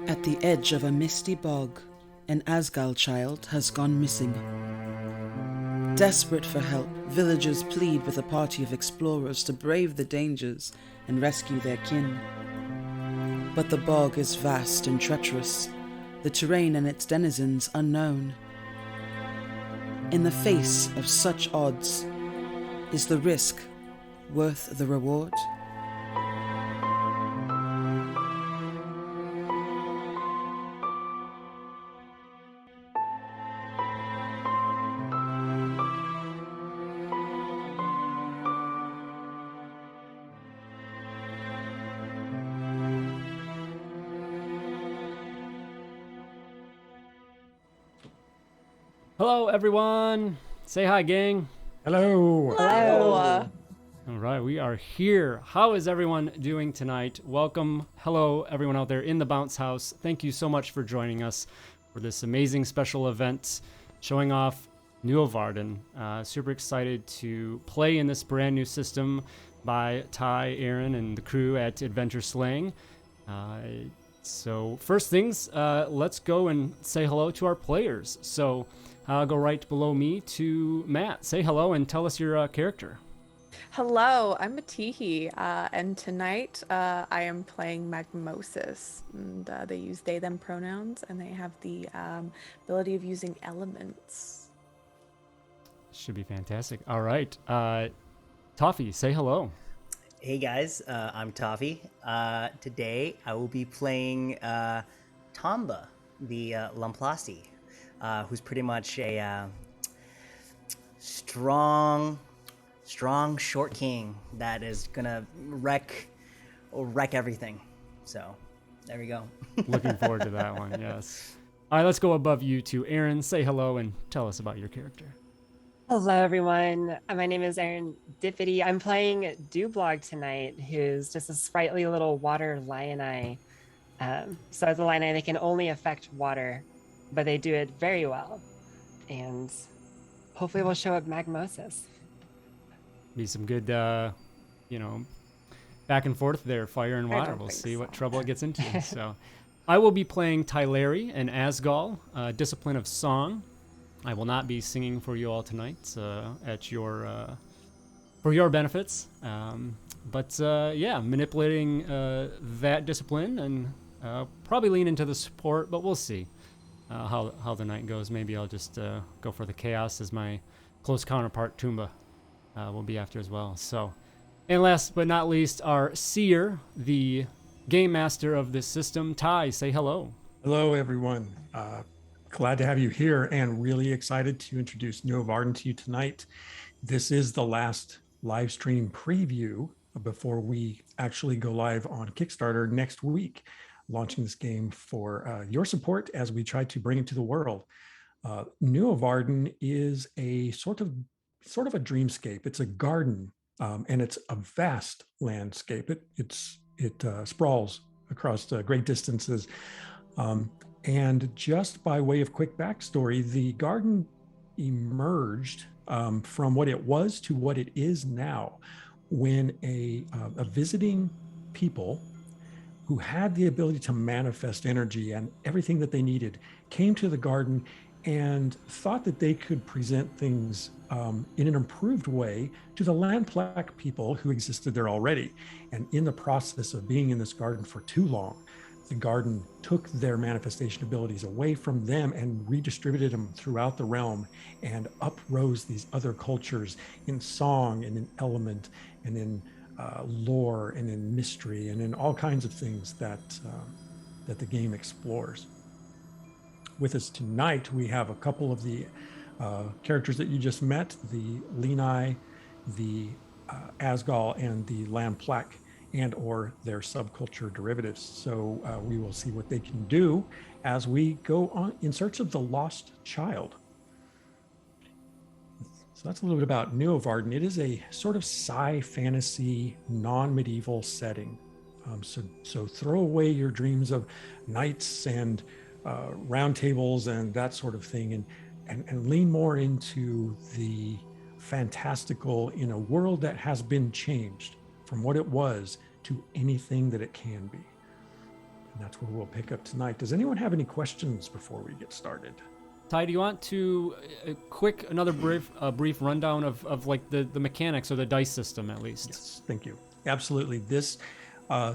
At the edge of a misty bog, an Asgal child has gone missing. Desperate for help, villagers plead with a party of explorers to brave the dangers and rescue their kin. But the bog is vast and treacherous, the terrain and its denizens unknown. In the face of such odds, is the risk worth the reward? Hello, everyone. Say hi, gang. Hello. Hello. All right, we are here. How is everyone doing tonight? Welcome. Hello, everyone out there in the Bounce House. Thank you so much for joining us for this amazing special event showing off Nuovarden. Super excited to play in this brand new system by Ty, Aaron, and the crew at Adventure Slaying. So first things, let's go and say hello to our players. So I'll go right below me to Matt. Say hello and tell us your character. Hello, I'm Matihi, and tonight I am playing Magmosis. And they use they, them pronouns, and they have the ability of using elements. Should be fantastic. All right. Toffee, say hello. Hey guys, I'm Toffee. Today I will be playing Tomba, the Lamplasi, who's pretty much a strong short king that is gonna wreck everything. So there we go. Looking forward to that one. Yes. All right, let's go above you to Aaron. Say hello and tell us about your character. Hello, everyone. My name is Erin Diffity. I'm playing Dublog tonight, who's just a sprightly little water lion-eye. So as a lion-eye, they can only affect water, but they do it very well. And hopefully we'll show up Magmosis. Be some good, back and forth there, fire and water. We'll see what trouble it gets into. So I will be playing Tyleri and Asgal, Discipline of Song. I will not be singing for you all tonight at your for your benefits, but manipulating that discipline and probably lean into the support, but we'll see how the night goes. Maybe I'll just go for the chaos as my close counterpart Tumba will be after as well. So, and last but not least, our seer, the game master of this system, Ty. Say hello. Hello, everyone. Glad to have you here and really excited to introduce Nuovarden to you tonight. This is the last live stream preview before we actually go live on Kickstarter next week, launching this game for your support as we try to bring it to the world. Nuovarden is a sort of a dreamscape. It's a garden, and it's a vast landscape. It sprawls across great distances. And just by way of quick backstory, the garden emerged from what it was to what it is now when a visiting people who had the ability to manifest energy and everything that they needed came to the garden and thought that they could present things in an improved way to the Landplaque people who existed there already. And in the process of being in this garden for too long, the garden took their manifestation abilities away from them and redistributed them throughout the realm, and uprose these other cultures in song and in element and in lore and in mystery and in all kinds of things that the game explores. With us tonight, we have a couple of the characters that you just met, the Lenai, the Asgal, and the Lamplaque, and or their subculture derivatives. So we will see what they can do as we go on in search of the lost child. So that's a little bit about Nuovarden. It is a sort of sci-fantasy, non-medieval setting. So throw away your dreams of knights and round tables and that sort of thing, and lean more into the fantastical in a world that has been changed from what it was to anything that it can be. And that's where we'll pick up tonight. Does anyone have any questions before we get started? Ty, do you want to another brief rundown of like the mechanics or the dice system at least? Yes, thank you. Absolutely. This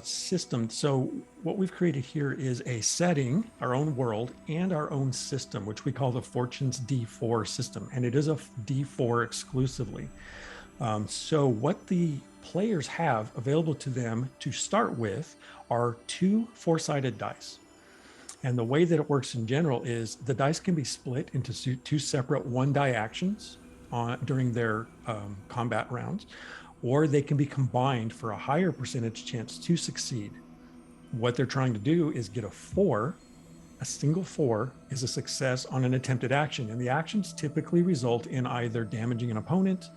system. So what we've created here is a setting, our own world, and our own system, which we call the Fortunes D4 system, and it is a D4 exclusively. So what the players have available to them to start with are 2 4-sided dice. And the way that it works in general is the dice can be split into 2 separate 1-die actions during their combat rounds, or they can be combined for a higher percentage chance to succeed. What they're trying to do is get a 4. A single 4 is a success on an attempted action, and the actions typically result in either damaging an opponent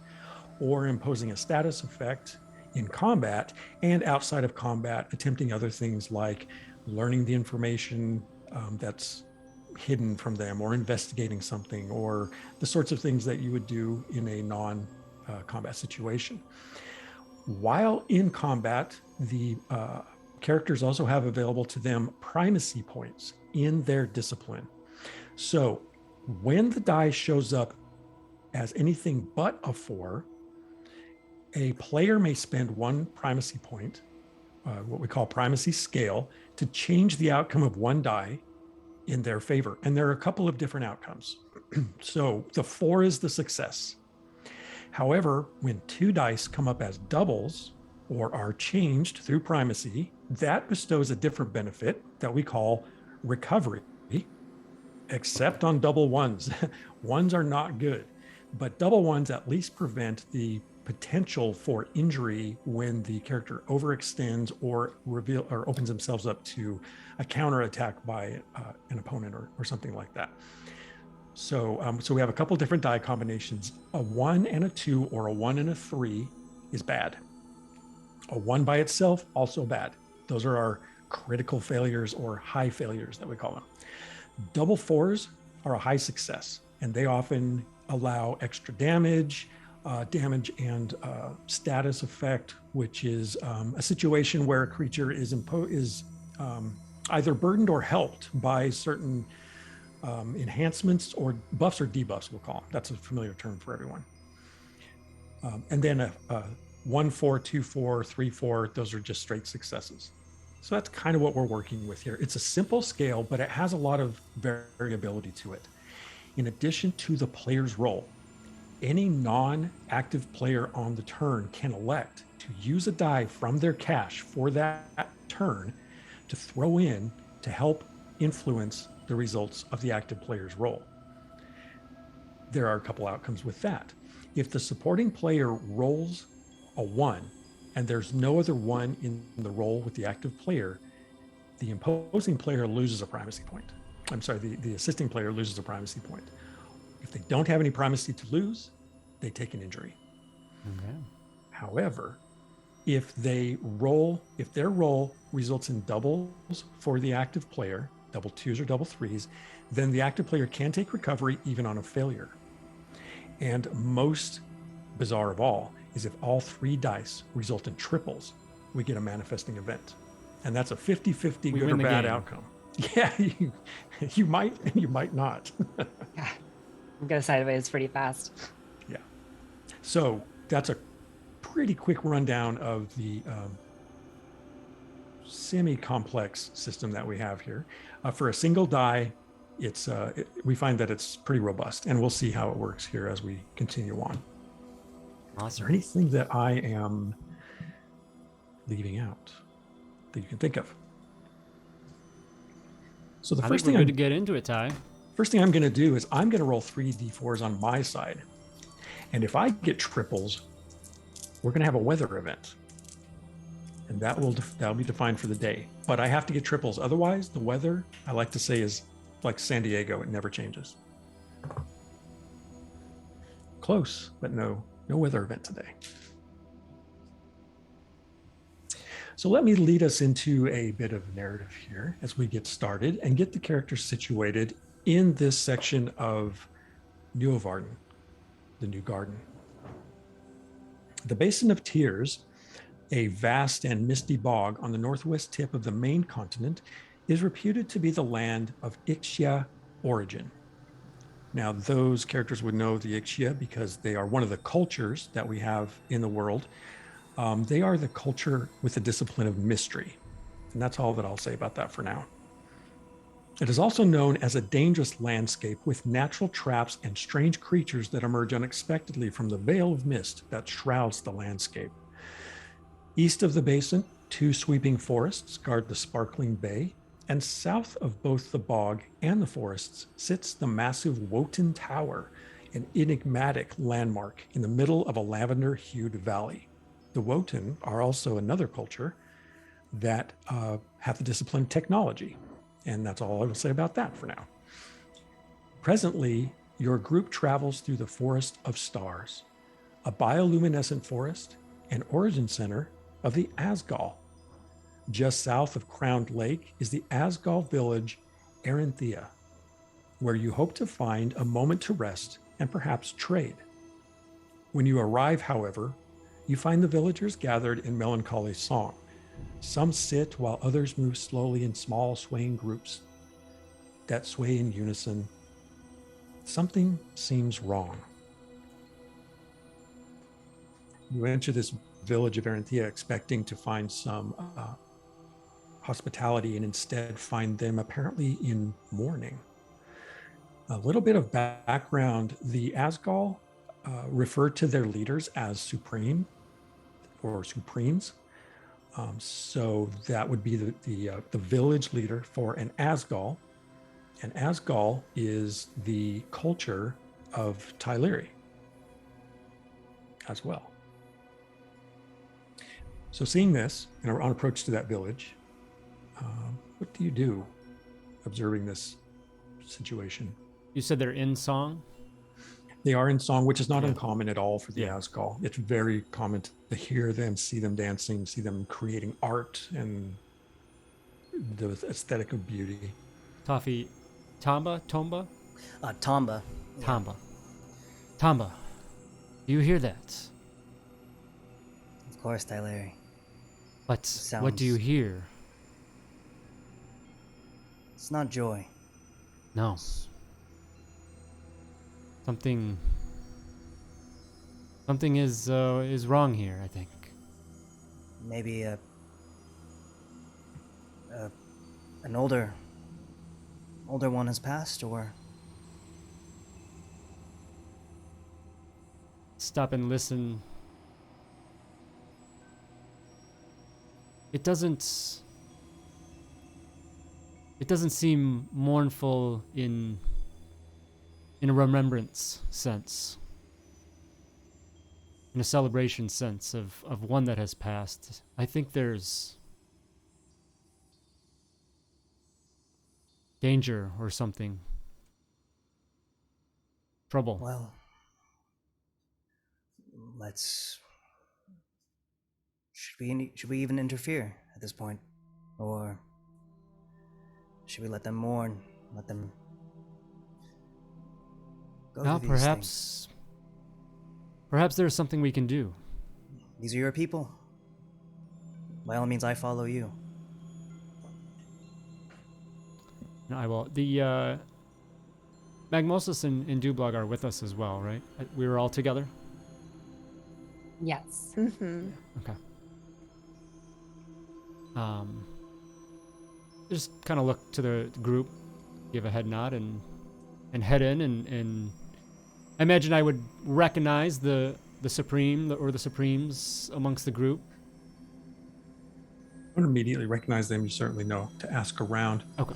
or imposing a status effect in combat, and outside of combat, attempting other things like learning the information that's hidden from them, or investigating something, or the sorts of things that you would do in a non-combat situation. While in combat, the characters also have available to them primacy points in their discipline. So when the die shows up as anything but a 4, a player may spend 1 primacy point, what we call primacy scale, to change the outcome of 1 die in their favor. And there are a couple of different outcomes. So the 4 is the success. However, when 2 dice come up as doubles or are changed through primacy, that bestows a different benefit that we call recovery, except on double 1s. 1s are not good, but double 1s at least prevent the potential for injury when the character overextends or opens themselves up to a counterattack by an opponent or something like that. So we have a couple different die combinations. A 1 and a 2 or a 1 and a 3 is bad. A 1 by itself, also bad. Those are our critical failures or high failures that we call them. Double 4s are a high success, and they often allow extra damage and status effect, which is a situation where a creature is either burdened or helped by certain enhancements or buffs or debuffs, we'll call them. That's a familiar term for everyone. And then a 1-4, 2-4, 3-4, those are just straight successes. So that's kind of what we're working with here. It's a simple scale, but it has a lot of variability to it. In addition to the player's role, any non-active player on the turn can elect to use a die from their cache for that turn to throw in to help influence the results of the active player's role. There are a couple outcomes with that. If the supporting player rolls a 1 and there's no other 1 in the roll with the active player, the imposing player loses a primacy point. I'm sorry, the assisting player loses a primacy point. If they don't have any primacy to lose, they take an injury. Okay. However, if their roll results in doubles for the active player, double 2s or double 3s, then the active player can take recovery even on a failure. And most bizarre of all is if all 3 dice result in triples, we get a manifesting event. And that's a 50-50 good or bad outcome. Yeah, you might and you might not. Yeah, I'm gonna sideways pretty fast. Yeah. So that's a pretty quick rundown of the semi-complex system that we have here. For a single die, we find that it's pretty robust, and we'll see how it works here as we continue on. Awesome. Is there anything that I am leaving out that you can think of? So the first thing we're good to get into it, Ty. First thing I'm going to do is I'm going to roll 3 d4s on my side, and if I get triples, we're going to have a weather event, and that'll be defined for the day. But I have to get triples, otherwise the weather, I like to say, is like San Diego; it never changes. Close, but no weather event today. So let me lead us into a bit of narrative here as we get started and get the characters situated in this section of Nuovarden, the New Garden. The Basin of Tears, a vast and misty bog on the northwest tip of the main continent, is reputed to be the land of Ixia origin. Now, those characters would know the Ixia because they are one of the cultures that we have in the world. They are the culture with the discipline of mystery. And that's all that I'll say about that for now. It is also known as a dangerous landscape with natural traps and strange creatures that emerge unexpectedly from the veil of mist that shrouds the landscape. East of the basin, 2 sweeping forests guard the sparkling bay, and south of both the bog and the forests sits the massive Wotan Tower, an enigmatic landmark in the middle of a lavender-hued valley. The Wotan are also another culture that have the discipline of technology. And that's all I will say about that for now. Presently, your group travels through the Forest of Stars, a bioluminescent forest and origin center of the Asgal. Just south of Crowned Lake is the Asgal village, Aranthea, where you hope to find a moment to rest and perhaps trade. When you arrive, however, you find the villagers gathered in melancholy song. Some sit while others move slowly in small swaying groups that sway in unison. Something seems wrong. You enter this village of Aranthea expecting to find some hospitality and instead find them apparently in mourning. A little bit of background, the Asgal refer to their leaders as Supreme or Supremes. So that would be the village leader for an Asgal. And Asgal is the culture of Tyleri as well. So seeing this and on approach to that village, what do you do observing this situation? You said they're in song? They are in song, which is not uncommon at all for the Asgal. It's very common to hear them, see them dancing, see them creating art and the aesthetic of beauty. Toffee, Tomba? Tomba. Tomba. Tomba, do you hear that? Of course, Tyleri. But what do you hear? It's not joy. No. Something is wrong here, I think. Maybe an older one has passed, or Stop and listen. It doesn't seem mournful in a remembrance sense, in a celebration sense of one that has passed. I think there's danger or something. Trouble. well, should we even interfere at this point, or should we let them mourn, let them go Now, through these things? perhaps there's something we can do. These are your people. By all means, I follow you. I will. The Magmosis and Dublog are with us as well, right? We were all together? Yes. Mm-hmm. Okay. Just kind of look to the group, give a head nod, and head in, and I imagine I would recognize the Supreme or the Supremes amongst the group. I don't immediately recognize them. You certainly know to ask around. Okay.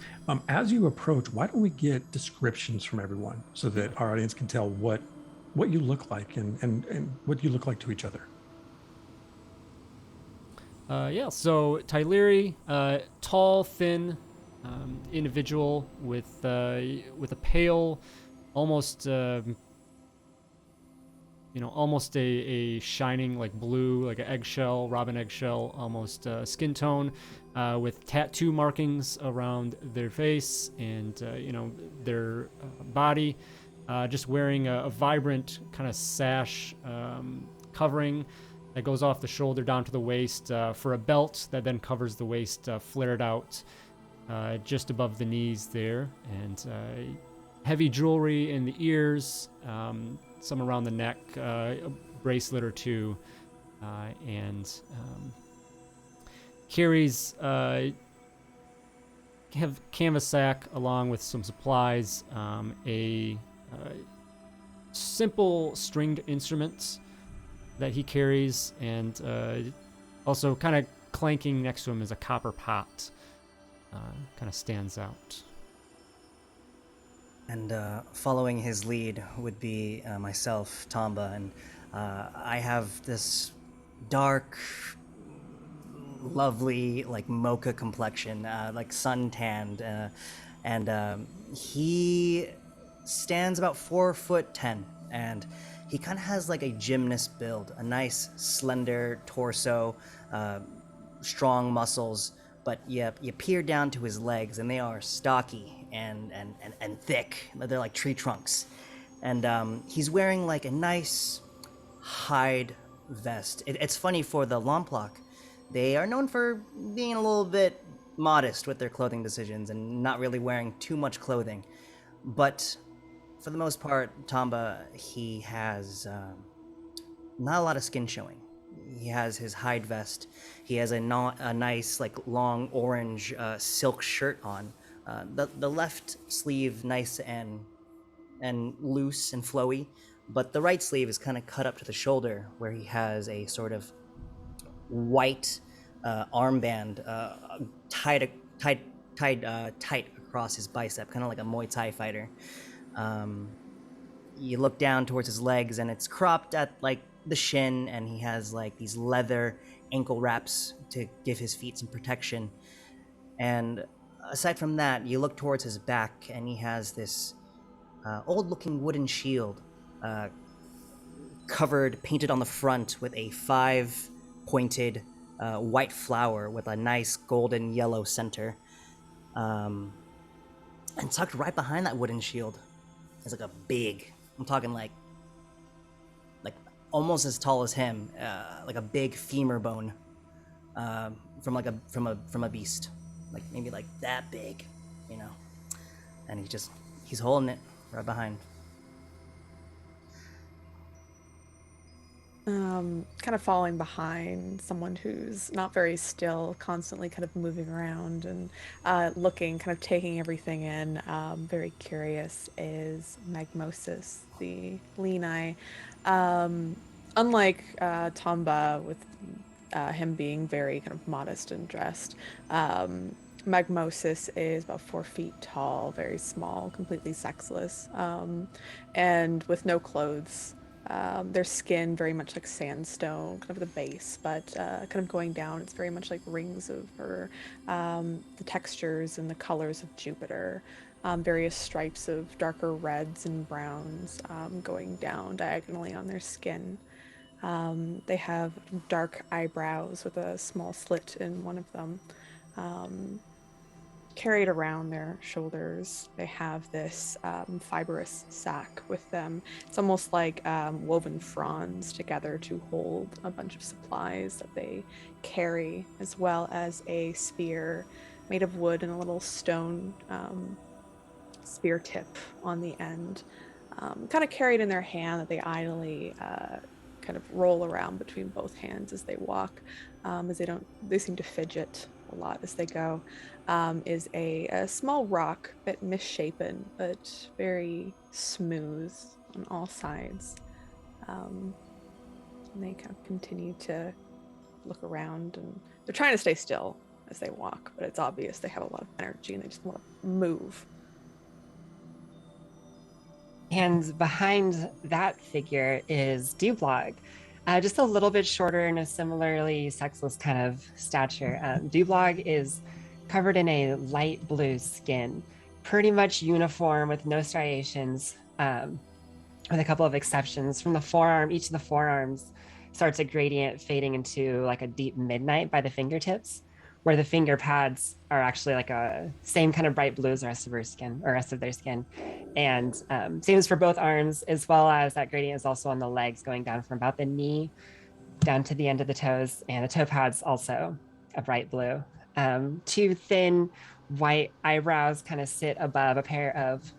As you approach, why don't we get descriptions from everyone so that our audience can tell what you look like and what you look like to each other? So Tyleri, tall, thin individual with a pale, almost almost a shining like blue, like an eggshell, robin eggshell, almost skin tone, with tattoo markings around their face and their body, just wearing a vibrant kind of sash covering that goes off the shoulder down to the waist for a belt that then covers the waist, flared out. just above the knees there, and heavy jewelry in the ears, some around the neck, a bracelet or two, and carries have canvas sack along with some supplies, a simple stringed instruments that he carries, and also kind of clanking next to him is a copper pot. Kind of stands out. And following his lead would be myself, Tamba, and I have this dark, lovely, like mocha complexion, like sun-tanned, and he stands about 4'10", and he kind of has like a gymnast build, a nice slender torso, strong muscles, but you peer down to his legs and they are stocky and thick. They're like tree trunks. And he's wearing like a nice hide vest. It's funny, for the Lomplok, they are known for being a little bit modest with their clothing decisions and not really wearing too much clothing. But for the most part, Tamba, he has not a lot of skin showing. He has his hide vest. He has a nice, like, long orange silk shirt on. The left sleeve nice and loose and flowy, but the right sleeve is kind of cut up to the shoulder, where he has a sort of white armband tied tight across his bicep, kind of like a Muay Thai fighter. You look down towards his legs, and it's cropped at like the shin, and he has like these leather ankle wraps to give his feet some protection. And aside from that, you look towards his back, and he has this old-looking wooden shield, painted on the front with a 5-pointed white flower with a nice golden yellow center. And tucked right behind that wooden shield is like a big, I'm talking like almost as tall as him, like a big femur bone from a beast, like maybe like that big, you know. And he's holding it right behind. Kind of falling behind someone who's not very still, constantly kind of moving around and looking, kind of taking everything in, very curious, is Magmosis, the lean-eye. Unlike Tamba, with him being very kind of modest and dressed, Magmosis is about 4 feet tall, very small, completely sexless, and with no clothes. Their skin very much like sandstone, kind of the base, but kind of going down, it's very much like rings of her, the textures and the colors of Jupiter, various stripes of darker reds and browns going down diagonally on their skin. They have dark eyebrows with a small slit in one of them. Carried around their shoulders, they have this fibrous sack with them. It's almost like woven fronds together to hold a bunch of supplies that they carry, as well as a spear made of wood and a little stone spear tip on the end, kind of carried in their hand, that they idly kind of roll around between both hands as they walk, as they seem to fidget a lot as they go. Is a small rock, a bit misshapen, but very smooth on all sides. And they kind of continue to look around, and they're trying to stay still as they walk, but it's obvious they have a lot of energy and they just want to move. And behind that figure is Dublog, just a little bit shorter and a similarly sexless kind of stature. Dublog is covered in a light blue skin, pretty much uniform with no striations, with a couple of exceptions. From the forearm, each of the forearms starts a gradient fading into like a deep midnight by the fingertips, where the finger pads are actually like a same kind of bright blue as the rest of their skin. And same as for both arms, as well as that gradient is also on the legs, going down from about the knee down to the end of the toes, and the toe pads also a bright blue. Two thin white eyebrows kind of sit above a pair of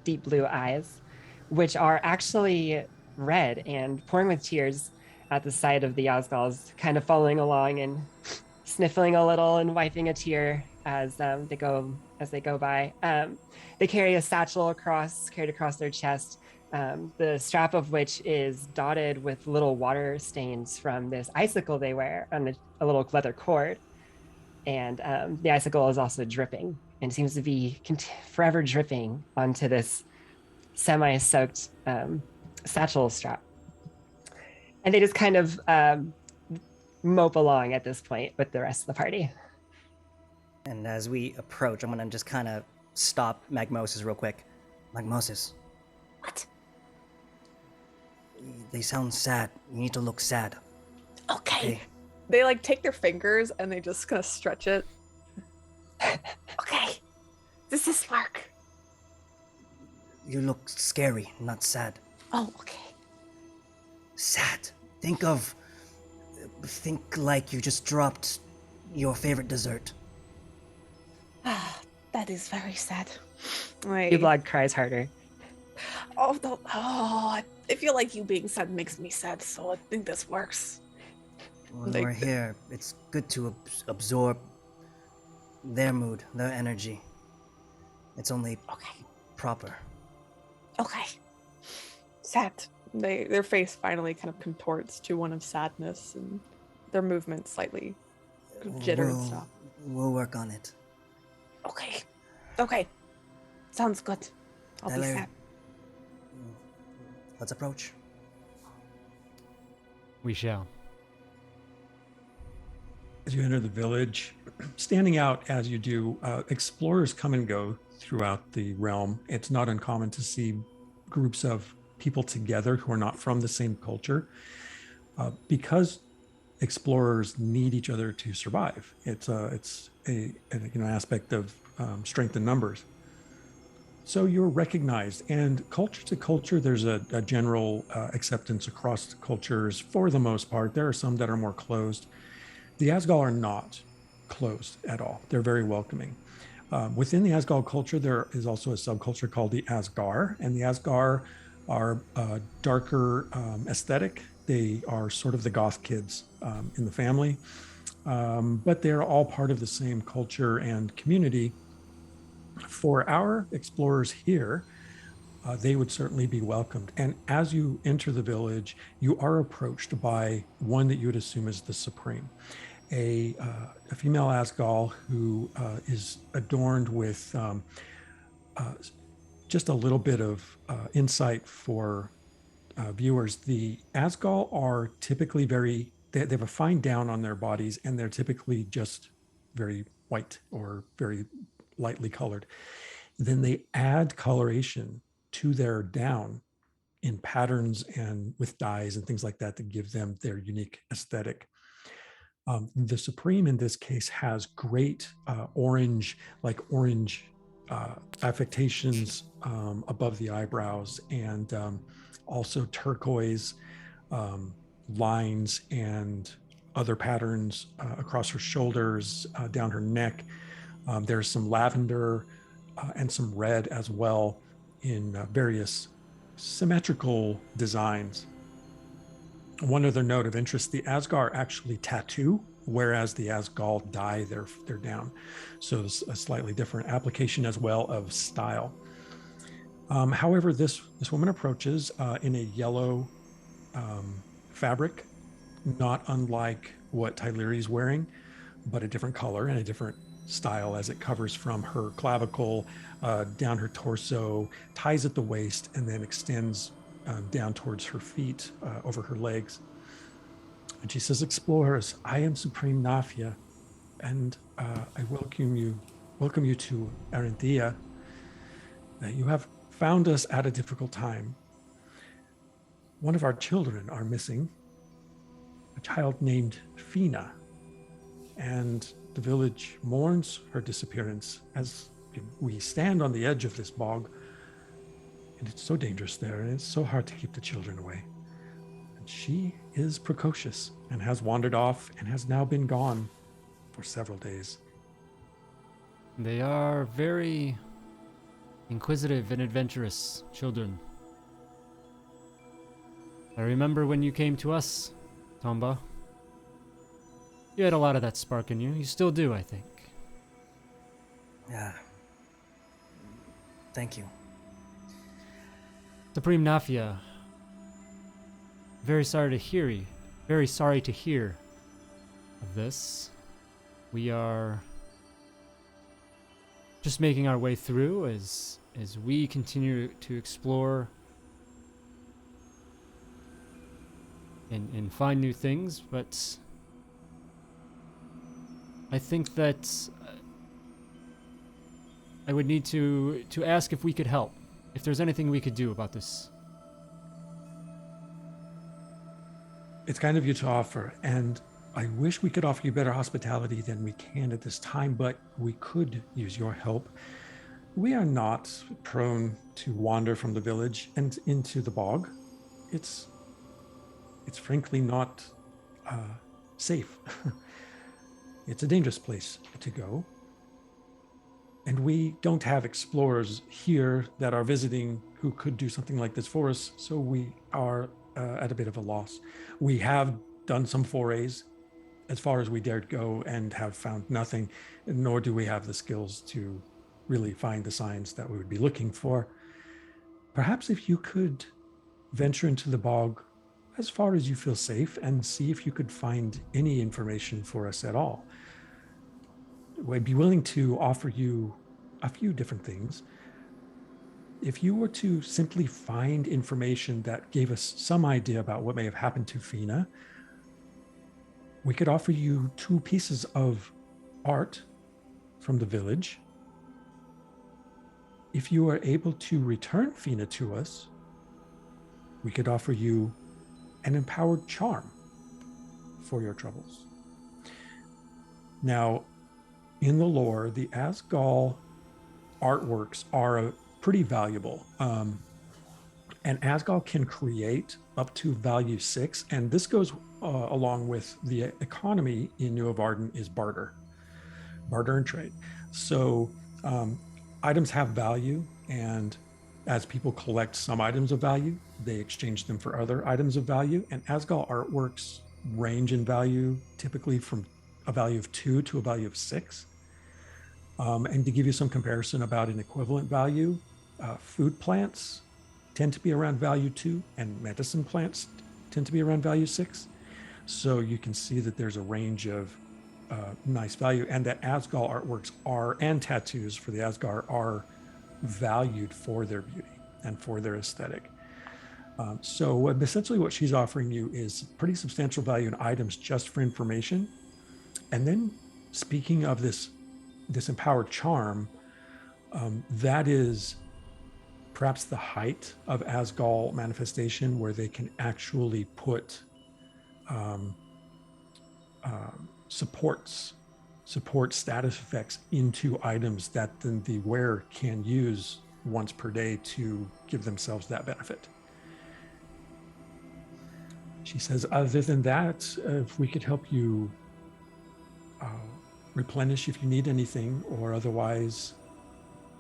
deep blue eyes, which are actually red and pouring with tears at the sight of the Osgals, kind of following along and sniffling a little and wiping a tear as they go by. They carry a satchel carried across their chest, the strap of which is dotted with little water stains from this icicle they wear on a little leather cord. And the icicle is also dripping and seems to be forever dripping onto this semi-soaked satchel strap. And they just kind of mope along at this point with the rest of the party. And as we approach, I'm gonna just kind of stop Magmosis real quick. Magmosis. What? They sound sad. You need to look sad. Okay. They like take their fingers and they just kind of stretch it. Okay. Does this work? You look scary, not sad. Oh, okay. Sad. Think like you just dropped your favorite dessert. That is very sad. Blood cries harder. Oh, I feel like you being sad makes me sad, so I think this works. When we're here, it's good to absorb their mood, their energy. It's only proper. Okay. Sad. Their face finally kind of contorts to one of sadness, and their movement slightly jitter and stuff. We'll work on it. Okay. Sounds good. I'll be sad. Let's approach. We shall. As you enter the village, standing out as you do, explorers come and go throughout the realm. It's not uncommon to see groups of people together who are not from the same culture, because explorers need each other to survive. It's an aspect of strength in numbers. So you're recognized, and culture to culture, there's a general acceptance across cultures for the most part. There are some that are more closed. The Asgal are not closed at all. They're very welcoming. Within the Asgal culture, there is also a subculture called the Asgar, and the Asgar are darker aesthetic. They are sort of the goth kids in the family, but they're all part of the same culture and community. For our explorers here, they would certainly be welcomed. And as you enter the village, you are approached by one that you would assume is the Supreme, a female Asgal who is adorned with just a little bit of insight for viewers. The Asgal are typically they have a fine down on their bodies, and they're typically just very white or very lightly colored. Then they add coloration to their down in patterns and with dyes and things like that to give them their unique aesthetic. The Supreme in this case has great orange affectations above the eyebrows, and also turquoise lines and other patterns across her shoulders, down her neck. There's some lavender and some red as well in various symmetrical designs. One other note of interest, the Asgar actually tattoo, whereas the Asgal dye their down. So it's a slightly different application as well of style. However, this woman approaches in a yellow fabric, not unlike what Tyleri's wearing, but a different color and a different style, as it covers from her clavicle down her torso, ties at the waist, and then extends down towards her feet, over her legs. And she says, "Explorers, I am Supreme Nafia, and I welcome you to Aranthia. You have found us at a difficult time. One of our children are missing, a child named Fina, and the village mourns her disappearance as we stand on the edge of this bog, and it's so dangerous there, and it's so hard to keep the children away. And she is precocious and has wandered off and has now been gone for several days. They are very inquisitive and adventurous children. I remember when you came to us, Tomba. You had a lot of that spark in you. You still do, I think. Yeah. Thank you. Supreme Nafia, very sorry to hear of this. We are just making our way through as we continue to explore and find new things, but I think that I would need to ask if we could help, if there's anything we could do about this. It's kind of you to offer, and I wish we could offer you better hospitality than we can at this time, but we could use your help. We are not prone to wander from the village and into the bog. It's frankly not safe. It's a dangerous place to go. And we don't have explorers here that are visiting who could do something like this for us, so we are at a bit of a loss. We have done some forays as far as we dared go and have found nothing, nor do we have the skills to really find the signs that we would be looking for. Perhaps if you could venture into the bog as far as you feel safe and see if you could find any information for us at all. We'd be willing to offer you a few different things. If you were to simply find information that gave us some idea about what may have happened to Fina, we could offer you 2 pieces of art from the village. If you are able to return Fina to us, we could offer you an empowered charm for your troubles. Now, in the lore, the Asgal artworks are pretty valuable. And Asgal can create up to value 6, and this goes along with the economy in Nuovarden is barter and trade. So items have value, and as people collect some items of value, they exchange them for other items of value. And Asgal artworks range in value typically from a value of 2 to a value of 6. And to give you some comparison about an equivalent value, food plants tend to be around value 2, and medicine plants tend to be around value 6. So you can see that there's a range of nice value, and that Asgal artworks are, and tattoos for the Asgar are valued for their beauty and for their aesthetic. So essentially what she's offering you is pretty substantial value in items just for information. And then speaking of this empowered charm, that is perhaps the height of Asgal manifestation, where they can actually put support status effects into items that then the wearer can use once per day to give themselves that benefit. She says, other than that, if we could help you replenish if you need anything, or otherwise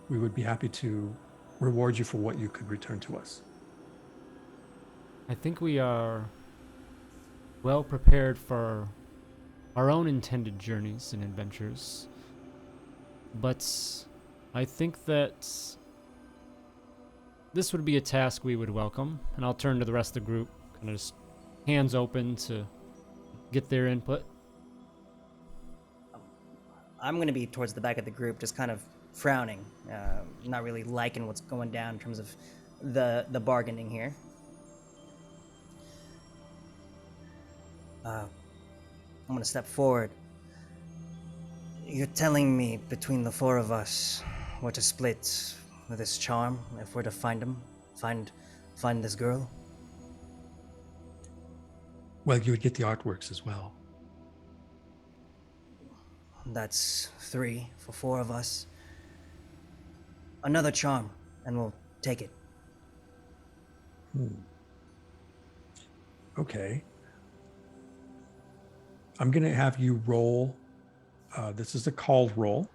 we would be happy to reward you for what you could return to us. I think we are well prepared for our own intended journeys and adventures, but I think that this would be a task we would welcome, and I'll turn to the rest of the group, kind of just hands open to get their input. I'm going to be towards the back of the group, just kind of frowning, not really liking what's going down in terms of the bargaining here. I'm going to step forward. You're telling me between the 4 of us we're to split with this charm if we're to find him, find this girl? Well, you would get the artworks as well. That's 3 for 4 of us. Another charm, and we'll take it. Okay. I'm going to have you roll This is a called roll.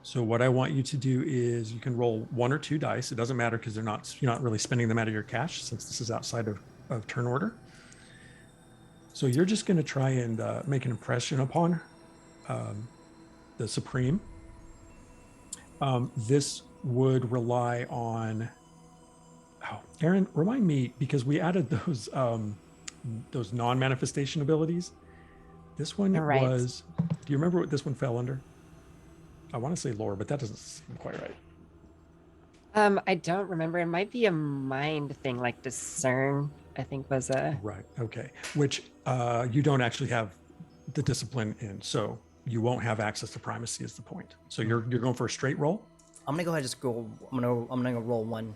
So what I want you to do is you can roll 1 or 2 dice. It doesn't matter because you're not really spending them out of your cash since this is outside of turn order. So you're just going to try and make an impression upon the Supreme. This would rely on. Oh, Aaron, remind me, because we added those non-manifestation abilities. This one Right. was. Do you remember what this one fell under? I want to say lore, but that doesn't seem quite right. I don't remember. It might be a mind thing, like discern, I think was a. Right. Okay. Which you don't actually have the discipline in, so you won't have access to primacy. Is the point? So you're going for a straight roll. I'm gonna go ahead and just go. I'm gonna roll 1.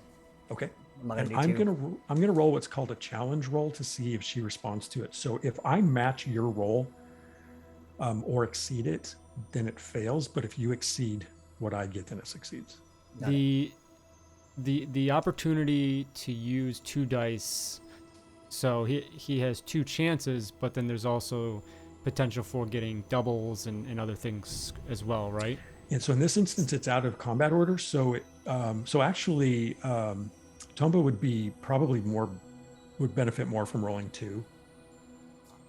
Okay. I'm not gonna And do 2. I'm gonna roll what's called a challenge roll to see if she responds to it. So if I match your roll or exceed it, then it fails. But if you exceed what I get, then it succeeds. The opportunity to use 2 dice, so he has 2 chances, but then there's also potential for getting doubles and other things as well, right? And so in this instance, it's out of combat order. So actually, Tomba would benefit more from rolling 2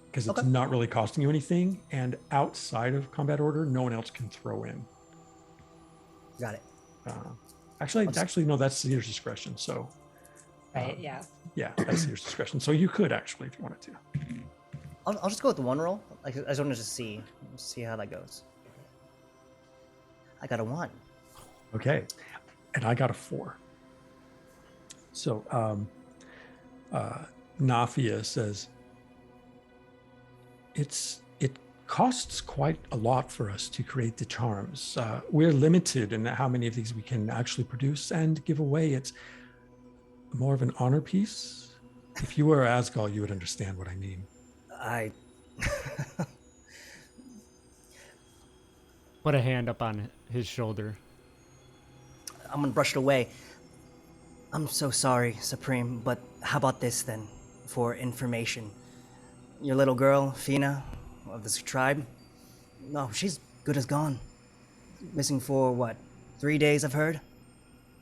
because it's not really costing you anything. And outside of combat order, no one else can throw in. Got it. Actually, no, that's Seer's discretion. So, Right, yeah. Yeah, that's Seer's discretion. So you could actually, if you wanted to. I'll just go with the 1 roll. I just wanted to see how that goes. I got a 1. Okay, and I got a 4. So, Nafia says, it costs quite a lot for us to create the charms. We're limited in how many of these we can actually produce and give away. It's more of an honor piece. If you were Asgal, you would understand what I mean. I Put a hand up on his shoulder. I'm gonna brush it away. I'm so sorry, Supreme, but how about this then, for information? Your little girl, Fina, of this tribe, no, she's good as gone. Missing for what, 3 days, I've heard?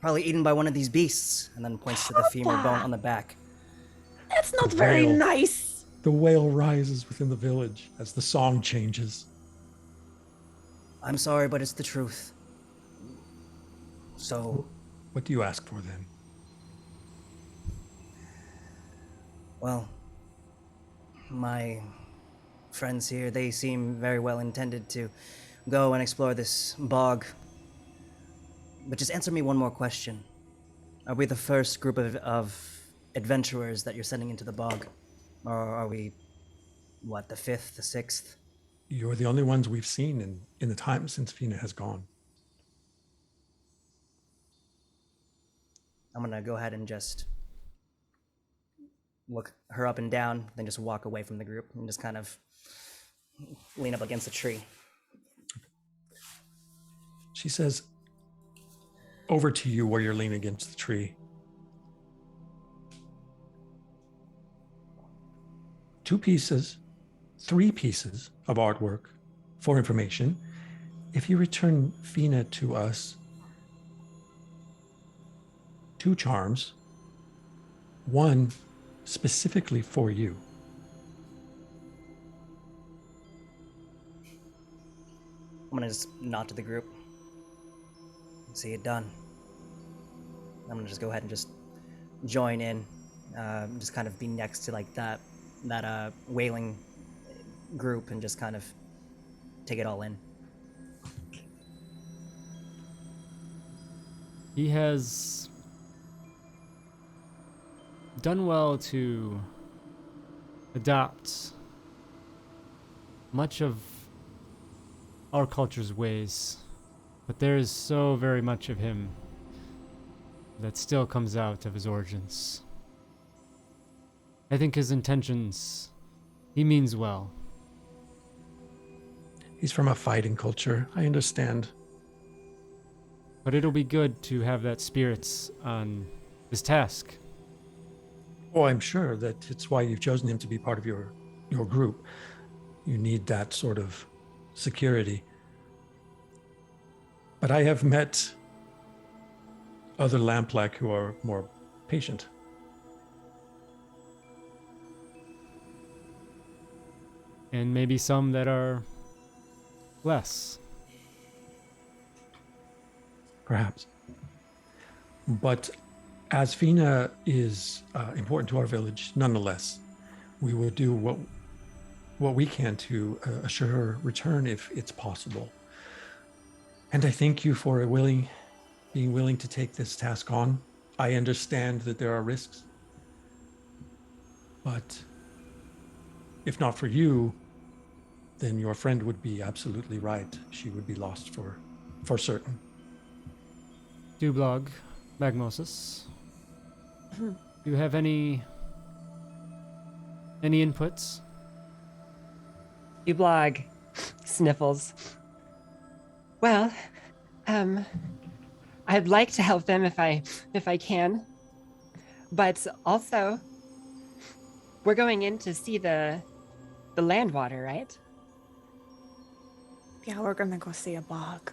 Probably eaten by one of these beasts, and then points to the femur bone on the back. That's not very whale. nice. The wail rises within the village as the song changes. I'm sorry, but it's the truth. So, What do you ask for then? well, my friends here, they seem very well intended to go and explore this bog. But just answer me one more question. Are we the first group of adventurers that you're sending into the bog? Or are we, what, the 5th, the 6th? You're the only ones we've seen in the time since Fina has gone. I'm gonna go ahead and just look her up and down, then just walk away from the group and just kind of lean up against a tree. She says, over to you where you're leaning against the tree. 2 pieces, 3 pieces of artwork for information. If you return Fina to us, 2 charms, 1 specifically for you. I'm gonna just nod to the group. See it done. I'm gonna just go ahead and just join in, just kind of be next to like that wailing group and just kind of take it all in. He has done well to adopt much of our culture's ways, but there is so very much of him that still comes out of his origins. I think his intentions, he means well. He's from a fighting culture. I understand. But it'll be good to have that spirit on this task. Oh, I'm sure that it's why you've chosen him to be part of your group. You need that sort of security. But I have met other Lamplek who are more patient. And maybe some that are less. Perhaps. But as Fina is important to our village, nonetheless, we will do what we can to assure her return if it's possible. And I thank you for being willing to take this task on. I understand that there are risks, but if not for you, then your friend would be absolutely right. She would be lost for certain. Dublog, Magmosis. Do you have any inputs? Dublog sniffles. Well, I'd like to help them if I can, but also we're going in to see the land water, right? Yeah, we're gonna go see a bog.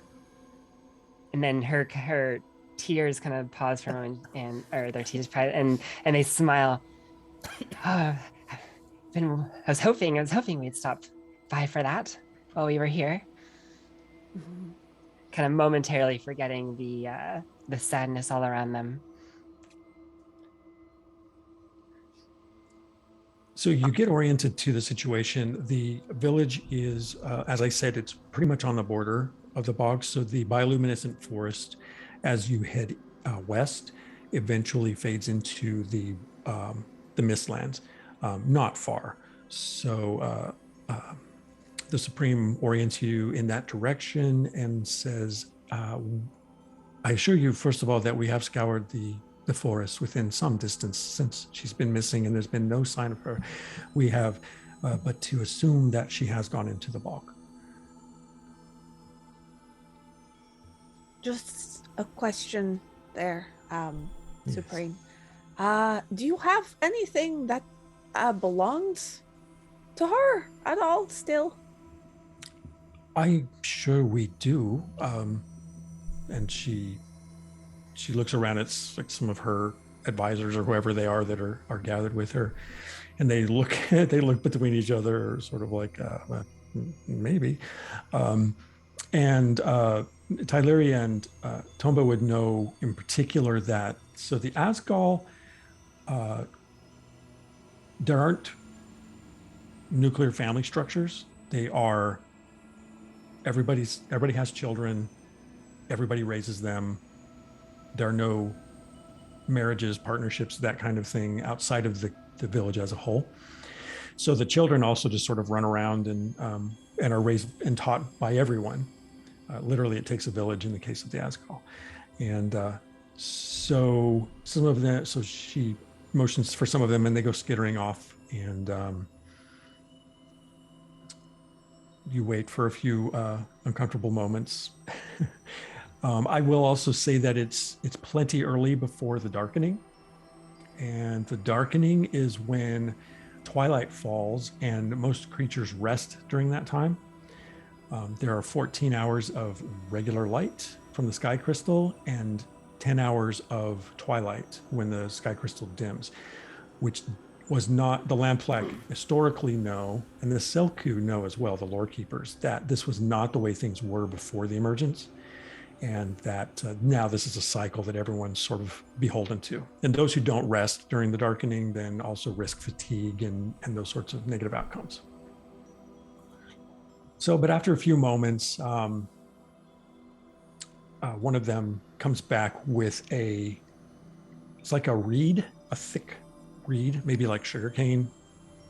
And then her tears kind of pause for a moment, or their tears pause, and they smile. Oh, I was hoping we'd stop by for that while we were here. Mm-hmm. Kind of momentarily forgetting the sadness all around them. So you get oriented to the situation. The village is, as I said, it's pretty much on the border of the bog. So the bioluminescent forest, as you head west, eventually fades into the mistlands, not far. So the Supreme orients you in that direction and says, I assure you, first of all, that we have scoured the forest within some distance since she's been missing and there's been no sign of her. We have, but to assume that she has gone into the bog. Just a question there, Yes. Supreme. Do you have anything that belongs to her at all still? I'm sure we do. And she looks around at like some of her advisors or whoever they are that are gathered with her, and they look between each other, sort of like maybe. And Tyleria and Tomba would know in particular that so the Asgal, there aren't nuclear family structures. They are everybody has children. Everybody raises them. There are no marriages, partnerships, that kind of thing outside of the village as a whole. So the children also just sort of run around and are raised and taught by everyone. Literally, it takes a village in the case of the Asgal. And so some of them, so she motions for some of them and they go skittering off, and you wait for a few uncomfortable moments. I will also say that it's plenty early before the darkening, and the darkening is when twilight falls and most creatures rest during that time. There are 14 hours of regular light from the sky crystal and 10 hours of twilight when the sky crystal dims, which was not the Lamplek historically know, and the Selku know as well, the lore keepers, that this was not the way things were before the emergence. And that now this is a cycle that everyone's sort of beholden to. And those who don't rest during the darkening then also risk fatigue and those sorts of negative outcomes. So, but after a few moments, one of them comes back with it's like a reed, a thick reed, maybe like sugarcane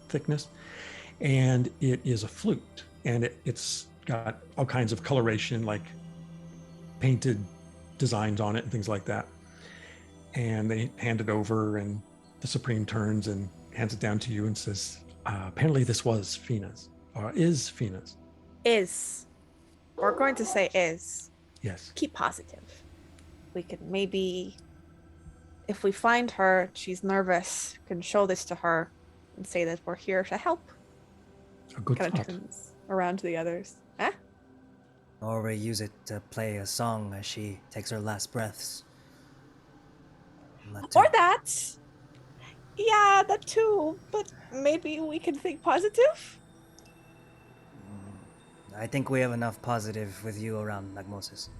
thickness. And it is a flute, and it's got all kinds of coloration, like painted designs on it and things like that. And they hand it over, and the Supreme turns and hands it down to you and says, apparently this was Fina's, or is Fina's. Is. We're going to say is. Yes. Keep positive. We could maybe, if we find her, she's nervous, can show this to her and say that we're here to help. A good Kind thought. of turns around to the others. Huh? Or we use it to play a song as she takes her last breaths. Or that. Yeah, that too. But maybe we can think positive? I think we have enough positive with you around, Magmosis.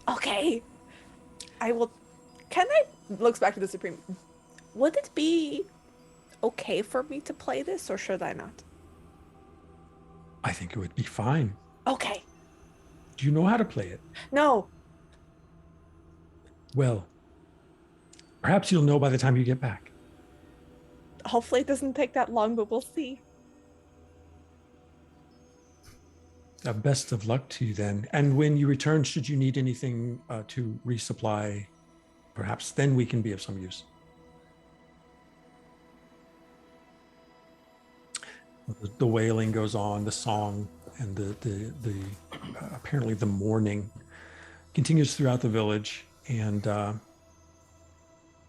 Okay. I will. Can I? Looks back to the Supreme. Would it be okay for me to play this, or should I not? I think it would be fine. Okay. Do you know how to play it? No. Well, perhaps you'll know by the time you get back. Hopefully, it doesn't take that long, but we'll see. Best of luck to you then. And when you return, should you need anything to resupply, perhaps then we can be of some use. The wailing goes on, the song, and the apparently the mourning continues throughout the village. And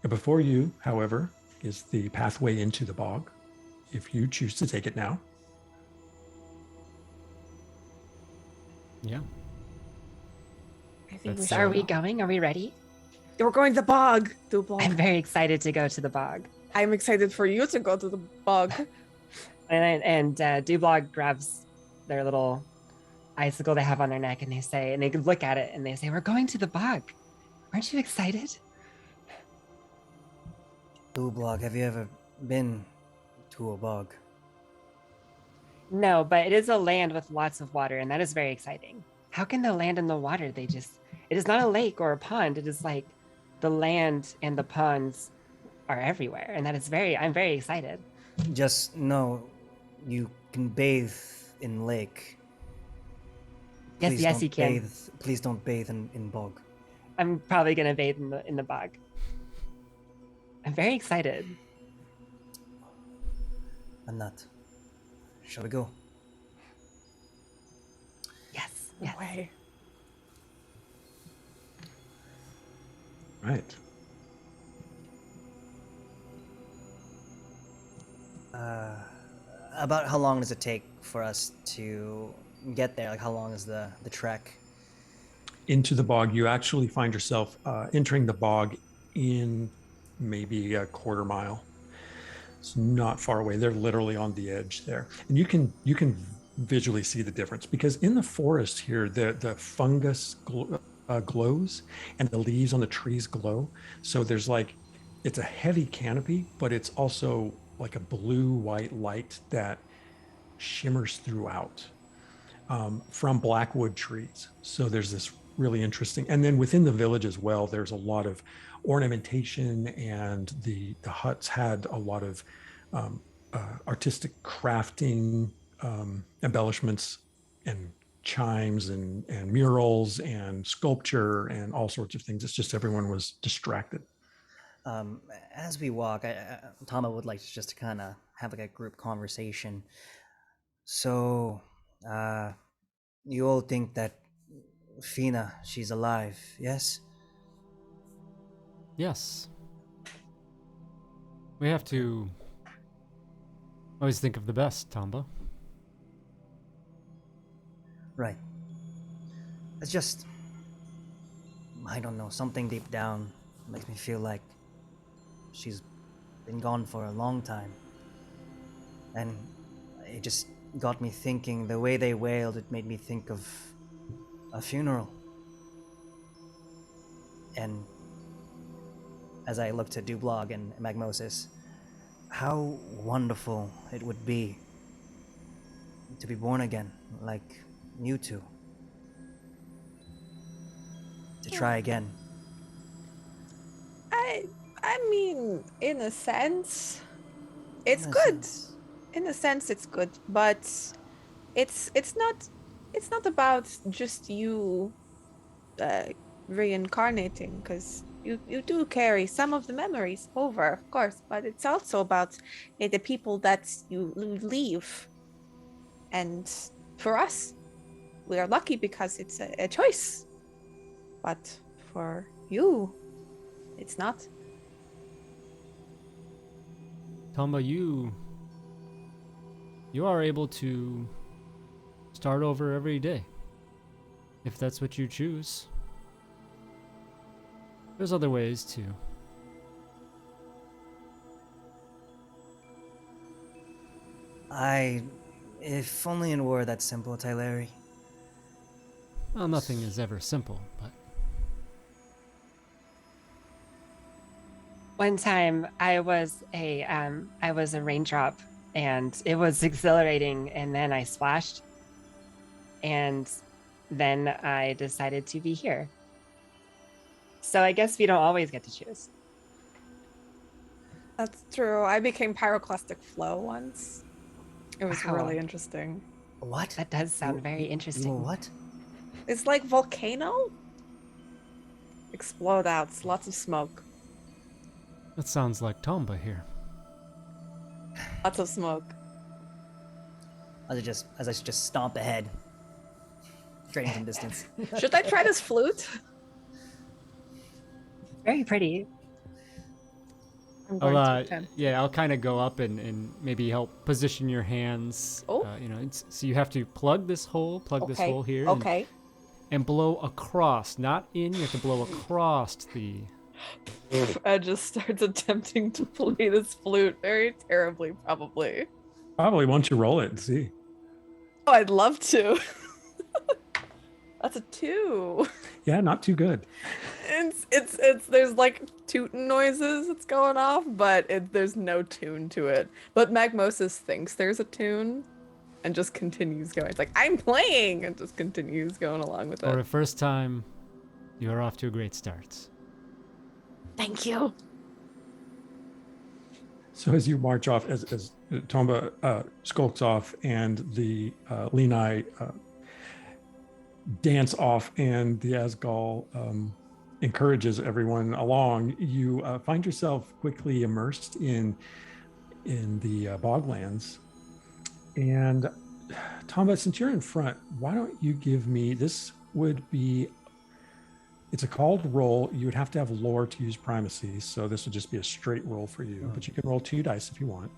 before you, however, is the pathway into the bog, if you choose to take it now. Yeah. I think we That's, should. Are we going? Are we ready? We're going to the bog. I'm very excited to go to the bog. I'm excited for you to go to the bog. And Dublog grabs their little icicle they have on their neck, and they look at it and they say, "We're going to the bog. Aren't you excited?" Dublog, have you ever been to a bog? No, but it is a land with lots of water, and that is very exciting. How can the land and the water, it is not a lake or a pond. It is like the land and the ponds are everywhere. And I'm very excited. Just know you can bathe in lake. Yes, you can. Please don't bathe in bog. I'm probably going to bathe in the bog. I'm very excited. I'm not. Shall we go? Yes. Way. Right. About how long does it take for us to get there? Like, how long is the trek? Into the bog, you actually find yourself entering the bog in maybe a quarter mile. It's not far away. They're literally on the edge there, and you can visually see the difference, because in the forest here, the fungus glows and the leaves on the trees glow. So there's it's a heavy canopy, but it's also like a blue-white light that shimmers throughout from blackwood trees. So there's this really interesting, and then within the village as well, there's a lot of ornamentation, and the huts had a lot of artistic crafting embellishments and chimes and murals and sculpture and all sorts of things. It's just everyone was distracted. As we walk, Tama would like just to kind of have a group conversation. So, you all think that Fina, she's alive, yes? Yes. We have to always think of the best, Tomba. Right. It's just, I don't know, something deep down makes me feel like she's been gone for a long time. And it just got me thinking, the way they wailed, it made me think of a funeral. And as I looked at Dublog and Magmosis, how wonderful it would be to be born again, like you two. To try again. I mean, in a sense, it's good. In a sense, it's good, but it's not about just you reincarnating, because you do carry some of the memories over, of course, but it's also about the people that you leave. And for us, we are lucky because it's a choice, but for you, it's not. Tomba, you are able to start over every day. if that's what you choose. There's other ways too. If only in war that's simple, Tyleri. Well, nothing is ever simple, but One time I was a raindrop, and it was exhilarating, and then I splashed, and then I decided to be here. So I guess we don't always get to choose. That's true. I became pyroclastic flow once. It was Wow. really interesting. What? That does sound very You interesting. were what? It's like volcano. Explode out. Lots of smoke. that sounds like Tomba here. Lots of smoke. As I just stomp ahead, straight from distance. Should I try this flute? Very pretty. I'm going to attempt. I'll kind of go up and maybe help position your hands. Oh. So you have to plug this hole here. Okay. And blow across, not in. You have to blow across the. Ed just starts attempting to play this flute very terribly, probably. Probably once you roll it and see. Oh, I'd love to. That's a 2. Yeah, not too good. It's there's like tootin' noises that's going off, but there's no tune to it. But Magmosis thinks there's a tune and just continues going. It's like, I'm playing, and just continues going along with For the it. first time, you are off to a great start. Thank you. So as you march off, as Tomba skulks off and the Lenai dance off and the Asgal encourages everyone along, you find yourself quickly immersed in the boglands. And Tomba, since you're in front, why don't you give me, this would be, it's a called roll. You would have to have lore to use primacy, so this would just be a straight roll for you, but you can roll 2 dice if you want.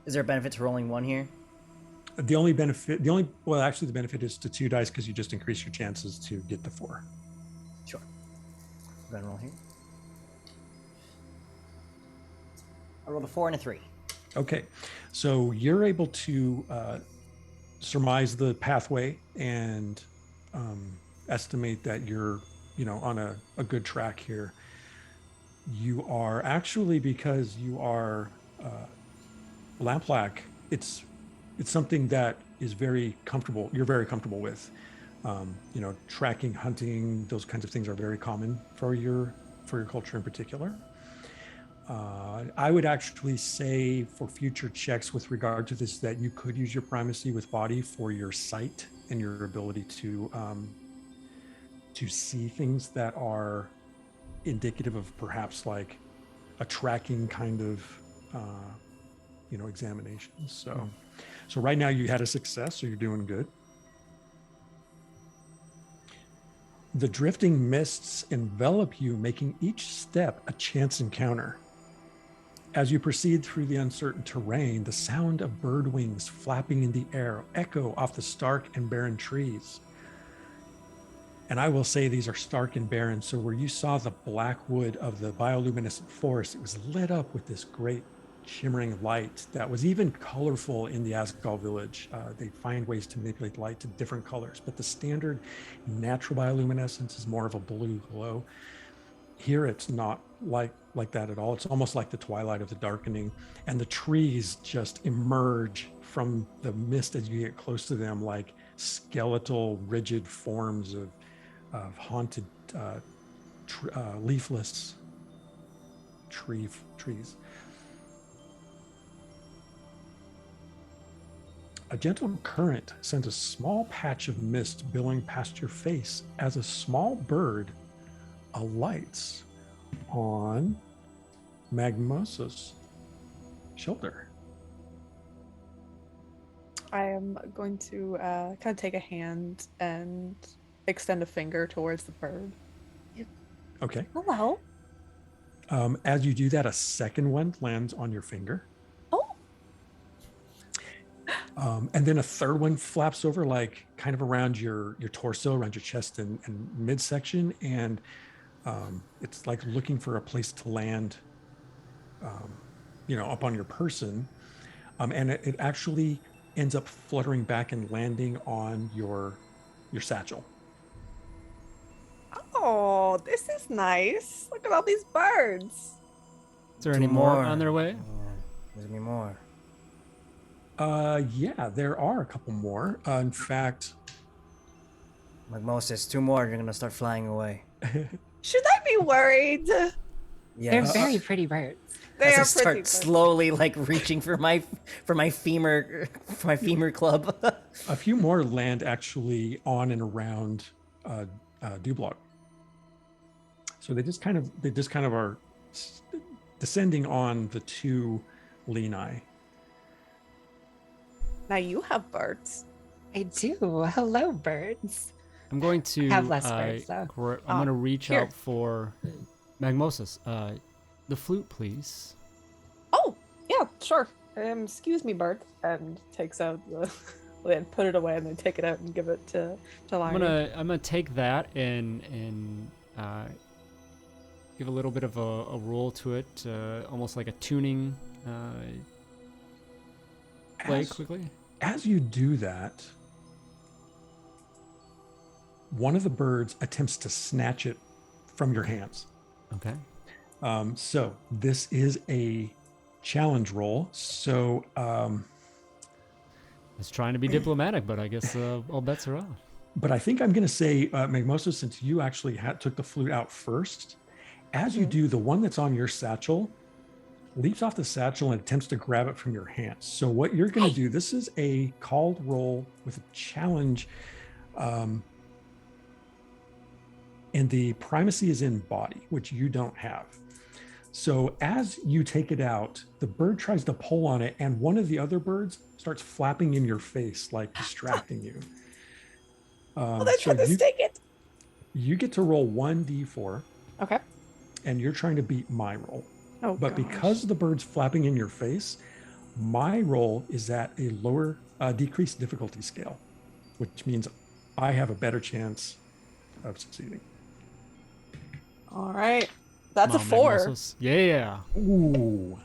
Is there a benefit to rolling 1 here? The benefit is to 2 dice because you just increase your chances to get to 4. Sure. Go ahead and roll here. I rolled a 4 and a 3. Okay, so you're able to surmise the pathway and estimate that you're, on a good track here. You are actually, because you are Lamplack, it's something that is very comfortable. You're very comfortable with. Tracking, hunting, those kinds of things are very common for your culture in particular. I would actually say for future checks with regard to this that you could use your primacy with body for your sight and your ability to see things that are indicative of perhaps like a tracking kind of examination. So right now you had a success, so you're doing good. The drifting mists envelop you, making each step a chance encounter. As you proceed through the uncertain terrain, the sound of bird wings flapping in the air echo off the stark and barren trees. And I will say these are stark and barren, so where you saw the black wood of the bioluminescent forest, it was lit up with this great shimmering light that was even colorful in the Asgal village. They find ways to manipulate light to different colors, but the standard natural bioluminescence is more of a blue glow. Here it's not like that at all. It's almost like the twilight of the darkening, and the trees just emerge from the mist as you get close to them like skeletal, rigid forms of haunted, leafless trees. A gentle current sends a small patch of mist billowing past your face as a small bird alights on Magmosa's shoulder. I am going to kind of take a hand and extend a finger towards the bird. Okay. Hello. As you do that, a second one lands on your finger. Oh. And then a third one flaps over, like kind of around your torso, around your chest and midsection, and it's like looking for a place to land, up on your person. And it actually ends up fluttering back and landing on your satchel. Oh, this is nice. Look at all these birds. Is there any more on their way? There's any more. Yeah, there are a couple more. In fact, Magmosis, 2 more. You're gonna start flying away. Should I be worried? Yeah. They're very pretty birds. They As I are start pretty. slowly like reaching for my femur club. a few more land actually on and around Dublog. So they just kind of are descending on the 2 Leni. Now you have birds. I do. Hello, birds. I'm going to Have less birds, though. I'm going to reach here. out for Magmosis. The flute, please. Oh, yeah, sure. Excuse me, bird. And takes out the and put it away, and then take it out and give it to Lion. I'm gonna take that and give a little bit of a roll to it, almost like a tuning play quickly. As you do that, one of the birds attempts to snatch it from your hands. Okay. So this is a challenge roll. So I was trying to be diplomatic, but I guess all bets are off. but I think I'm going to say, Magmosa, since you actually took the flute out first, as you do, the one that's on your satchel leaps off the satchel and attempts to grab it from your hands. So what you're going to do, this is a called roll with a challenge. And the primacy is in body, which you don't have. So as you take it out, the bird tries to pull on it, and one of the other birds starts flapping in your face, like distracting you. Oh, they tried to stick it. You get to roll 1d4, Okay. and you're trying to beat my roll. Oh, But gosh. because the bird's flapping in your face, my roll is at a lower, decreased difficulty scale, which means I have a better chance of succeeding. All right. That's Come a on, 4. Magmosis. Yeah. Ooh.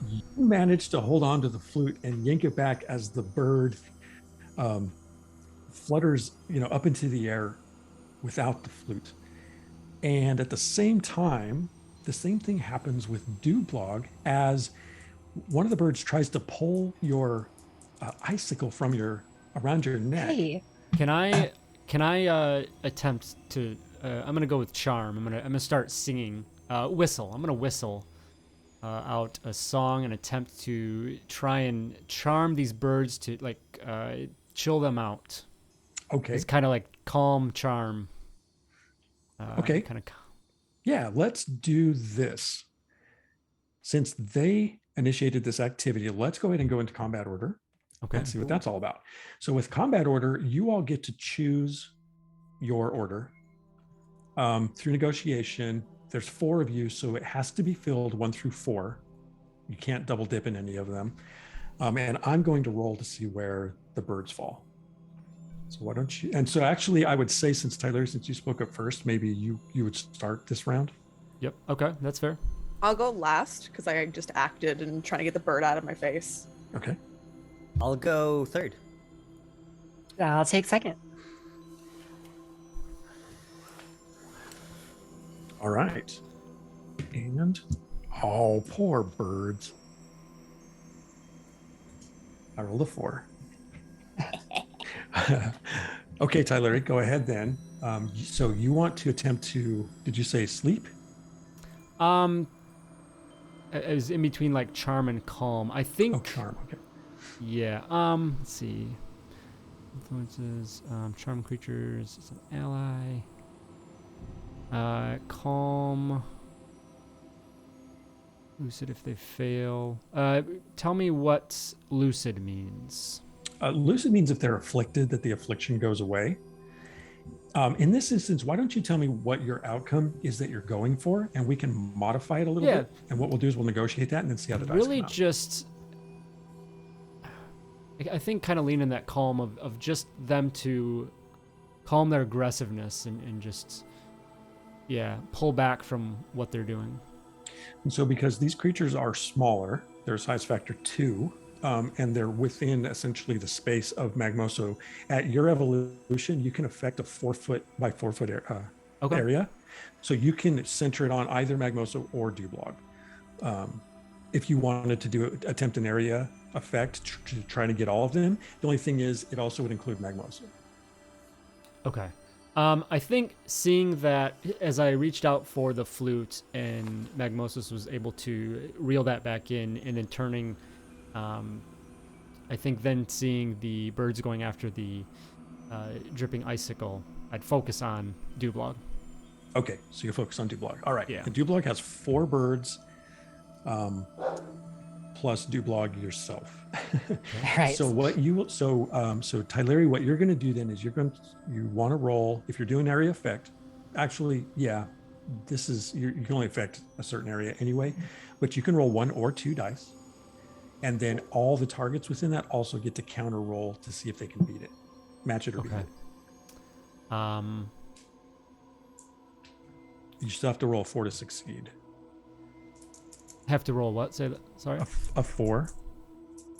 You manage to hold on to the flute and yank it back as the bird flutters, up into the air without the flute. And at the same time, the same thing happens with Dublog as one of the birds tries to pull your icicle from around your neck. Hey, Can I attempt to? I'm gonna go with charm. I'm gonna start singing. Whistle. I'm gonna whistle out a song and attempt to try and charm these birds to chill them out. Okay. It's kind of like calm charm. Okay. Kind of. Yeah, let's do this. Since they initiated this activity, let's go ahead and go into combat order. Okay. Let's see what that's all about. So with combat order, you all get to choose your order through negotiation. There's 4 of you, so it has to be filled 1 through 4. You can't double dip in any of them. And I'm going to roll to see where the birds fall. So why don't you? And so actually, I would say, since Tyler, since you spoke up first, maybe you would start this round. Yep. Okay, that's fair. I'll go last because I just acted and trying to get the bird out of my face. Okay. I'll go third. I'll take second. All right. And poor birds. I rolled a 4. Okay, Tyler, go ahead then. So you want to attempt to, did you say sleep? It was in between like charm and calm. I think. Oh, charm. Okay. Yeah. Let's see. Influences. Charm creatures. It's an ally. Calm. Lucid if they fail. Tell me what lucid means. Lucid means if they're afflicted, that the affliction goes away. In this instance, why don't you tell me what your outcome is that you're going for, and we can modify it a little bit. And what we'll do is we'll negotiate that and then see how the dice Really come out. just I think kind of lean in that calm of just them to calm their aggressiveness and just, pull back from what they're doing. And so because these creatures are smaller, they're size factor 2, and they're within essentially the space of Magmoso, at your evolution, you can affect a 4-foot by 4-foot area. So you can center it on either Magmoso or Dublog. If you wanted to attempt an area effect to try to get all of them, the only thing is it also would include Magmoso. Okay. I think seeing that as I reached out for the flute and Magmosis was able to reel that back in and then turning, I think then seeing the birds going after the dripping icicle, I'd focus on Dublog. Okay, so you focus on Dublog. All right. Yeah. And Dublog has 4 birds plus Dublog yourself. Right. So Tyleri, what you're going to do then is you want to roll, if you're doing area effect, actually, this is, you can only affect a certain area anyway, but you can roll 1 or 2 dice. And then all the targets within that also get to counter roll to see if they can beat it, match it or beat it. You still have to roll 4 to succeed. Have to roll what? Say that. Sorry. A 4.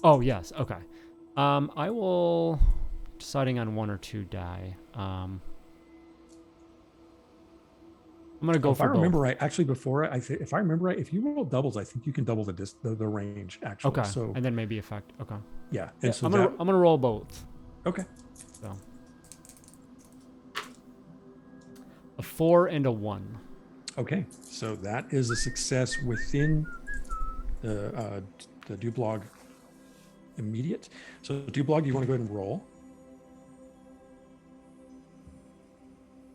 Oh, yes. Okay. I will deciding on 1 or 2 die. I'm gonna go if for I remember both. right, actually before if I remember right, if you roll doubles, I think you can double the range actually. Okay. So And then maybe effect. Okay. yeah. Yeah, And so I'm gonna roll both. okay. So a 4 and a 1. Okay. So that is a success within the Dublog immediate. So Dublog, you want to go ahead and roll?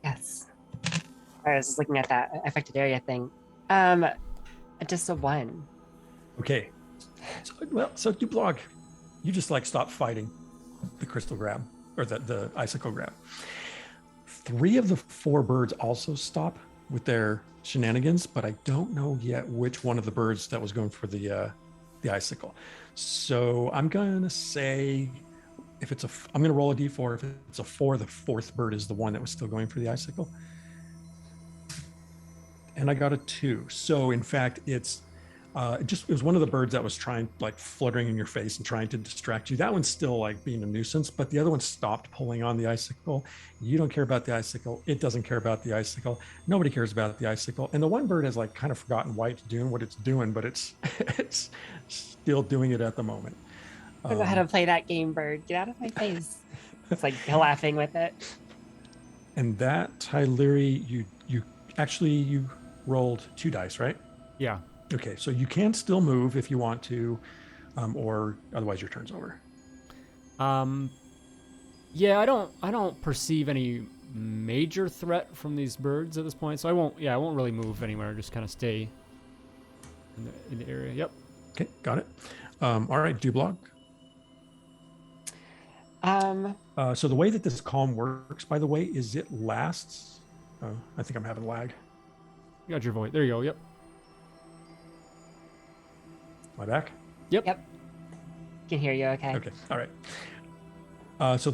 Yes. I was just looking at that affected area thing. Just a 1. Okay. So Dublog, you just stop fighting the crystal grab or the icicle grab. 3 of the 4 birds also stop with their shenanigans, but I don't know yet which one of the birds that was going for the icicle. So I'm gonna say, I'm gonna roll a d4. If it's a 4, the 4th bird is the one that was still going for the icicle. And I got a 2. So in fact, it was one of the birds that was trying, fluttering in your face and trying to distract you. That one's still being a nuisance, but the other one stopped pulling on the icicle. You don't care about the icicle. It doesn't care about the icicle. Nobody cares about the icicle. And the one bird has kind of forgotten why it's doing what it's doing, but it's still doing it at the moment. I don't know how to play that game, bird. Get out of my face. It's laughing with it. And that, Tyleri, you rolled 2 dice, right? Yeah. Okay, so you can still move if you want to, or otherwise your turn's over. Yeah, I don't perceive any major threat from these birds at this point, so I won't really move anywhere. Just kind of stay in the area. Yep. Okay, got it. All right, Dublog. So the way that this calm works, by the way, is it lasts. I think I'm having lag. You got your voice. There you go. Yep. Am I back? Yep. Can hear you. Okay. Okay. All right. So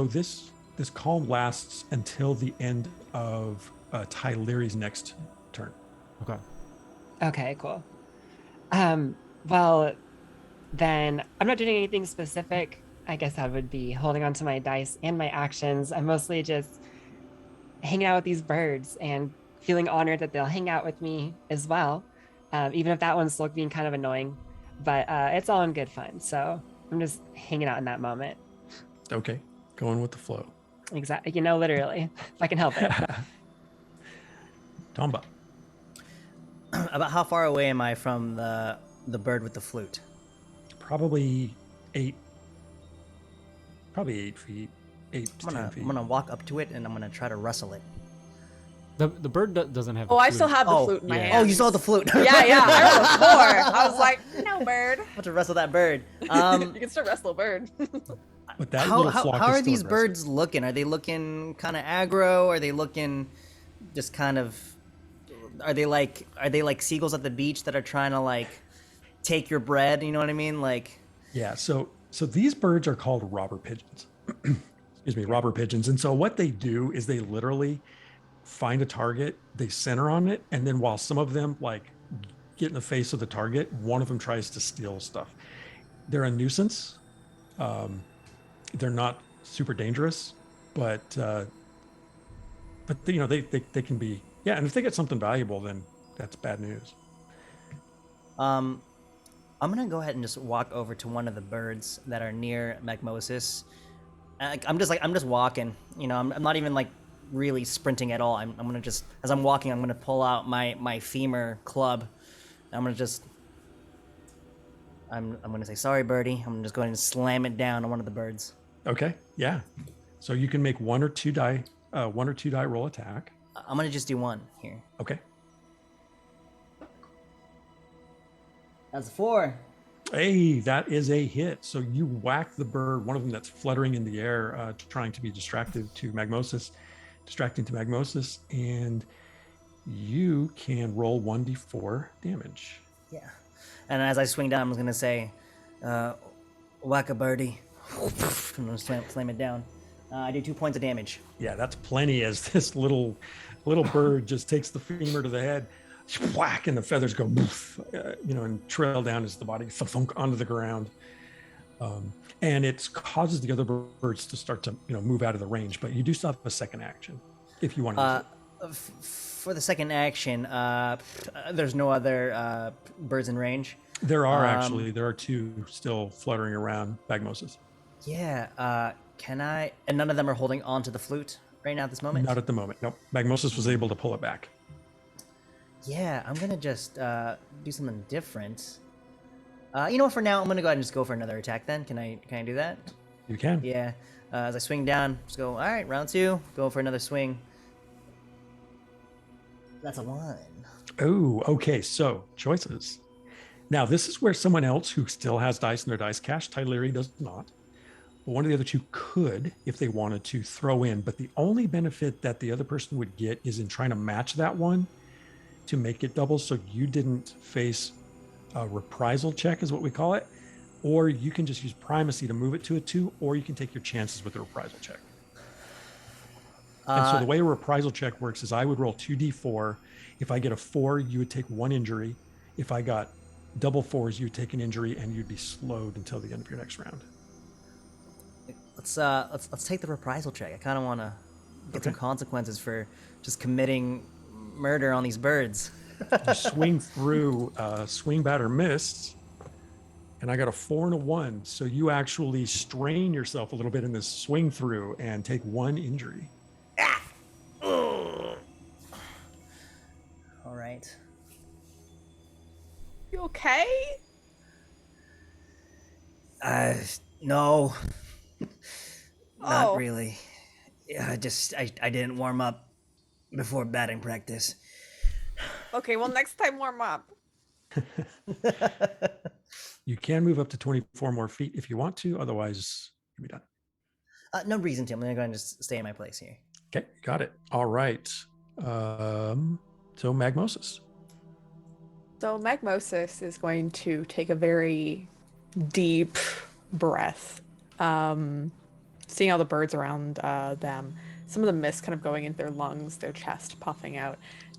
this calm lasts until the end of Tyleri's next turn. Okay. Okay. Cool. Well, then I'm not doing anything specific. I guess I would be holding on to my dice and my actions. I'm mostly just hanging out with these birds and feeling honored that they'll hang out with me as well. Even if that one's still being kind of annoying, but it's all in good fun. So I'm just hanging out in that moment. Okay, going with the flow. Exactly. Literally, if I can help it. Tomba. About how far away am I from the bird with the flute? Probably 8 feet. 8 to 10 feet. I'm gonna walk up to it and I'm gonna try to wrestle it. The bird doesn't have. Oh, the I flute. still have the flute in my hand. Oh, you saw the flute. Yeah. I rolled a 4. I was like, no, bird. I want to wrestle that bird. You can still wrestle a bird. But that How little flock are is still these aggressive. birds looking? Are they looking kind of aggro? Are they looking just kind of? Are they like seagulls at the beach that are trying to take your bread? You know what I mean? Yeah. So So these birds are called robber pigeons. Excuse me, robber pigeons. And so what they do is they literally find a target, they center on it, and then while some of them like get in the face of the target, one of them tries to steal stuff. They're a nuisance. They're not super dangerous, but you know they can be, yeah. And if they get something valuable, then that's bad news. I'm gonna go ahead and just walk over to one of the birds that are near Magmosis. I'm just walking. You know, I'm not even like really sprinting at all. I'm gonna just, as I'm walking, I'm gonna pull out my femur club. I'm gonna just, I'm gonna say, sorry, birdie. I'm just going to slam it down on one of the birds. Okay, yeah. So you can make one or two die roll attack. I'm gonna just do one here. Okay. That's a 4. Hey, that is a hit. So you whack the bird, one of them that's fluttering in the air, trying to be distracting to Magmosis, and you can roll 1d4 damage. Yeah. And as I swing down, I'm just gonna say, whack a birdie. I'm gonna slam it down. I do 2 points of damage. Yeah, that's plenty as this little bird just takes the femur to the head, whack, and the feathers go, and trail down as the body thunk onto the ground. And it causes the other birds to start to, move out of the range. But you do still have a second action if you want to use it. For the second action, there's no other birds in range. There are there are 2 still fluttering around Magmosis. Yeah. Can I? And none of them are holding on to the flute right now at this moment? Not at the moment. Nope. Magmosis was able to pull it back. Yeah, I'm gonna just do something different. You know what? For now, I'm gonna go ahead and just go for another attack. Then can I do that? You can. Yeah. As I swing down, just go. All right, round 2. Go for another swing. That's a 1. Oh, okay. So choices. Now this is where someone else who still has dice in their dice cache, Tyleri does not. But one of the other 2 could, if they wanted to, throw in. But the only benefit that the other person would get is in trying to match that one to make it double, so you didn't face a reprisal check, is what we call it, or you can just use primacy to move it to a 2, or you can take your chances with the reprisal check. And so the way a reprisal check works is I would roll 2d4. If I get a 4, you would take 1 injury. If I got double 4s, you would take an injury, and you'd be slowed until the end of your next round. Let's take the reprisal check. I kind of want to get some consequences for just committing murder on these birds. You swing through, swing, batter, miss, and I got a 4 and a 1. So you actually strain yourself a little bit in this swing through and take 1 injury. All right. You okay? No. Not Oh. really. Yeah, I didn't warm up before batting practice. Okay, well, next time warm up. You can move up to 24 more feet if you want to. Otherwise, you'll be done. No reason to. I'm going to go ahead and just stay in my place here. Okay, got it. All right. So Magmosis. So Magmosis is going to take a very deep breath, seeing all the birds around them, some of the mist kind of going into their lungs, their chest puffing out.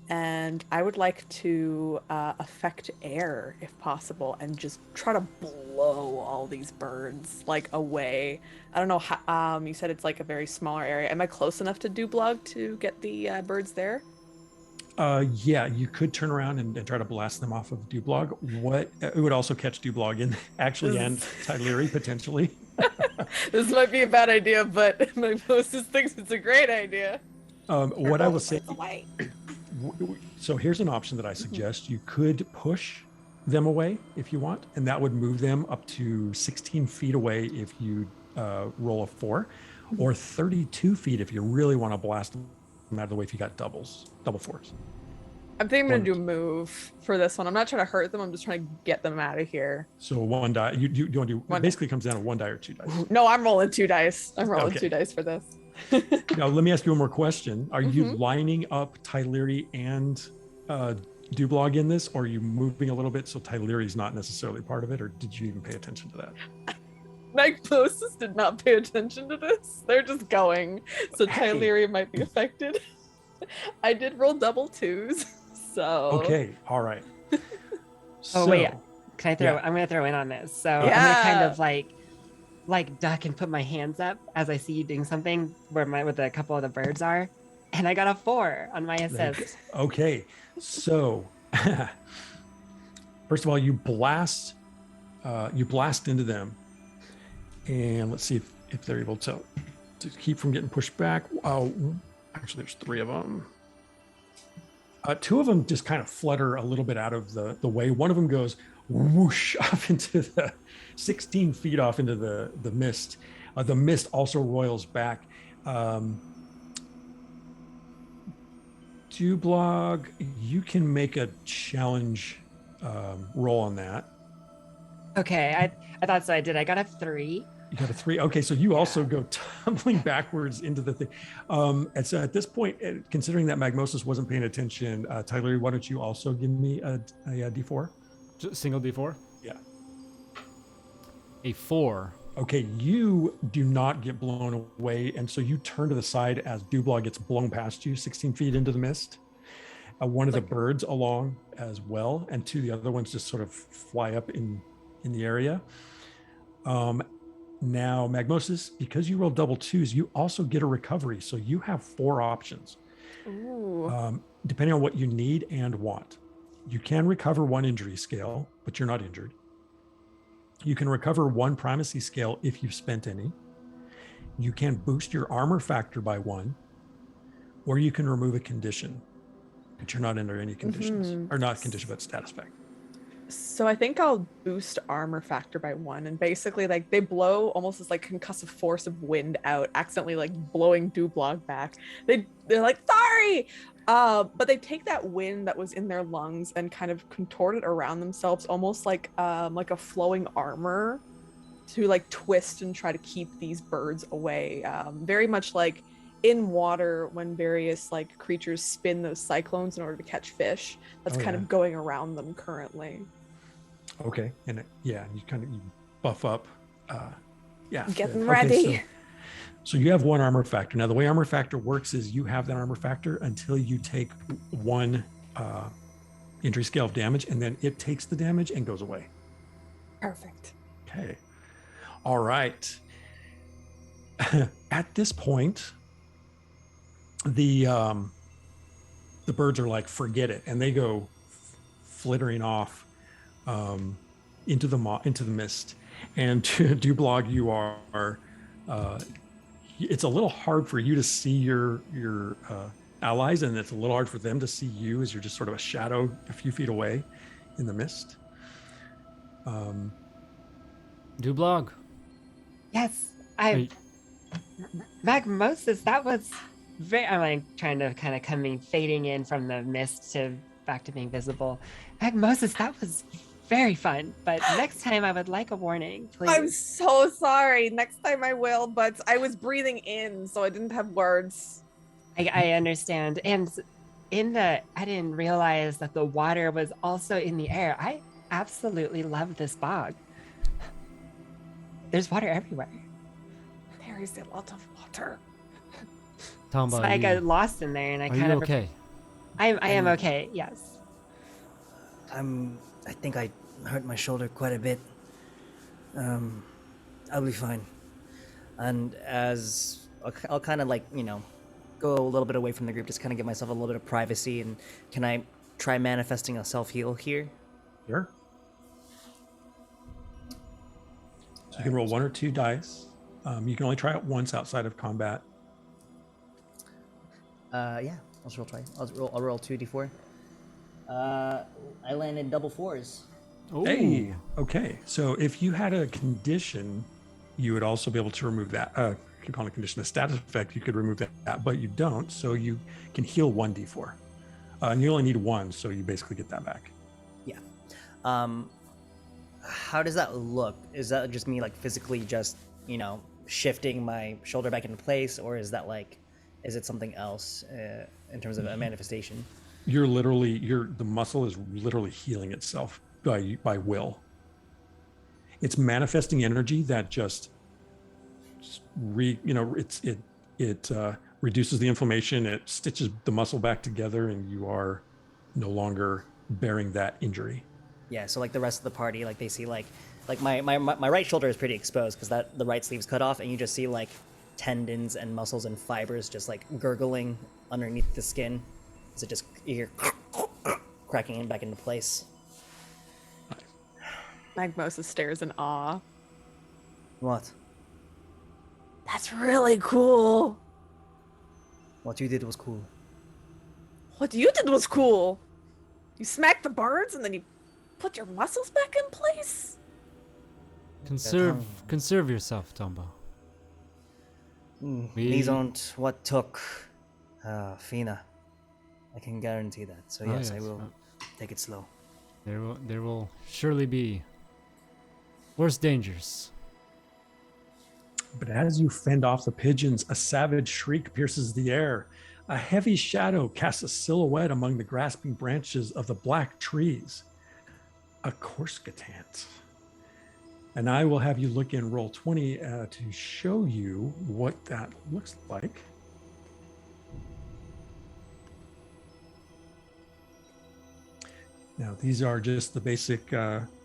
And I would like to affect air if possible and just try to blow all these birds like away. I don't know how, you said it's like a very smaller area. Am I close enough to Dublog to get the birds there? Yeah, you could turn around and try to blast them off of Dublog. It would also catch Dublog and Tyleri potentially. This might be a bad idea, but Magmosis thinks it's a great idea. What I will say, Away. so here's an option that I suggest. You could push them away if you want, and that would move them up to 16 feet away if you roll a 4, or 32 feet if you really want to blast them out of the way if you got double 4s. I'm thinking I'm going to do a move for this one. I'm not trying to hurt them. I'm just trying to get them out of here. So 1 die. You want to do, it basically comes down to 1 die or 2 dice. No, I'm rolling 2 dice. I'm rolling 2 dice for this. Now, let me ask you one more question. Are you lining up Tyleri and Dublog in this, or are you moving a little bit so Tyleri's not necessarily part of it, or did you even pay attention to that? Magnosis did not pay attention to this. They're just going. So Tyleria might be affected. I did roll double twos. So Okay, all right. Oh wait, can I throw? yeah. I'm gonna throw in on this. So Yeah. I'm gonna kind of like duck and put my hands up as I see you doing something where with a couple of the birds are, and I got a 4 on my assist. Okay, so first of all, you blast into them, and let's see if they're able to keep from getting pushed back. Actually, there's 3 of them. 2 of them just kind of flutter a little bit out of the way. One of them goes whoosh off into the 16 feet off into the mist. The mist also roils back. Dublog, you can make a challenge roll on that. Okay, I thought so. I did. I got a 3. You got a 3. Okay, so you also go tumbling backwards into the thing. And so at this point, considering that Magmosis wasn't paying attention, Tyler, why don't you also give me a D4? Just single D4? Yeah. A 4. Okay, you do not get blown away, and so you turn to the side as Dublog gets blown past you 16 feet into the mist. One of the birds along as well, and 2 of the other ones just sort of fly up in the area. Now, Magmosis, because you rolled double twos, you also get a recovery. So you have 4 options, depending on what you need and want. You can recover 1 injury scale, but you're not injured. You can recover 1 primacy scale if you've spent any. You can boost your armor factor by 1, or you can remove a condition, but you're not under any conditions, or not condition, but status effect. So I think I'll boost armor factor by 1, and basically like they blow almost this like concussive force of wind out, accidentally like blowing Dublog back. They're like, sorry! But they take that wind that was in their lungs and kind of contort it around themselves, almost like a flowing armor to like twist and try to keep these birds away. Very much like in water when various like creatures spin those cyclones in order to catch fish. That's of going around them currently. Okay, and you buff up. Getting ready. Okay, so you have 1 armor factor. Now, the way armor factor works is you have that armor factor until you take 1 injury scale of damage, and then it takes the damage and goes away. Perfect. Okay. All right. At this point, the birds are like, forget it, and they go flittering off into the mist. And to Dublog, you are it's a little hard for you to see your allies, and it's a little hard for them to see you as you're just sort of a shadow a few feet away in the mist. Dublog. Yes, Magmosis, that was I'm like trying to kind of fading in from the mist to back to being visible. Magmosis, that was very fun, but next time I would like a warning, please. I'm so sorry. Next time I will, but I was breathing in, so I didn't have words. I understand. And I didn't realize that the water was also in the air. I absolutely love this bog. There's water everywhere. There is a lot of water. Tomba, So I got lost in there, and I kind of. Okay? I am okay. Yes. I think I hurt my shoulder quite a bit. I'll be fine. And as I'll kind of go a little bit away from the group, just kind of give myself a little bit of privacy. And can I try manifesting a self-heal here? Sure. So you can roll 1 or 2 dice. You can only try it once outside of combat. Yeah, I'll roll 2d4. I landed double 4s. Ooh. Hey, okay. So if you had a condition, you would also be able to remove that. You can call it a condition, a status effect. You could remove that, but you don't. So you can heal 1d4, and you only need 1, so you basically get that back. Yeah. How does that look? Is that just me physically just shifting my shoulder back into place, or is that is it something else in terms of a manifestation? The muscle is literally healing itself by will. It's manifesting energy that just reduces the inflammation. It stitches the muscle back together, and you are no longer bearing that injury. Yeah, so like the rest of the party, like they see like my right shoulder is pretty exposed because the right sleeve's cut off, and you just see like tendons and muscles and fibers just like gurgling underneath the skin. So just you hear cracking back into place. Magmosa stares in awe. What? That's really cool. What you did was cool. What you did was cool. You smacked the birds and then you put your muscles back in place? Conserve yourself, Tombo. These aren't what took Fina. I can guarantee that. So yes, I will take it slow. There will surely be worse dangers. But as you fend off the pigeons, a savage shriek pierces the air. A heavy shadow casts a silhouette among the grasping branches of the black trees. A Korsketant. And I will have you look in roll 20 to show you what that looks like. Now, these are just the basic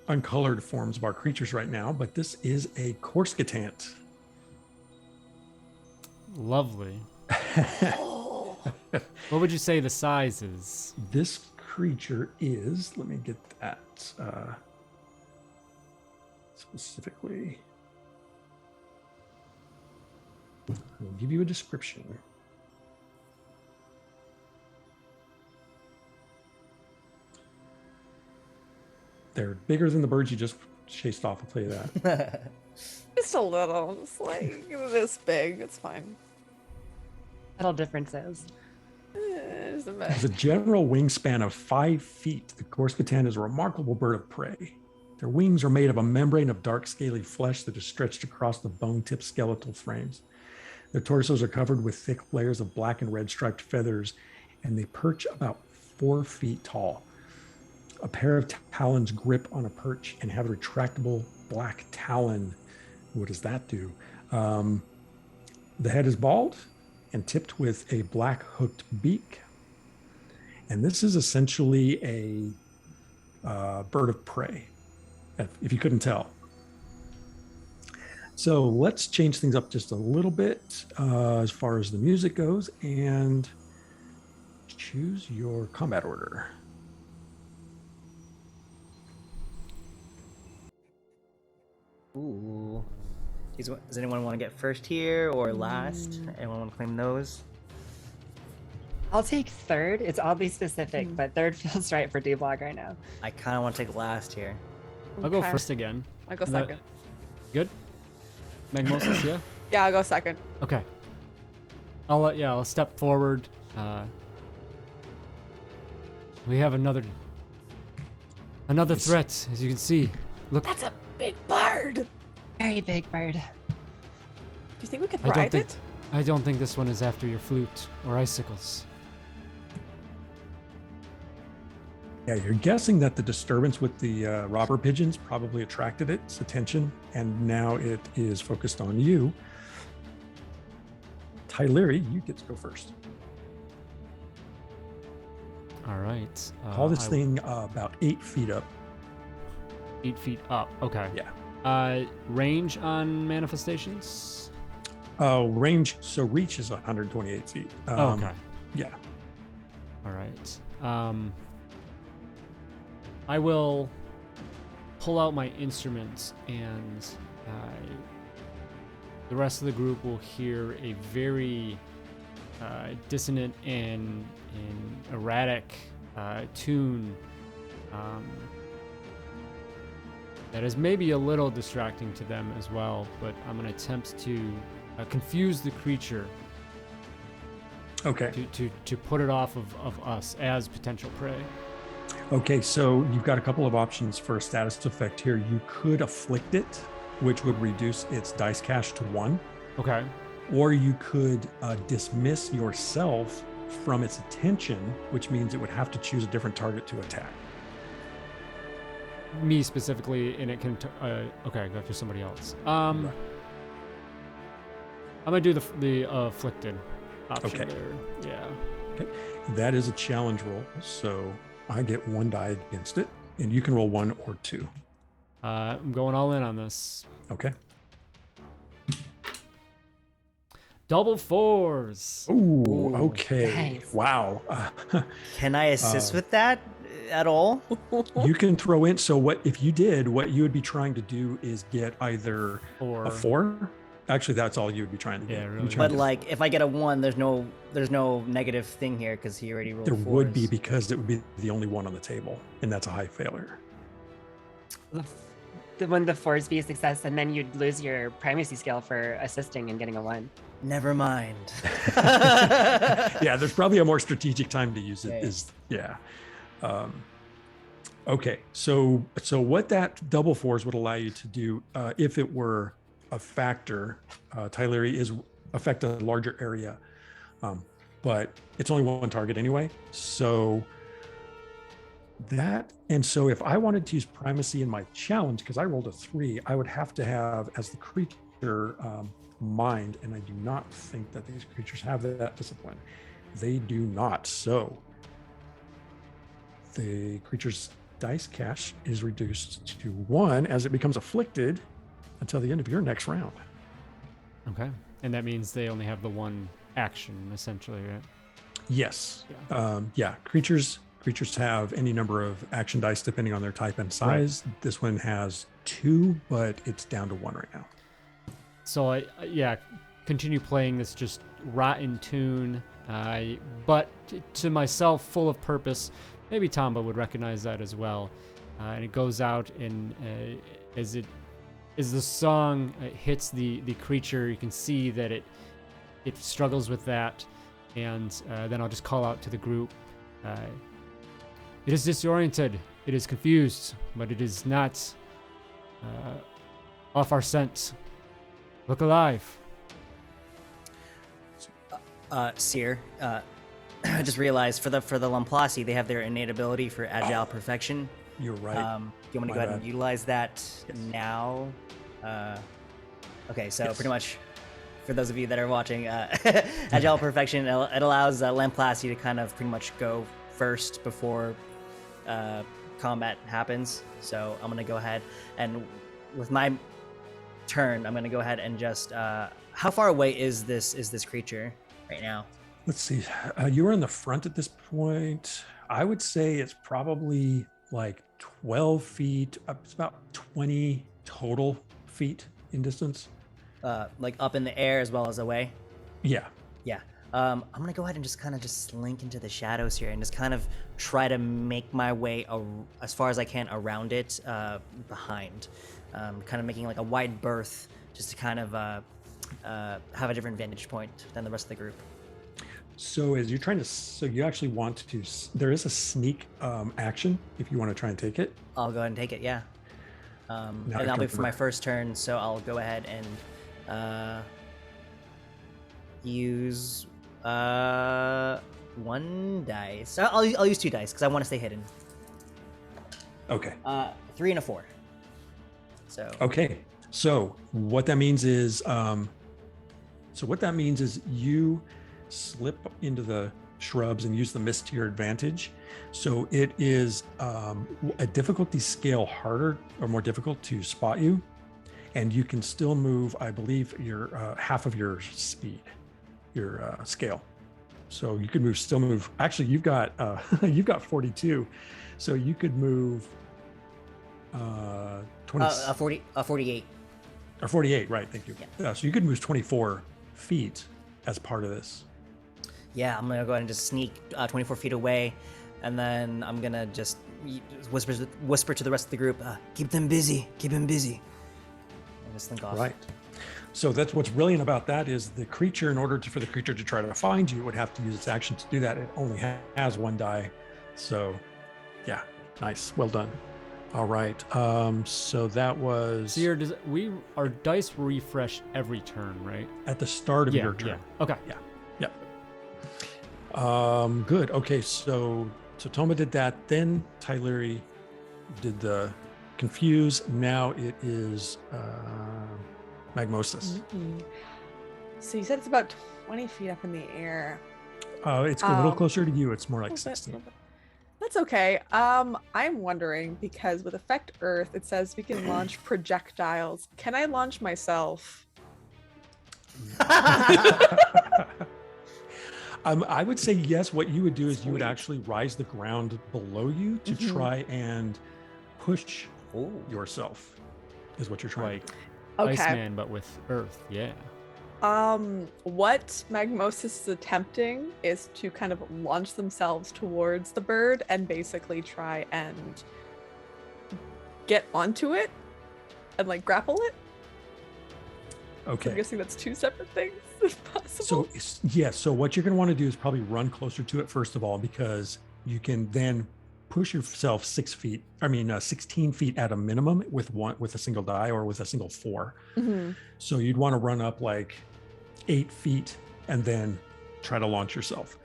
uncolored forms of our creatures right now, but this is a Korsketant. Lovely. What would you say the size is? This creature is, let me get that specifically. I'll give you a description. They're bigger than the birds you just chased off, I'll tell you that. Just a little, just like this big. It's fine. Little differences. It's a Has a general wingspan of 5 feet. The Korsketant is a remarkable bird of prey. Their wings are made of a membrane of dark scaly flesh that is stretched across the bone-tipped skeletal frames. Their torsos are covered with thick layers of black and red striped feathers, and they perch about 4 feet tall. A pair of talons grip on a perch and have a retractable black talon. What does that do? The head is bald and tipped with a black hooked beak. And this is essentially a bird of prey, if you couldn't tell. So let's change things up just a little bit as far as the music goes and choose your combat order. Ooh. Does anyone want to get first here or last? Anyone want to claim those? I'll take third. It's oddly specific, but third feels right for D-Blog right now. I kind of want to take last here. I'll go first again. I'll go second. Good? Magmosis, yeah? Yeah, I'll go second. Okay. I'll step forward. We have another threat, as you can see. Look. That's a big bird. Very big bird. Do you think we could ride it? I don't think this one is after your flute or icicles. Yeah, you're guessing that the disturbance with the robber pigeons probably attracted its attention, and now it is focused on you. Tyleri, you get to go first. All right. Call this thing about 8 feet up. 8 feet up. Okay. Yeah. Range on manifestations? Range, so reach is 128 feet. Okay. Yeah. All right. I will pull out my instruments, and the rest of the group will hear a very dissonant and erratic tune that is maybe a little distracting to them as well, but I'm going to attempt to confuse the creature. Okay. To put it off of us as potential prey. Okay, so you've got a couple of options for a status effect here. You could afflict it, which would reduce its dice cache to 1. Okay. Or you could dismiss yourself from its attention, which means it would have to choose a different target to attack. me specifically, and it can. Okay, go after somebody else. Right. I'm gonna do the afflicted option Okay. there. Yeah. Okay. That is a challenge roll, so I get 1 die against it, and you can roll 1 or 2. I'm going all in on this. Okay. Double 4s. Ooh, okay. nice. Wow. Can I assist with that at all? You can throw in. So what if you did? What you would be trying to do is get either Or a 4. Actually, that's all you would be trying to get. Yeah, You'd be really. trying But to- like, if I get a 1, there's no negative thing here because he already rolled. there would be, 4s. because it would be the only one on the table, and that's a high failure. When the 4s be a success, and then you'd lose your primacy skill for assisting and getting a 1. Never mind. Yeah, there's probably a more strategic time to use it. Okay. Okay, so what that double 4s would allow you to do, if it were a factor, Tyleri is affect a larger area, but it's only one target anyway. So so if I wanted to use primacy in my challenge, because I rolled a 3, I would have to have as the creature mind, and I do not think that these creatures have that discipline. They do not. So the creature's dice cache is reduced to 1 as it becomes afflicted until the end of your next round. Okay, and that means they only have the one action essentially, right? Yes. Yeah. Creatures have any number of action dice depending on their type and size. Right. This one has 2, but it's down to 1 right now. So I continue playing this just rotten tune, but to myself, full of purpose. Maybe Tamba would recognize that as well. And it goes out, and as the song hits the creature, you can see that it struggles with that, and then I'll just call out to the group. It is disoriented. It is confused, but it is not off our scent. Look alive. Seer, I just realized for the Lamplasi, they have their innate ability for agile perfection. You're right. You want me to go ahead and utilize that now? Okay, so pretty much, for those of you that are watching, agile perfection, it allows Lamplasi to kind of pretty much go first before combat happens. So I'm gonna go ahead and with my turn, I'm gonna go ahead and just how far away is this creature right now? Let's see. You were in the front at this point. I would say it's probably like 12 feet. It's about 20 total feet in distance. Like up in the air as well as away. Yeah. Yeah. I'm gonna go ahead and just kind of just slink into the shadows here and just kind of try to make my way as far as I can around it, behind, kind of making like a wide berth just to kind of have a different vantage point than the rest of the group. So as you're trying to, you actually want to, there is a sneak action if you want to try and take it. I'll go ahead and take it, yeah. And that'll be for my first turn, so I'll go ahead and use 1 dice. I'll use 2 dice because I want to stay hidden. Okay. 3 and a 4. So. Okay. So what that means is, you slip into the shrubs and use the mist to your advantage. So it is a difficulty scale harder or more difficult to spot you, and you can still move, I believe, your half of your speed, your scale. So you could still move. Actually, you've got 42, so you could move 48. Or 48, right? Thank you. Yeah. So you could move 24 feet as part of this. Yeah, I'm gonna go ahead and just sneak 24 feet away, and then I'm gonna just whisper to the rest of the group, keep them busy, and just slink off. Right. So that's what's brilliant about that is the creature, in order for the creature to try to find you, would have to use its action to do that. It only has 1 die. So yeah, nice. Well done. All right. So that was... So our dice refresh every turn, right? At the start of your turn. Yeah. Okay. Yeah. Good. Okay. So Toma did that. Then Tyleri did the Confuse. Now it is Magmosis. So you said it's about 20 feet up in the air. It's a little closer to you. It's more like 16. That's okay. I'm wondering, because with Effect Earth, it says we can launch projectiles. Can I launch myself? I would say yes. What you would do is you would actually rise the ground below you to try and push yourself, is what you're trying to do. Okay. Iceman, but with Earth, yeah. What Magmosis is attempting is to kind of launch themselves towards the bird and basically try and get onto it and like grapple it. Okay. So I'm guessing that's two separate things, if possible. So what you're going to want to do is probably run closer to it first of all, because you can then push yourself 16 feet at a minimum with a single die or with a single 4. So you'd want to run up like 8 feet and then try to launch yourself.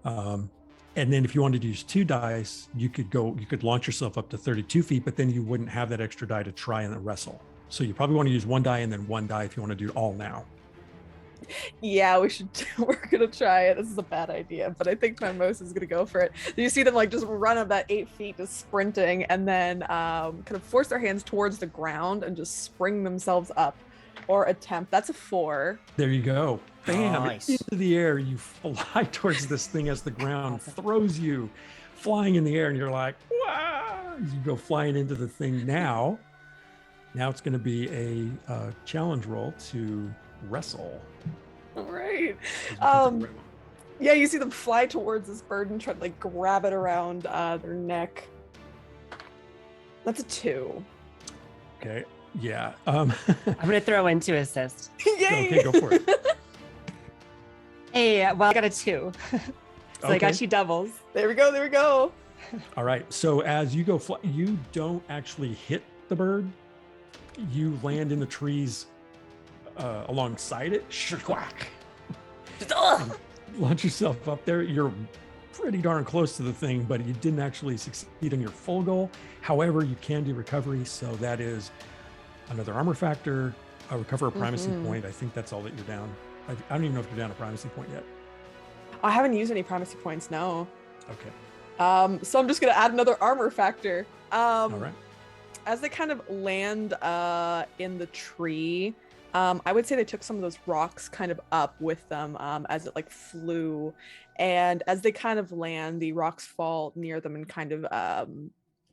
And then if you wanted to use 2 dice, you could launch yourself up to 32 feet, but then you wouldn't have that extra die to try and wrestle. So you probably want to use 1 die and then 1 die if you want to do it all now. Yeah, we're gonna try it. This is a bad idea, but I think Magmosis is gonna go for it. You see them like just run up that 8 feet, just sprinting, and then kind of force their hands towards the ground and just spring themselves up or attempt. That's a 4. There you go. Bam! Nice. Into the air, you fly towards this thing as the ground throws you flying in the air, and you're like, wow! You go flying into the thing. Now it's going to be a challenge roll to wrestle. All right. Yeah, you see them fly towards this bird and try to like grab it around their neck. That's a 2. Okay. Yeah. I'm gonna throw in to assist. Yay! Okay, go for it. Hey, well, I got a 2. So I Okay. got you doubles. There we go. All right. So as you go fly, you don't actually hit the bird. You land in the trees alongside it. Whack. Launch yourself up there. You're pretty darn close to the thing, but you didn't actually succeed in your full goal. However, you can do recovery. So that is another armor factor, recover a primacy point. I think that's all that you're down. I don't even know if you're down a primacy point yet. I haven't used any primacy points, no. Okay. So I'm just gonna add another armor factor. All right. As they kind of land in the tree, I would say they took some of those rocks kind of up with them as it like flew. And as they kind of land, the rocks fall near them and kind of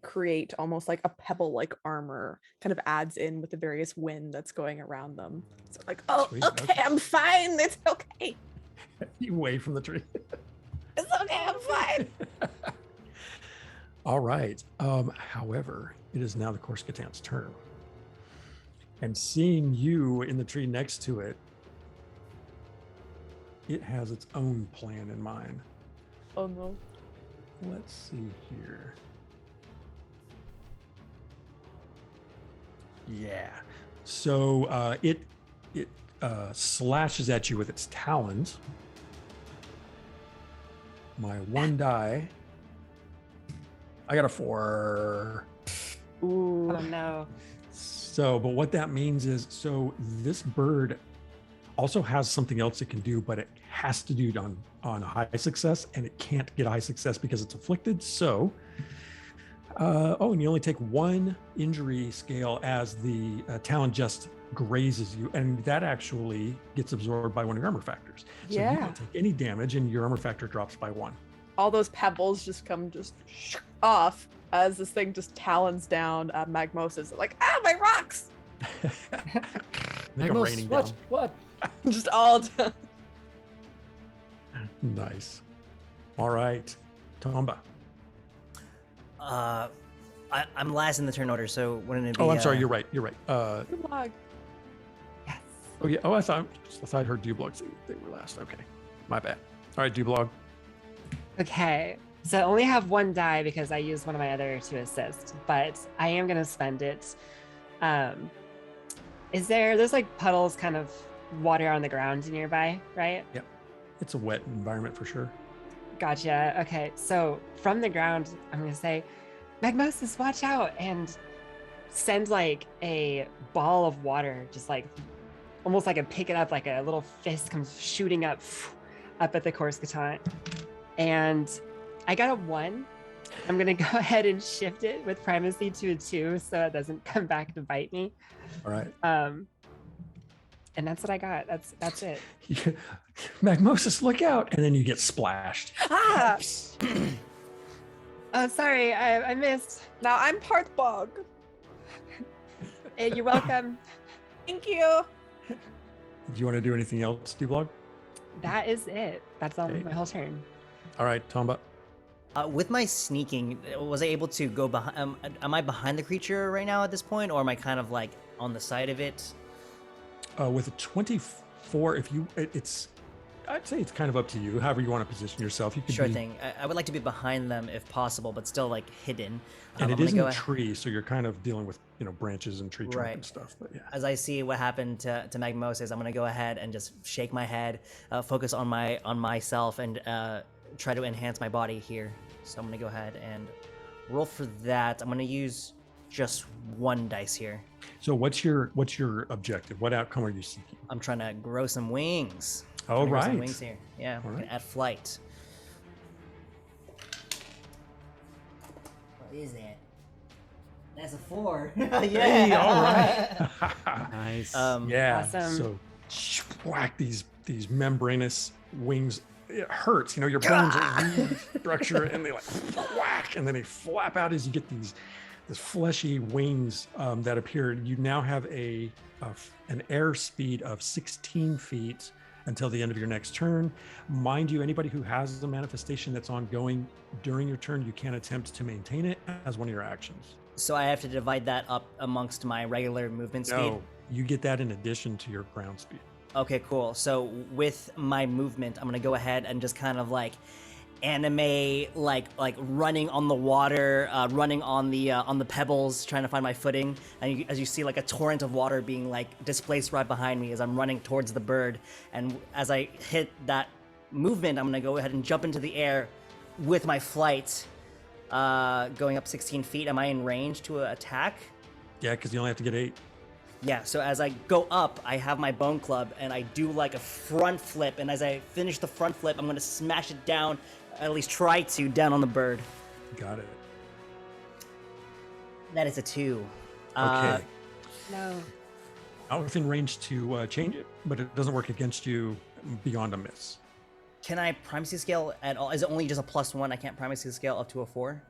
create almost like a pebble-like armor, kind of adds in with the various wind that's going around them. So like, oh, Sweet. okay, I'm fine. It's okay. You wave from the tree. It's okay, I'm fine. All right. However, it is now the Corsicatan's turn. And seeing you in the tree next to it, it has its own plan in mind. Oh no. Let's see here. Yeah. So it slashes at you with its talons. My 1 die. I got a 4. Ooh. Oh no. So, but what that means is, so this bird also has something else it can do, but it has to do it on high success, and it can't get high success because it's afflicted. So, and you only take 1 injury scale as the talon just grazes you, and that actually gets absorbed by one of your armor factors. So you don't take any damage, and your armor factor drops by 1. All those pebbles just come off as this thing just talons down Magmosis. Like, my rocks! Like a raining down. What? Just all done. Nice. All right, Tomba. I'm last in the turn order, so wouldn't it be? Oh, I'm sorry. You're right. You're right. Good luck. Yes. Oh yeah. Oh, I thought I heard Dublog say they were last. Okay, my bad. All right, Dublog. Okay. So I only have 1 die because I used one of my other to assist, but I am gonna spend it. There's like puddles, kind of water on the ground nearby, right? Yep. It's a wet environment for sure. Gotcha. Okay. So from the ground, I'm gonna say, Magmosis, watch out, and send like a ball of water, just like almost like I pick it up, like a little fist comes shooting up at the Corsicantant. And I got a 1. I'm gonna go ahead and shift it with primacy to a 2 so it doesn't come back to bite me. All right. And that's what I got. That's it. Magmosis, look out! And then you get splashed. Ah! Oh, sorry, I missed. Now I'm part bog. Hey, you're welcome. Thank you. Do you want to do anything else, D-Blog? That is it. That's all Okay. my whole turn. All right, Tomba. With my sneaking, was I able to go behind? Am I behind the creature right now at this point, or am I kind of like on the side of it? With a 24, I'd say it's kind of up to you. However you want to position yourself. You could Sure be, thing. I would like to be behind them if possible, but still like hidden. and I'm it gonna isn't go a tree, so you're kind of dealing with branches and tree trunk Right. and stuff. But yeah. As I see what happened to Magmosis, I'm gonna go ahead and just shake my head, focus on myself, and try to enhance my body here. So I'm gonna go ahead and roll for that. I'm gonna use just 1 dice here. So what's your objective? What outcome are you seeking? I'm trying to grow some wings. All Trying to grow some right. wings here. Yeah, All we're gonna right. add flight. What is that? That's a 4. Yeah. Hey, all right. Nice. Yeah. Awesome. So whack these membranous wings. It hurts. Your bones are really structure, and they like whack, and then they flap out as you get this fleshy wings that appear. You now have an air speed of 16 feet until the end of your next turn. Mind you, anybody who has a manifestation that's ongoing during your turn, you can attempt to maintain it as one of your actions. So I have to divide that up amongst my regular movement speed? No, you get that in addition to your ground speed. Okay, cool. So with my movement, I'm gonna go ahead and just kind of like anime, like running on the water, running on the pebbles, trying to find my footing. And as you see, like a torrent of water being like displaced right behind me as I'm running towards the bird. And as I hit that movement, I'm gonna go ahead and jump into the air with my flight, going up 16 feet. Am I in range to attack? Yeah, because you only have to get 8. Yeah, so as I go up, I have my bone club, and I do like a front flip, and as I finish the front flip, I'm gonna smash it down, at least try to, down on the bird. Got it. That is a 2. Okay. No. Not within range to change it, but it doesn't work against you beyond a miss. Can I primacy scale at all? Is it only just a +1? I can't primacy scale up to a 4?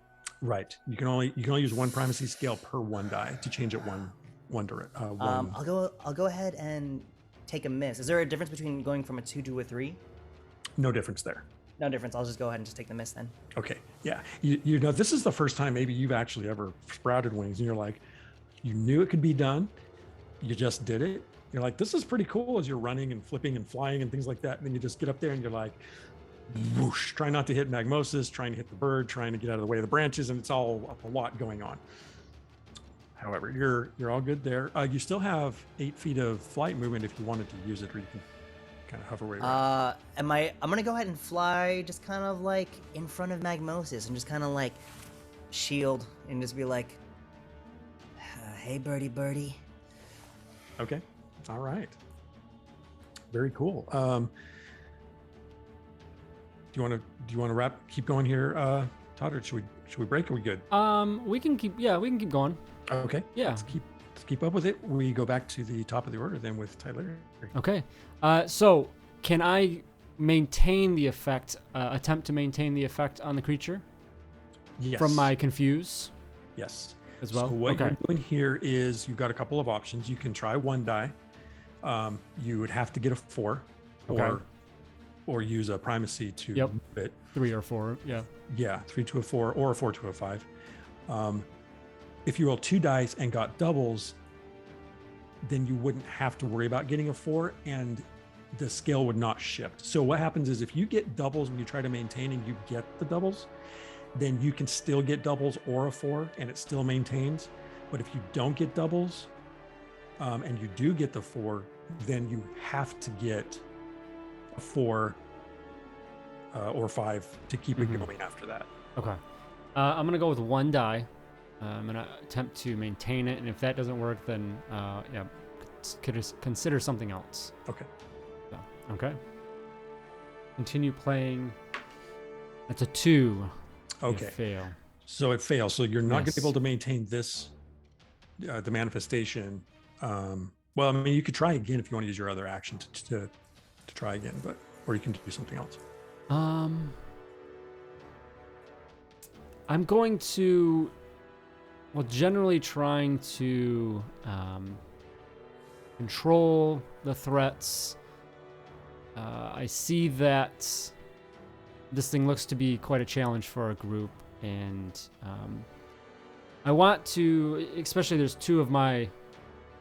Right. You can only use 1 primacy scale per 1 die to change it one. I'll go ahead and take a miss. Is there a difference between going from a 2 to a 3? No difference there. No difference. I'll just go ahead and just take the miss then. Okay. Yeah. This is the first time maybe you've actually ever sprouted wings, and you're like, you knew it could be done. You just did it. You're like, this is pretty cool as you're running and flipping and flying and things like that. And then you just get up there and you're like, whoosh, try not to hit Magmosis, trying to hit the bird, trying to get out of the way of the branches, and it's all a lot going on. However, you're all good there. You still have 8 feet of flight movement if you wanted to use it, or you can kind of hover away. I'm gonna go ahead and fly just kind of like in front of Magmosis and just kind of like shield and just be like, hey birdie. Okay. All right. Very cool. Do you want to wrap? Keep going here, Todd, or should we break? Are we good? We can keep going. Okay. Yeah. Let's keep up with it. We go back to the top of the order then with Tyler. Okay. So can I maintain the effect? Attempt to maintain the effect on the creature Yes. from my confuse Yes. as well. So what okay. you're doing here is you've got a couple of options. You can try 1 die. You would have to get a 4, Okay. or use a primacy to Yep. move it. 3 or 4. Yeah. Yeah, 3 to a 4 or a 4 to a 5. If you roll 2 dice and got doubles, then you wouldn't have to worry about getting a 4, and the scale would not shift. So what happens is if you get doubles when you try to maintain and you get the doubles, then you can still get doubles or a 4 and it still maintains. But if you don't get doubles and you do get the 4, then you have to get a 4 or 5 to keep it going after that. Okay. I'm gonna go with 1 die. I'm gonna attempt to maintain it, and if that doesn't work, then yeah, consider something else. Okay. So, okay. Continue playing. That's a 2. Okay. You fail. So it fails. So you're not going to be Yes. able to maintain this, the manifestation. Well, I mean, you could try again if you want to use your other action to try again, but or you can do something else. I'm going to, well, generally trying to control the threats. I see that this thing looks to be quite a challenge for our group, and I want to, especially there's 2 of my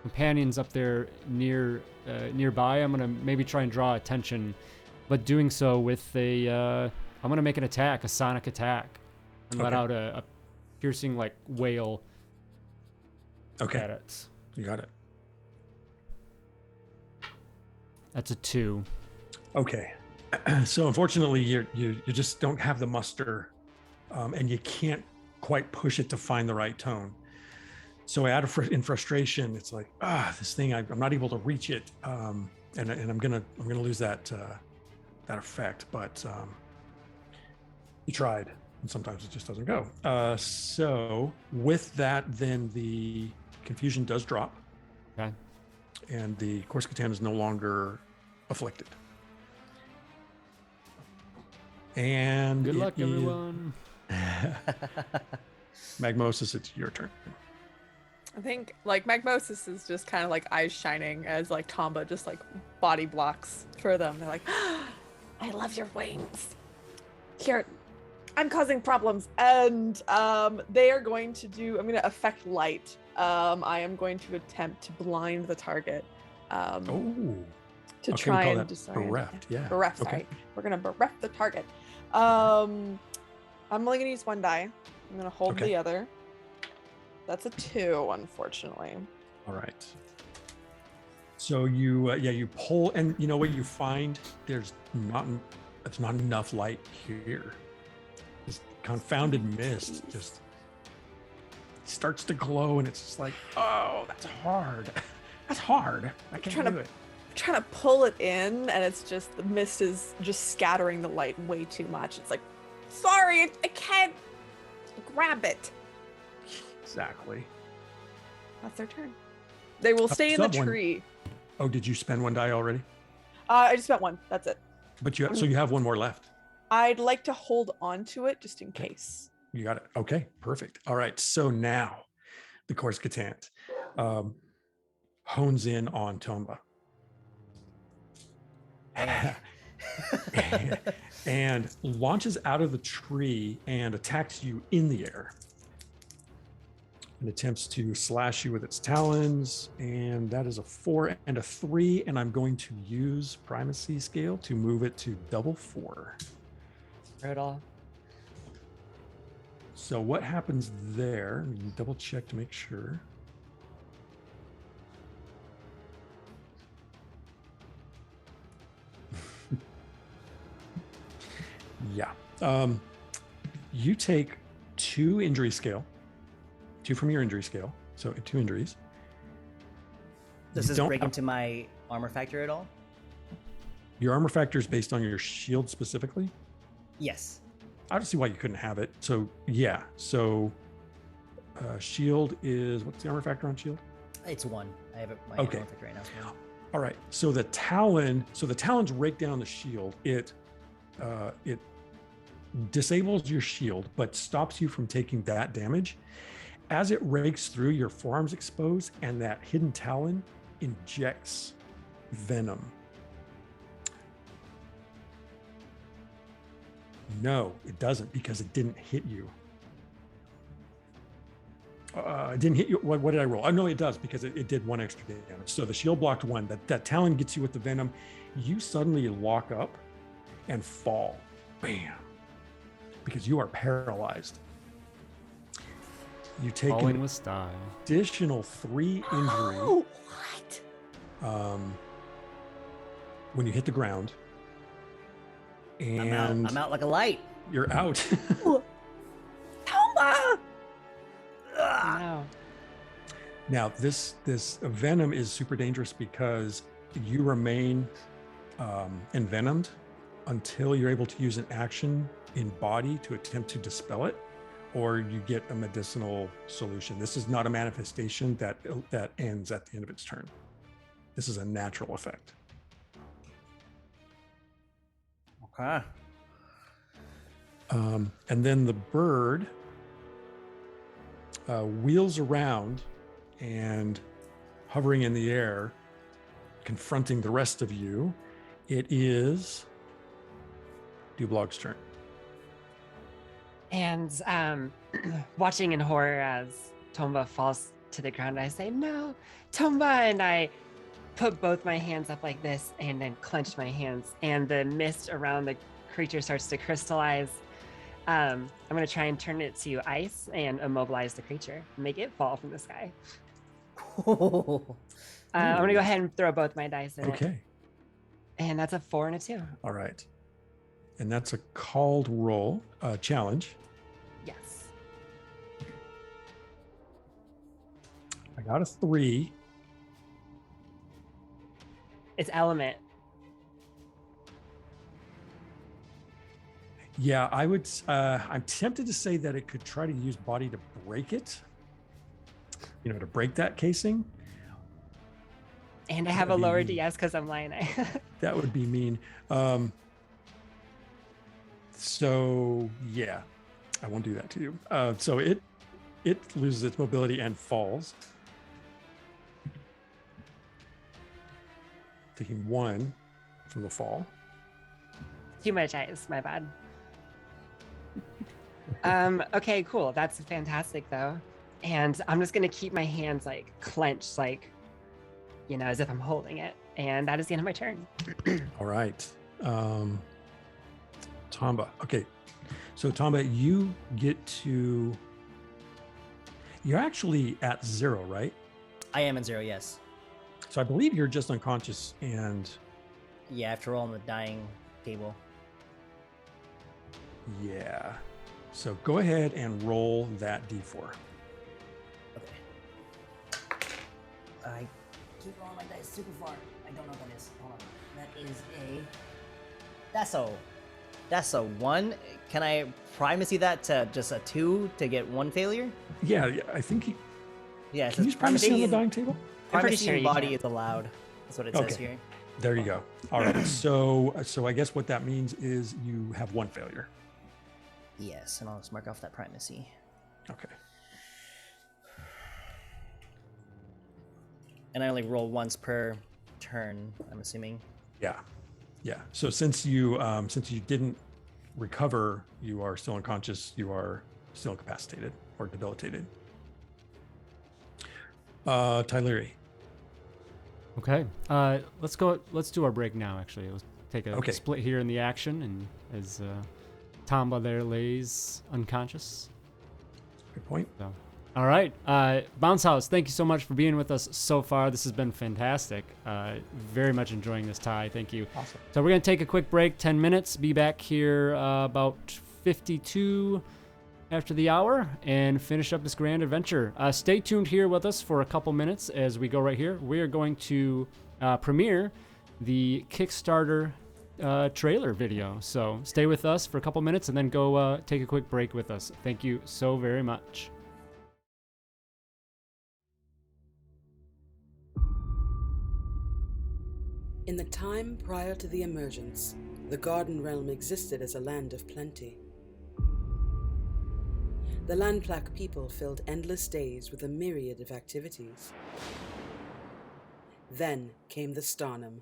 companions up there nearby. I'm gonna maybe try and draw attention, but doing so with I'm gonna make an attack, a sonic attack, and let out a piercing like wail. Okay. At it. You got it. That's a 2. Okay. So unfortunately, you just don't have the muster, and you can't quite push it to find the right tone. So in frustration, it's like, this thing, I'm not able to reach it, and I'm gonna lose that effect. But you tried, and sometimes it just doesn't go. So with that, then the confusion does drop. Okay. And the Corsican is no longer afflicted. And good luck, everyone. Magmosis, it's your turn. I think like Magmosis is just kind of like eyes shining as like Tomba just like body blocks for them. They're like, I love your wings. Here, I'm causing problems. And they are going to I'm going to affect light. I am going to attempt to blind the target. To try and decide. Bereft, yeah. Bereft, sorry. We're going to bereft the target. I'm only going to use 1 die. I'm going to hold the other. That's a 2, unfortunately. All right. So you pull, and you know what you find? It's not enough light here. This confounded mist just starts to glow, and it's just like, oh, that's hard. That's hard. I can't do it. I'm trying to pull it in, and it's just the mist is just scattering the light way too much. It's like, sorry, I can't grab it. Exactly. That's their turn. They will stay in the tree. Oh, did you spend 1 die already? I just spent 1. That's it. But so you have 1 more left. I'd like to hold on to it just in case. You got it. Okay, perfect. All right. So now the Corsican hones in on Tomba. And launches out of the tree and attacks you in the air. And attempts to slash you with its talons, and that is a 4 and a 3, and I'm going to use primacy scale to move it to double 4. Brutal. So what happens there? Let me double check to make sure. Yeah. You take 2 injury scale. 2 from your injury scale, so 2 injuries. Does this break into my armor factor at all? Your armor factor is based on your shield specifically? Yes. I don't see why you couldn't have it. So yeah, so shield is, what's the armor factor on shield? It's 1. I have my armor factor right now. All right, so the talons rake down the shield. It disables your shield, but stops you from taking that damage. As it rakes through, your forearms exposed, and that hidden talon injects venom. No, it doesn't, because it didn't hit you. It didn't hit you. What did I roll? Oh, no, it does, because it did 1 extra damage. So the shield blocked 1. That talon gets you with the venom. You suddenly lock up and fall. Bam. Because you are paralyzed. You take Falling with style. Additional 3 injury. Oh, what? When you hit the ground. And I'm out like a light. You're out. Tomba! Now, this venom is super dangerous because you remain envenomed until you're able to use an action in body to attempt to dispel it, or you get a medicinal solution. This is not a manifestation that ends at the end of its turn. This is a natural effect. Okay. And then the bird wheels around and hovering in the air, confronting the rest of you. It is Dublog's turn. And watching in horror as Tomba falls to the ground, I say, "No, Tomba!" And I put both my hands up like this and then clench my hands. And the mist around the creature starts to crystallize. I'm going to try and turn it to ice and immobilize the creature, make it fall from the sky. I'm going to go ahead and throw both my dice in it. Okay. And that's a 4 and a 2. All right. And that's a called roll, challenge. Yes. I got a 3. It's element. Yeah, I would. I'm tempted to say that it could try to use body to break it. You know, to break that casing. And I have a lower DS because I'm Lion-Eye. That would be mean. So yeah, I won't do that to you. So it loses its mobility and falls, taking 1 from the fall. Too much ice, my bad. Okay, cool. That's fantastic though. And I'm just gonna keep my hands like clenched, like, you know, as if I'm holding it. And that is the end of my turn. All right. Tomba. Okay. So Tomba, you get to, you're actually at 0, right? I am at 0, yes. So I believe you're just unconscious and Yeah, I have to roll on the dying table. yeah. So go ahead and roll that D4. Okay. I keep rolling my dice super far. I don't know what that is. Hold on. That is a... That's a 1. Can I primacy that to just a 2 to get 1 failure? Yeah, I think you Yeah. can you use primacy on the dying table? Primacy sure in you body can. is allowed. That's what it Okay. says here. There you go. All right. So I guess what that means is you have 1 failure. Yes, and I'll just mark off that primacy. Okay. And I only roll once per turn, I'm assuming. Yeah. Yeah. So since you didn't recover, you are still unconscious, you are still incapacitated or debilitated. Tyleri. Okay. Let's do our break now, actually. Let's take a split here in the action, and as Tomba there lays unconscious. Good point. So, all right. Bounce House, thank you so much for being with us so far. This has been fantastic. Very much enjoying this tie. Thank you. Awesome. So we're going to take a quick break, 10 minutes. Be back here about 52 after the hour and finish up this grand adventure. Stay tuned here with us for a couple minutes as we go right here. We are going to premiere the Kickstarter trailer video. So stay with us for a couple minutes and then go take a quick break with us. Thank you so very much. In the time prior to the emergence, the Garden Realm existed as a land of plenty. The Landplaque people filled endless days with a myriad of activities. Then came the Starnum.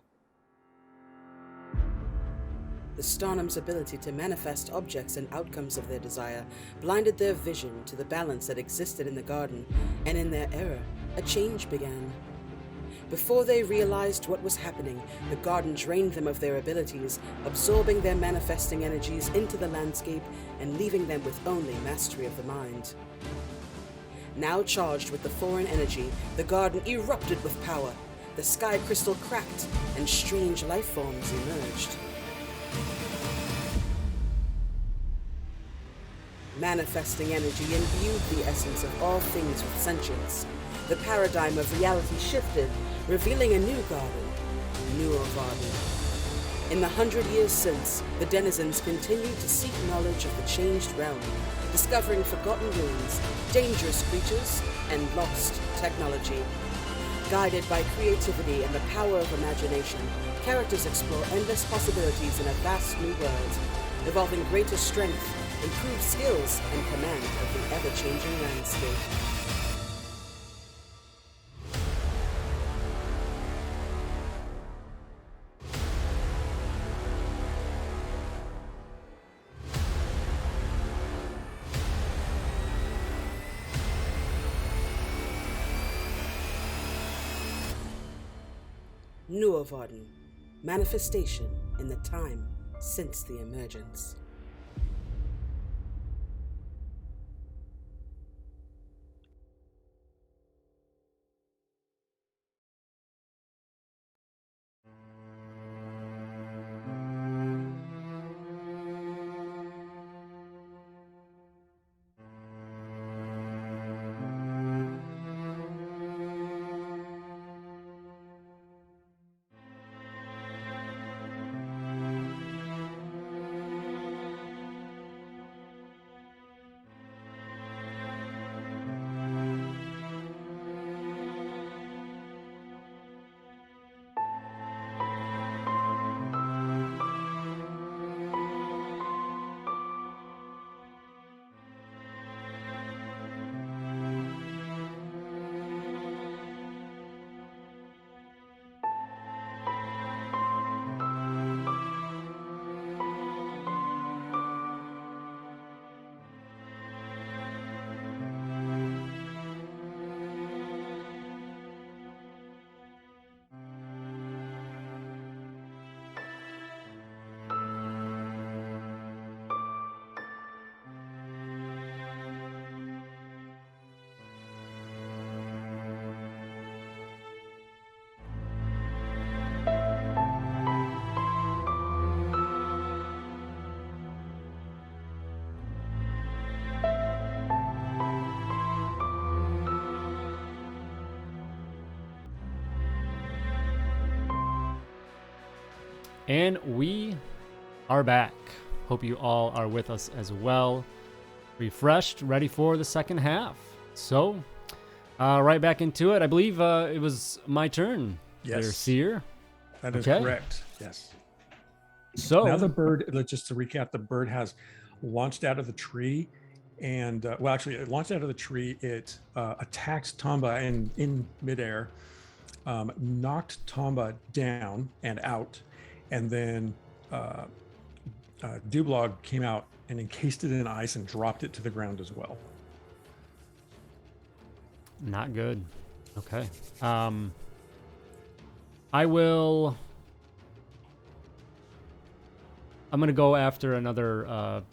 The Starnum's ability to manifest objects and outcomes of their desire blinded their vision to the balance that existed in the garden, and in their era, a change began. Before they realized what was happening, the garden drained them of their abilities, absorbing their manifesting energies into the landscape and leaving them with only mastery of the mind. Now charged with the foreign energy, the garden erupted with power. The sky crystal cracked, and strange life forms emerged. Manifesting energy imbued the essence of all things with sentience. The paradigm of reality shifted, revealing a new garden, Nuovarden. In the 100 years since, the denizens continued to seek knowledge of the changed realm, discovering forgotten ruins, dangerous creatures, and lost technology. Guided by creativity and the power of imagination, characters explore endless possibilities in a vast new world, evolving greater strength, improved skills, and command of the ever-changing landscape. Nuovarden, manifestation in the time since the emergence. And we are back. Hope you all are with us as well. Refreshed, ready for the second half. So, right back into it. I believe it was my turn. Yes. There, Seer. That is Okay. correct. Yes. So Now the bird, just to recap, the bird has launched out of the tree and, well, actually it launched out of the tree. It attacks Tomba in midair, knocked Tomba down and out. And then Dublog came out and encased it in ice and dropped it to the ground as well. Not good. Okay. I'm going to go after another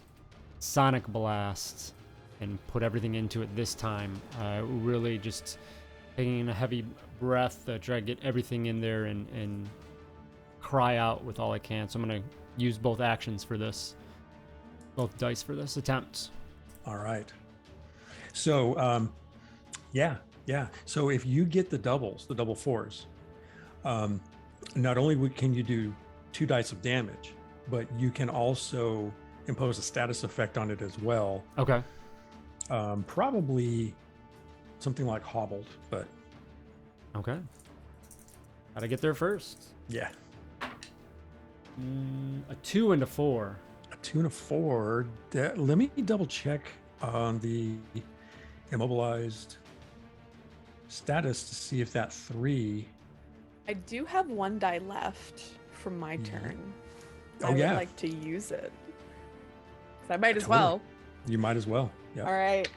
Sonic Blast and put everything into it this time. Really just taking a heavy breath to try to get everything in there and cry out with all I can. So I'm going to use both actions for this. Both dice for this attempt. All right. So, yeah. So if you get the doubles, the double fours, not only can you do 2 dice of damage, but you can also impose a status effect on it as well. Okay. Probably something like hobbled, but Okay. Gotta get there first. yeah. A 2 and a 4. A 2 and a 4. Let me double check on the immobilized status to see if that 3. I do have 1 die left from my turn. Oh, I would yeah. like to use it. So I might as Totally. well. You might as well. Yeah. All right.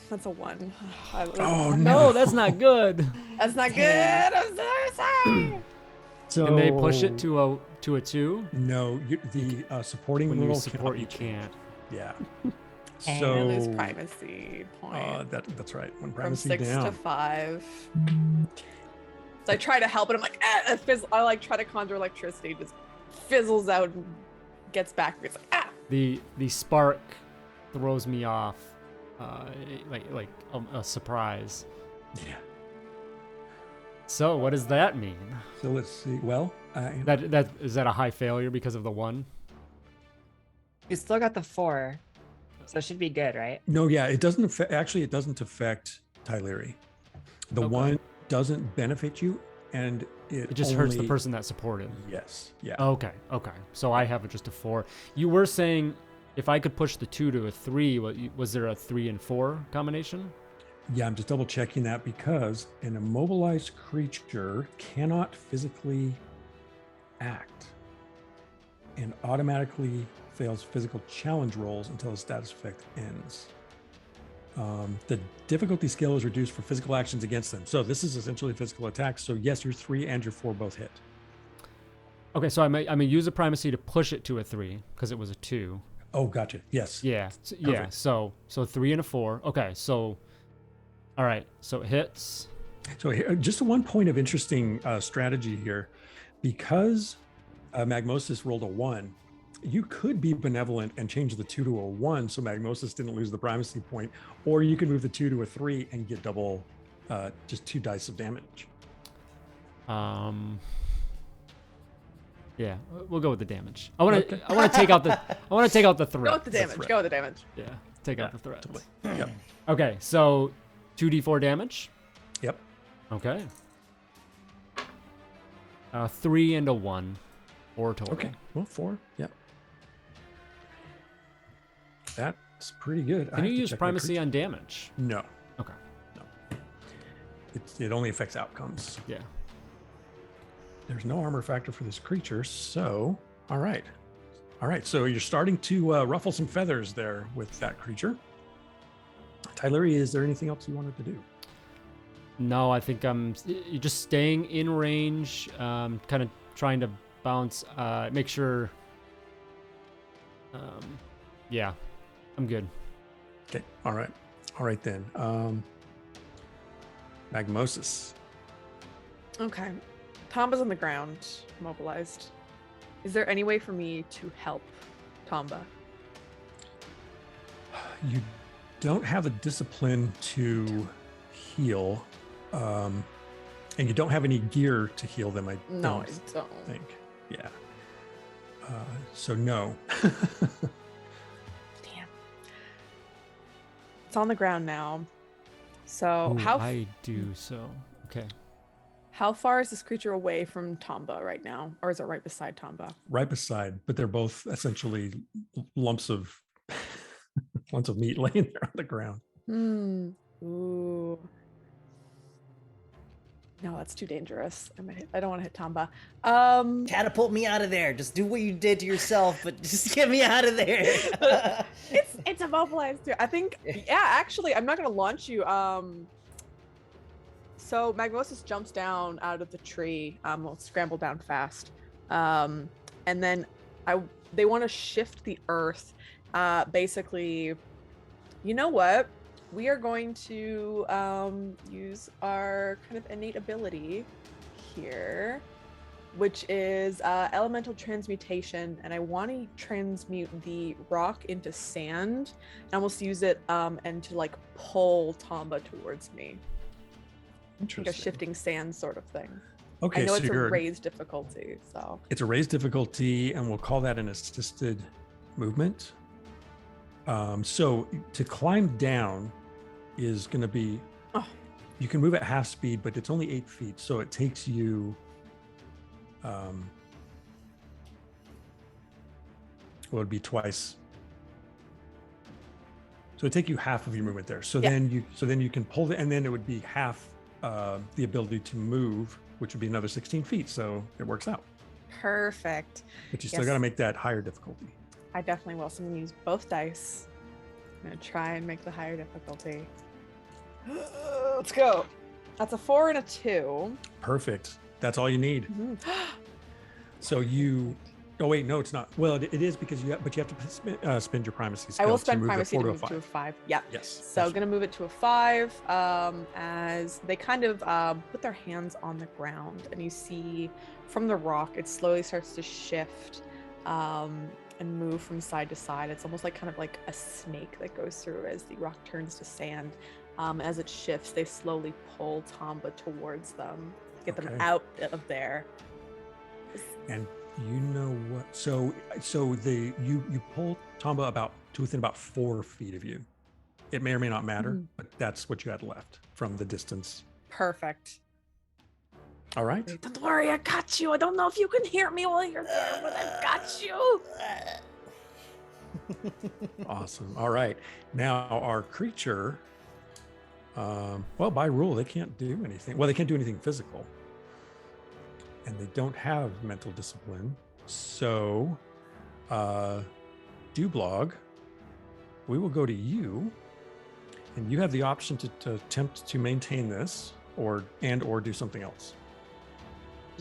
That's a 1. Oh, No, that's not good. That's not good. I'm so sorry. So Can they push it to a 2? No, the supporting When you rule support, you cannot be can't. changed. Yeah. And So lose primacy point that's right. When from primacy 6 down. to 5. So I try to help it. I'm like, I like try to conjure electricity, just fizzles out and gets back. It's like, The spark throws me off, like a surprise. Yeah. So what does that mean? So let's see. Well, That is that a high failure because of the 1? You still got the 4, so it should be good, right? no, yeah, it doesn't affect. Actually, it doesn't affect Tyleri. The Okay. 1 doesn't benefit you, and It just hurts the only- person that supported. Yes. Yeah. Okay. So I have just a 4. You were saying if I could push the 2 to a 3, was there a 3 and 4 combination? Yeah, I'm just double checking that because an immobilized creature cannot physically act and automatically fails physical challenge rolls until the status effect ends. The difficulty scale is reduced for physical actions against them. So this is essentially physical attacks. So yes, your 3 and your 4 both hit. Okay, so I may use a primacy to push it to a 3 because it was a 2. Oh, gotcha. Yes. Yeah. Yeah. Perfect. So 3 and a 4. Okay. So all right. So it hits. So here, just one point of interesting strategy here, because Magmosis rolled a 1, you could be benevolent and change the 2 to a 1 so Magmosis didn't lose the primacy point, or you could move the 2 to a 3 and get double, just 2 dice of damage. Yeah, we'll go with the damage. I want to take out the threat. Go with the damage. threat. Go with the damage. Yeah, take out the threat. Totally. Yep. Okay, so 2d4 damage. Yep. Okay. 3 and a 1, 4 total. Okay. Well, 4. Yep. That's pretty good. I Can have you to use check my primacy creature. on damage? No. Okay. It only affects outcomes. Yeah. There's no armor factor for this creature, so all right. So you're starting to ruffle some feathers there with that creature. Tyleri, is there anything else you wanted to do? No, I think you're just staying in range, kind of trying to bounce, make sure. Yeah, I'm good. Okay. All right then. Magmosis. Okay. Tomba's on the ground, mobilized. Is there any way for me to help Tomba? You don't have the discipline to heal, and you don't have any gear to heal them. I No, don't I don't. think. Yeah. So no. Damn. It's on the ground now. So Ooh, I do so. Okay. how far is this creature away from Tomba right now? Or is it right beside Tomba? Right beside, but they're both essentially lumps of meat laying there on the ground. Ooh. No, that's too dangerous. I don't want to hit Tomba. Catapult me out of there. Just do what you did to yourself, but just get me out of there. It's immobilized too. I think, yeah, actually, I'm not going to launch you. So Magmosis jumps down out of the tree. Will scramble down fast. And then they want to shift the earth. Basically, you know what? We are going to use our kind of innate ability here, which is elemental transmutation. And I want to transmute the rock into sand and almost use it and to like pull Tomba towards me. Like a Interesting. shifting sand sort of thing. Okay, I know so it's a you're, raised difficulty, so. it's a raised difficulty, and we'll call that an assisted movement. So to climb down is going to be, you can move at half speed, but it's only 8 feet, so it takes you, well, it'd be twice. So it'd take you half of your movement there. So Yeah. then you can pull it, and then it would be half the ability to move, which would be another 16 feet. So it works out, Perfect. but you still Yes. got to make that higher difficulty. I definitely will. So I'm gonna use both dice. I'm gonna try and make the higher difficulty. Let's go. That's a 4 and a 2. Perfect. That's all you need. So you, oh wait, no, it's not. Well, it is because you have to spend your primacy skill I will to spend move primacy the 4 to to a move 5. to a 5. Yeah. Yes. So that's gonna move it to a 5 as they kind of put their hands on the ground, and you see from the rock it slowly starts to shift, and move from side to side. It's almost like kind of like a snake that goes through as the rock turns to sand. As it shifts, they slowly pull Tomba towards them, get them out of there. And you know what? So you pull Tomba about to within about 4 feet of you. It may or may not matter, but that's what you had left from the distance. Perfect. All right. Don't worry, I got you. I don't know if you can hear me while you're there, but I've got you. Awesome. All right. Now our creature, well, by rule, they can't do anything. Well, they can't do anything physical. And they don't have mental discipline. So, Dublog, we will go to you. And you have the option to attempt to maintain this or do something else.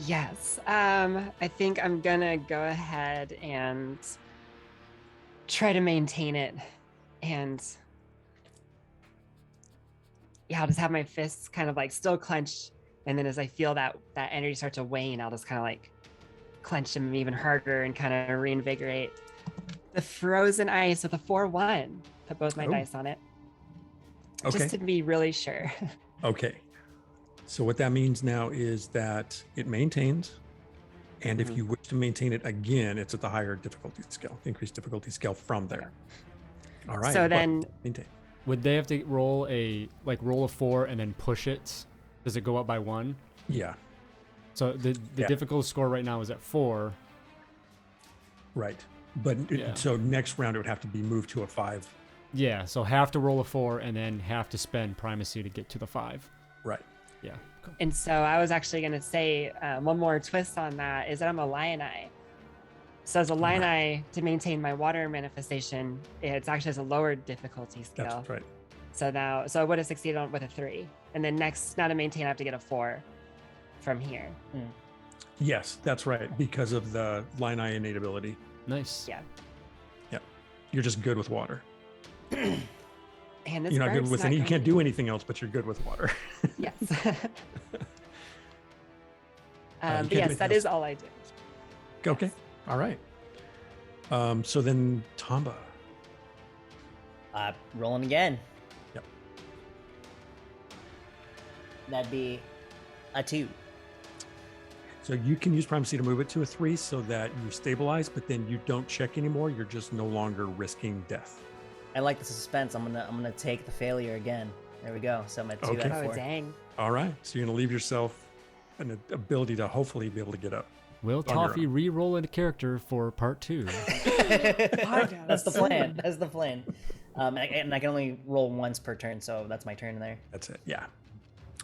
Yes. I think I'm gonna go ahead and try to maintain it. And yeah, I'll just have my fists kind of like still clenched. And then as I feel that energy start to wane, I'll just kind of like clench them even harder and kind of reinvigorate. The frozen ice with a 4-1. Put both my dice on it. Okay. Just to be really sure. Okay. So what that means now is that it maintains. And if you wish to maintain it again, it's at the higher difficulty scale, increased difficulty scale from there. All right. So then maintain. Would they have to roll a 4 and then push it? Does it go up by 1? Yeah. So the difficulty score right now is at 4. Right. But so next round it would have to be moved to a 5. Yeah, so have to roll a 4 and then have to spend primacy to get to the 5. Right. Yeah. Cool. And so I was actually going to say one more twist on that is that I'm a Lion-Eye. So as a Lion-Eye, to maintain my water manifestation, it's actually as a lower difficulty scale. That's right. So I would have succeeded on with a 3. And then next, now to maintain, I have to get a 4 from here. Yes, that's right. Because of the Lion-Eye innate ability. Nice. Yeah. Yeah. You're just good with water. And you're not good with any. You can't do anything else, but you're good with water. Yes. But yes, that is all I do. Okay. All right. So then Tomba. Rolling again. Yep. That'd be a 2. So you can use primacy to move it to a 3 so that you stabilize, but then you don't check anymore. You're just no longer risking death. I like the suspense. I'm gonna take the failure again. There we go. So I'm at 2 Okay. out of 4. Oh, dang. All right. So you're gonna leave yourself an ability to hopefully be able to get up. Will Toffee re-roll a character for part 2? That's the plan. That's the plan. And I can only roll once per turn, so that's my turn there. That's it. Yeah.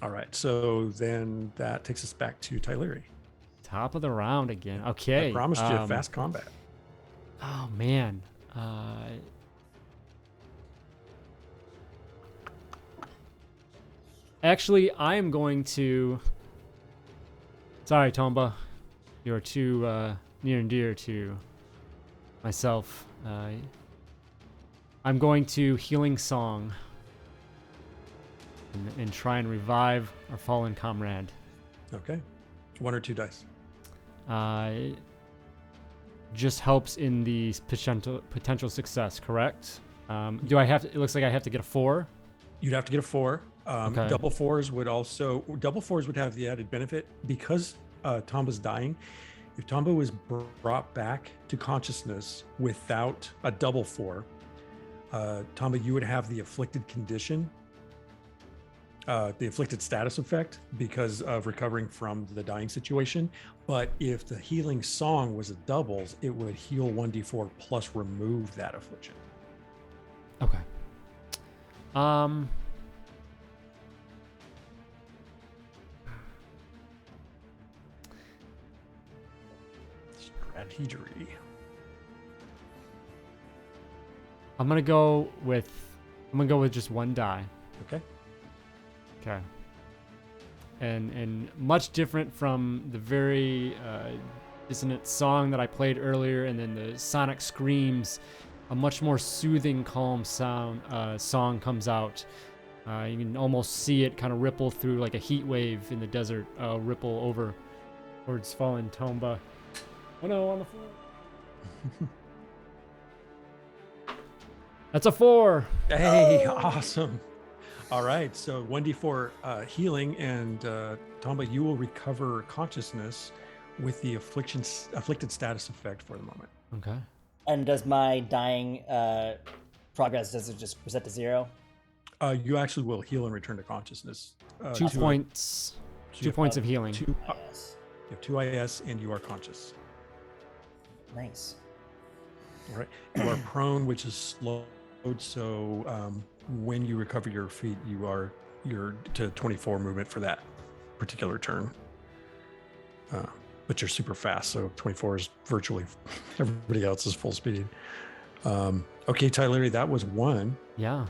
All right. So then that takes us back to Tyleri. Top of the round again. Okay. I promised you fast combat. Oh man. Actually, I am going to. Sorry, Tomba. You're too near and dear to myself. I'm going to Healing Song and try and revive our fallen comrade. Okay. 1 or 2 dice. Just helps in the potential success, correct? Do I have to, it looks like I have to get a 4. You'd have to get a 4. Okay. Double fours would have the added benefit because Tomba's dying. If Tomba was brought back to consciousness without a double 4, Tomba, you would have the afflicted condition, the afflicted status effect because of recovering from the dying situation. But if the healing song was a doubles, it would heal 1d4 plus remove that affliction. Okay. Strategery. I'm gonna go with just 1 die. Okay. Okay. And much different from the very dissonant song that I played earlier, and then the sonic screams, a much more soothing, calm song comes out. You can almost see it kind of ripple through like a heat wave in the desert, ripple over towards fallen Tomba. Oh no, on the floor. That's a 4. Hey, awesome. All right, so 1d4 healing, and Tomba, you will recover consciousness with the afflicted status effect for the moment. Okay. And does my dying progress, does it just reset to 0? You actually will heal and return to consciousness. 2 points. 2 points of healing. You Yes. have 2 IS, and you are conscious. Nice. All right. You are prone, which is slowed. So when you recover your feet, you're to 24 movement for that particular turn. But you're super fast, so 24 is virtually everybody else's full speed. Okay, Tyler, that was 1. Yeah.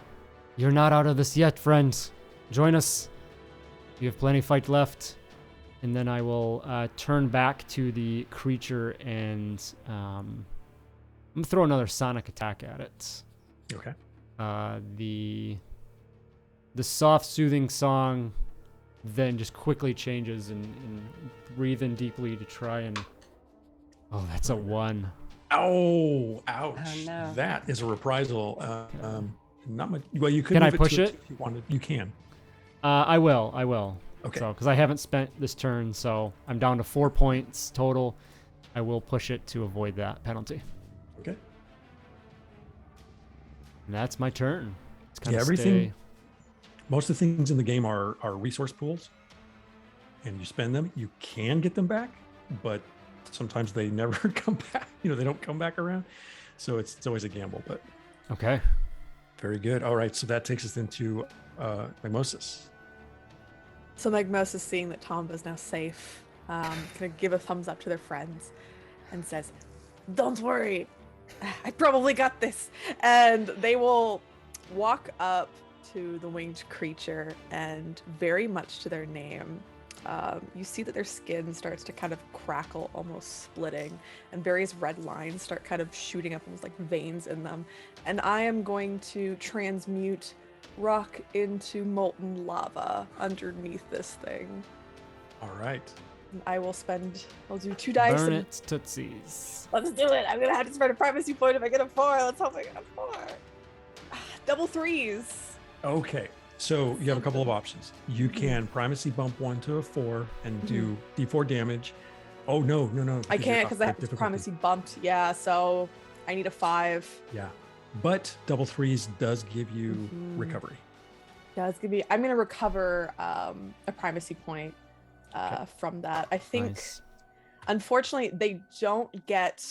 You're not out of this yet, friends. Join us. You have plenty fight left. And then I will turn back to the creature and I'm going to throw another sonic attack at it. Okay. The soft, soothing song then just quickly changes and breathe in deeply to try and... Oh, that's a 1. Oh, ouch. Oh, no. That is a reprisal. Not much. Well, you could Can I move push to it? If you wanted. You can. I will. Okay. So, because I haven't spent this turn, so I'm down to 4 points total. I will push it to avoid that penalty. Okay. And that's my turn. It's kind Yeah, of everything. Most of the things in the game are resource pools, and you spend them. You can get them back, but sometimes they never come back. They don't come back around. So it's always a gamble. But Okay. very good. All right, so that takes us into Mimosis. So Magmosis, seeing that Tomba is now safe, gonna give a thumbs up to their friends and says, "Don't worry, I probably got this." And they will walk up to the winged creature, and very much to their name, you see that their skin starts to kind of crackle, almost splitting, and various red lines start kind of shooting up, almost like veins in them. And I am going to transmute rock into molten lava underneath this thing. All right. I'll do 2 dice. Burn and it, tootsies. let's do it. I'm gonna have to spend a primacy point if I get a 4. Let's hope I get a 4. Double 3s. Okay. So you have a couple of options. You can primacy bump 1 to a 4 and do D4 damage. Oh, no. I can't because I have this primacy bumped. Yeah, so I need a 5. Yeah. But double 3s does give you recovery. Yeah, it's gonna be. I'm gonna recover a primacy point from that. I think, Nice. unfortunately, they don't get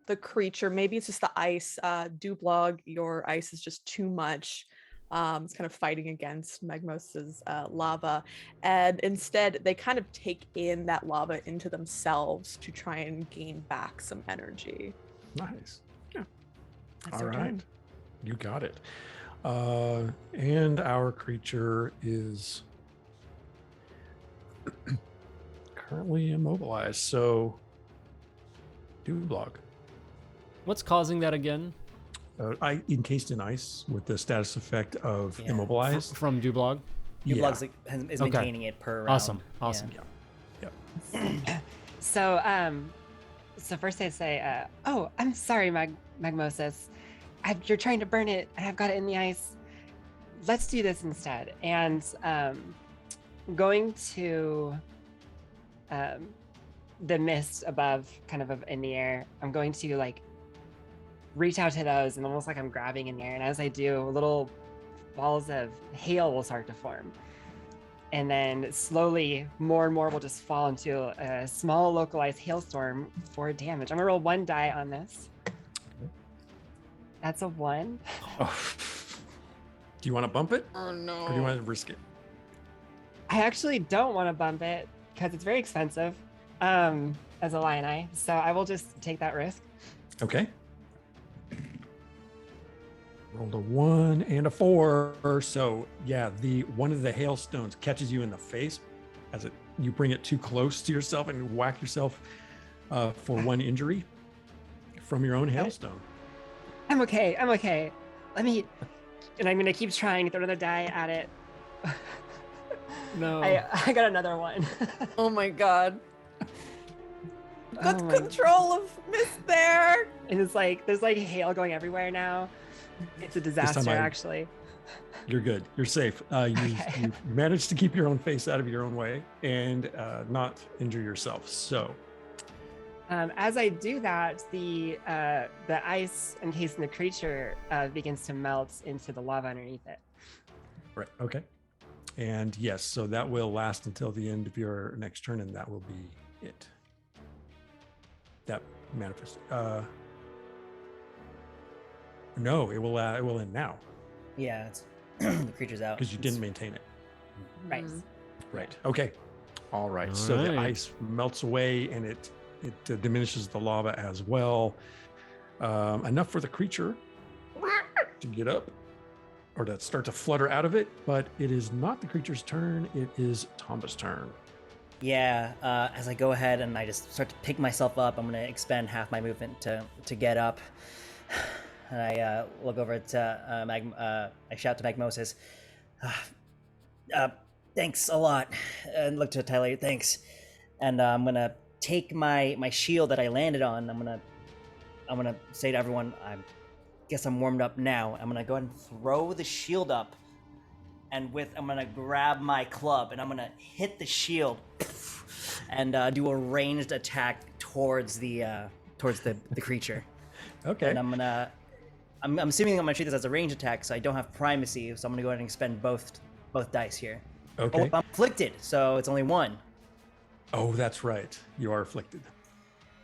the creature. Maybe it's just the ice. Dublog, your ice is just too much. It's kind of fighting against Magmos's lava, and instead they kind of take in that lava into themselves to try and gain back some energy. Nice. Yeah. That's All their right. turn. You got it. And our creature is currently immobilized. So, Dublog. What's causing that again? I encased in ice with the status effect of Yeah. immobilized. From Dublog? Ublog's is Okay. maintaining it per round. Awesome. Yeah. Awesome. So first I say, oh, I'm sorry, Magmosis. You're trying to burn it. I've got it in the ice. Let's do this instead. And going to the mist above, kind of in the air, I'm going to like reach out to those and almost like I'm grabbing in the air. And as I do, little balls of hail will start to form. And then slowly more and more will just fall into a small localized hailstorm for damage. I'm gonna roll 1 die on this. That's a 1. Oh. Do you want to bump it? Oh no. Or do you want to risk it? I actually don't want to bump it because it's very expensive as a Lioneye. So I will just take that risk. Okay. Rolled a 1 and a 4. So yeah, one of the hailstones catches you in the face as you bring it too close to yourself and you whack yourself for 1 injury from your own hailstone. I'm okay. And I'm gonna keep trying to throw another die at it. No. I got another 1. Oh my god. Good Oh my- control of mist there. And it's like there's like hail going everywhere now. It's a disaster, actually. You're good. You're safe. You managed to keep your own face out of your own way and not injure yourself. So, as I do that, the ice encasing the creature begins to melt into the lava underneath it. right. Okay. And yes, so that will last until the end of your next turn, and that will be it. That manifests. No, it will end now Yeah, it's the creature's out. because you didn't maintain it. Right. Right. Okay. All right. All So the right. ice melts away, and it diminishes the lava as well. Enough for the creature to get up or to start to flutter out of it, but it is not the creature's turn. It is Tomba's turn. Yeah, as I go ahead and I just start to pick myself up, I'm going to expend half my movement to get up. And I look over to I shout to Magmosis, thanks a lot. And look to Tyler, thanks. And I'm going to take my shield that I landed on. I'm going to say to everyone, I guess I'm warmed up now. I'm going to go ahead and throw the shield up. And I'm going to grab my club and I'm going to hit the shield and do a ranged attack towards the creature. Okay. And I'm assuming I'm gonna treat this as a range attack, so I don't have primacy. So I'm gonna go ahead and expend both dice here. Okay. Oh, I'm afflicted, so it's only one. Oh, that's right. You are afflicted.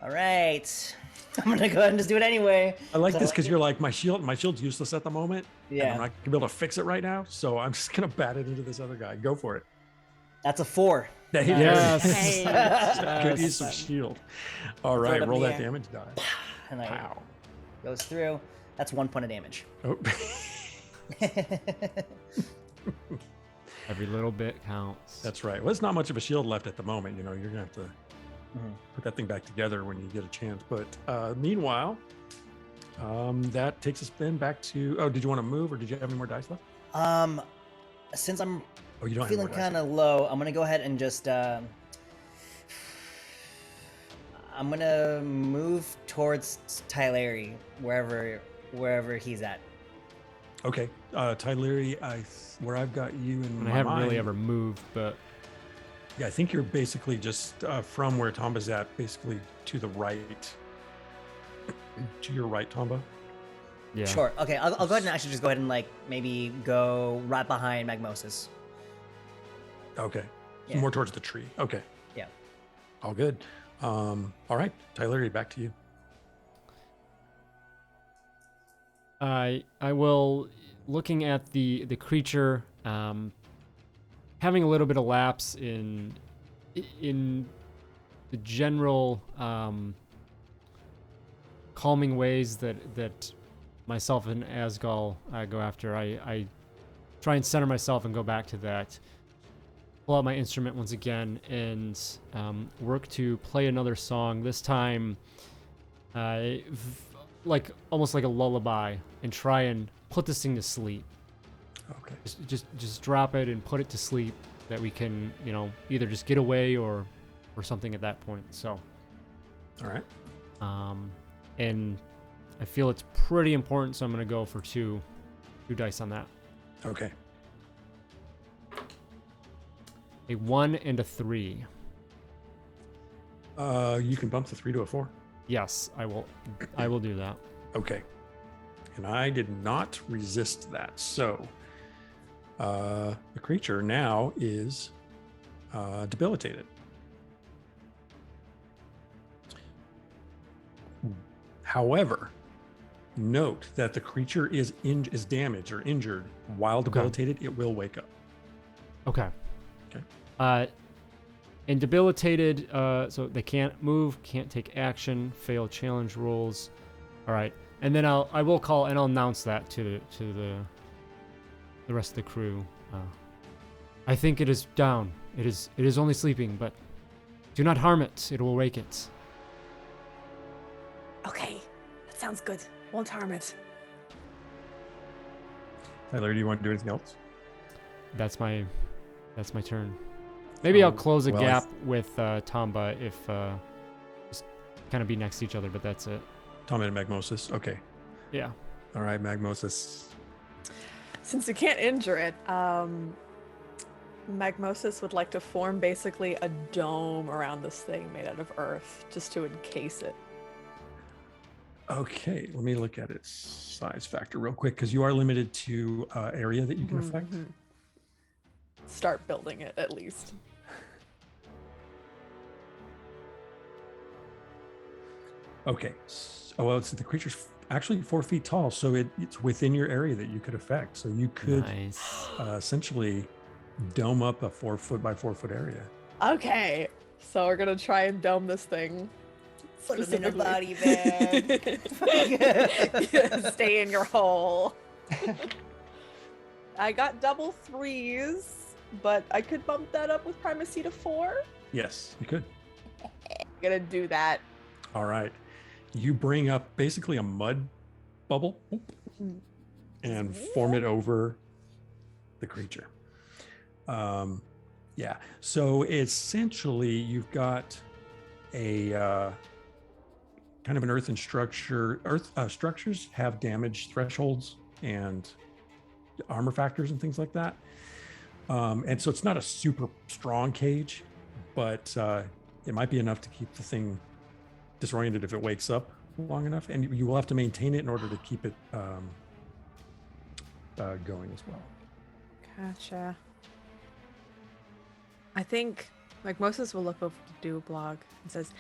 All right, I'm gonna go ahead and just do it anyway. I like So- this because you're like, my shield's useless at the moment. And Yeah. I'm not gonna be able to fix it right now, so I'm just gonna bat it into this other guy. Go for it. That's a 4. There it Yes. is. Hey. Good use of shield. All Throw it right, up roll in the that air. damage die. And I Wow. goes through. That's 1 point of damage. Oh. Every little bit counts. That's right. Well, there's not much of a shield left at the moment. You know, you're gonna have to put that thing back together when you get a chance. But meanwhile, that takes us then back to. Oh, did you want to move, or did you have any more dice left? Since I'm Oh, you don't feeling have any more dice. kind of low, I'm gonna go ahead and just I'm gonna move towards Tyleri, wherever he's at. Okay, Tyleri, where I've got you in And my I haven't mind, really ever moved, but Yeah, I think you're basically just from where Tomba's at, basically to the right. To your right, Tomba. yeah. Sure. Okay, I'll go ahead and actually just go ahead and like maybe go right behind Magmosis. Okay, so Yeah. more towards the tree. Okay. Yeah. All good. All right, Tyleri, back to you. I will, looking at the creature, having a little bit of lapse in the general calming ways that myself and Asgal go after. I try and center myself and go back to that. Pull out my instrument once again and work to play another song. This time, like almost like a lullaby, and try and put this thing to sleep. Okay. Just drop it and put it to sleep, that we can, you know, either just get away or something at that point. So, All right. and I feel it's pretty important, so I'm gonna go for two dice on that. Okay. A 1 and a 3. You can bump the 3 to a 4. Yes, I will do that. Okay. And I did not resist that. So the creature now is debilitated. However, note that the creature is damaged or injured while debilitated. It will wake up. Okay. Okay. And debilitated, so they can't move, can't take action, fail challenge rules. All right, and then I will call and I'll announce that to the rest of the crew. I think it is down. It is only sleeping, but do not harm it. It will wake it. Okay, that sounds good. Won't harm it. Tyler, do you want to do anything else? That's my turn. Maybe I'll close a well, gap with Tomba if just kind of be next to each other, but that's it. Tom and Magmosis. Okay. Yeah. All right, Magmosis. Since you can't injure it, Magmosis would like to form basically a dome around this thing made out of earth, just to encase it. Okay, let me look at its size factor real quick, because you are limited to area that you can affect. Start building it, at least. Okay, well, the creature's actually 4 feet tall, so it's within your area that you could affect. So you could Nice. essentially dome up a 4 foot by 4 foot area. Okay, so we're gonna try and dome this thing. Put him in a specifically. body bag. Stay in your hole. I got double 3s, but I could bump that up with primacy to 4. Yes, you could. I'm gonna do that. All right. You bring up basically a mud bubble and form it over the creature. Yeah. So essentially, you've got a kind of an earthen structure. Structures have damage thresholds and armor factors and things like that. And so it's not a super strong cage, but it might be enough to keep the thing disoriented if it wakes up long enough, and you will have to maintain it in order to keep it going as well. Gotcha. I think Moses will look over to Dublog and says,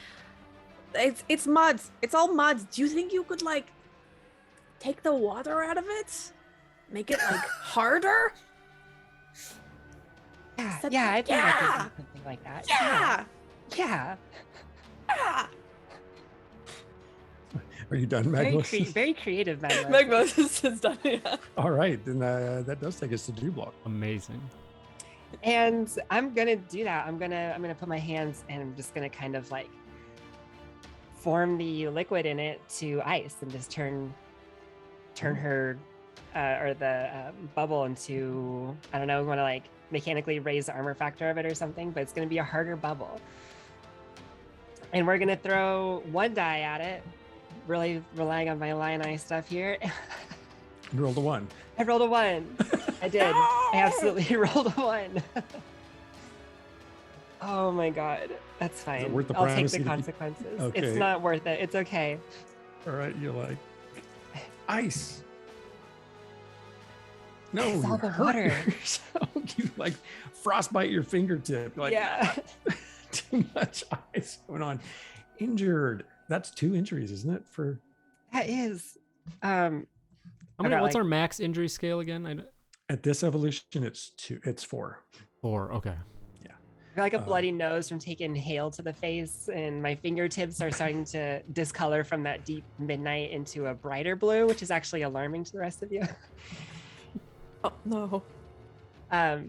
"It's muds. It's all muds. Do you think you could like take the water out of it, make it like harder?" Yeah, Said, yeah, I think I "Yeah. could do something like that. Yeah. Yeah. Yeah. Are you done, Very, Magmosis? very creative, man. Moses is done. Yeah. All right, then that does take us to Dublog. Amazing. And I'm gonna do that. I'm gonna put my hands and I'm just gonna kind of like form the liquid in it to ice and just turn her or the bubble into, I don't know, we want to like mechanically raise the armor factor of it or something, but it's gonna be a harder bubble. And we're gonna throw 1 die at it, really relying on my Lion-Eye stuff here. You rolled a 1. I rolled a 1. I did. I absolutely rolled a 1. Oh my god. That's fine. worth the I'll take privacy the to keep- consequences. Okay. It's not worth it. It's okay. All right, you're like ice. No, It's all you the hurt water. yourself. You like frostbite your fingertip. You're like, Yeah. too much ice going on. Injured. That's 2 injuries, isn't it? For That is. How many, got, what's like- our max injury scale again? at this evolution, it's 4. 4. Okay. I got like a bloody nose from taking hail to the face, and my fingertips are starting to discolor from that deep midnight into a brighter blue, which is actually alarming to the rest of you. Oh no. I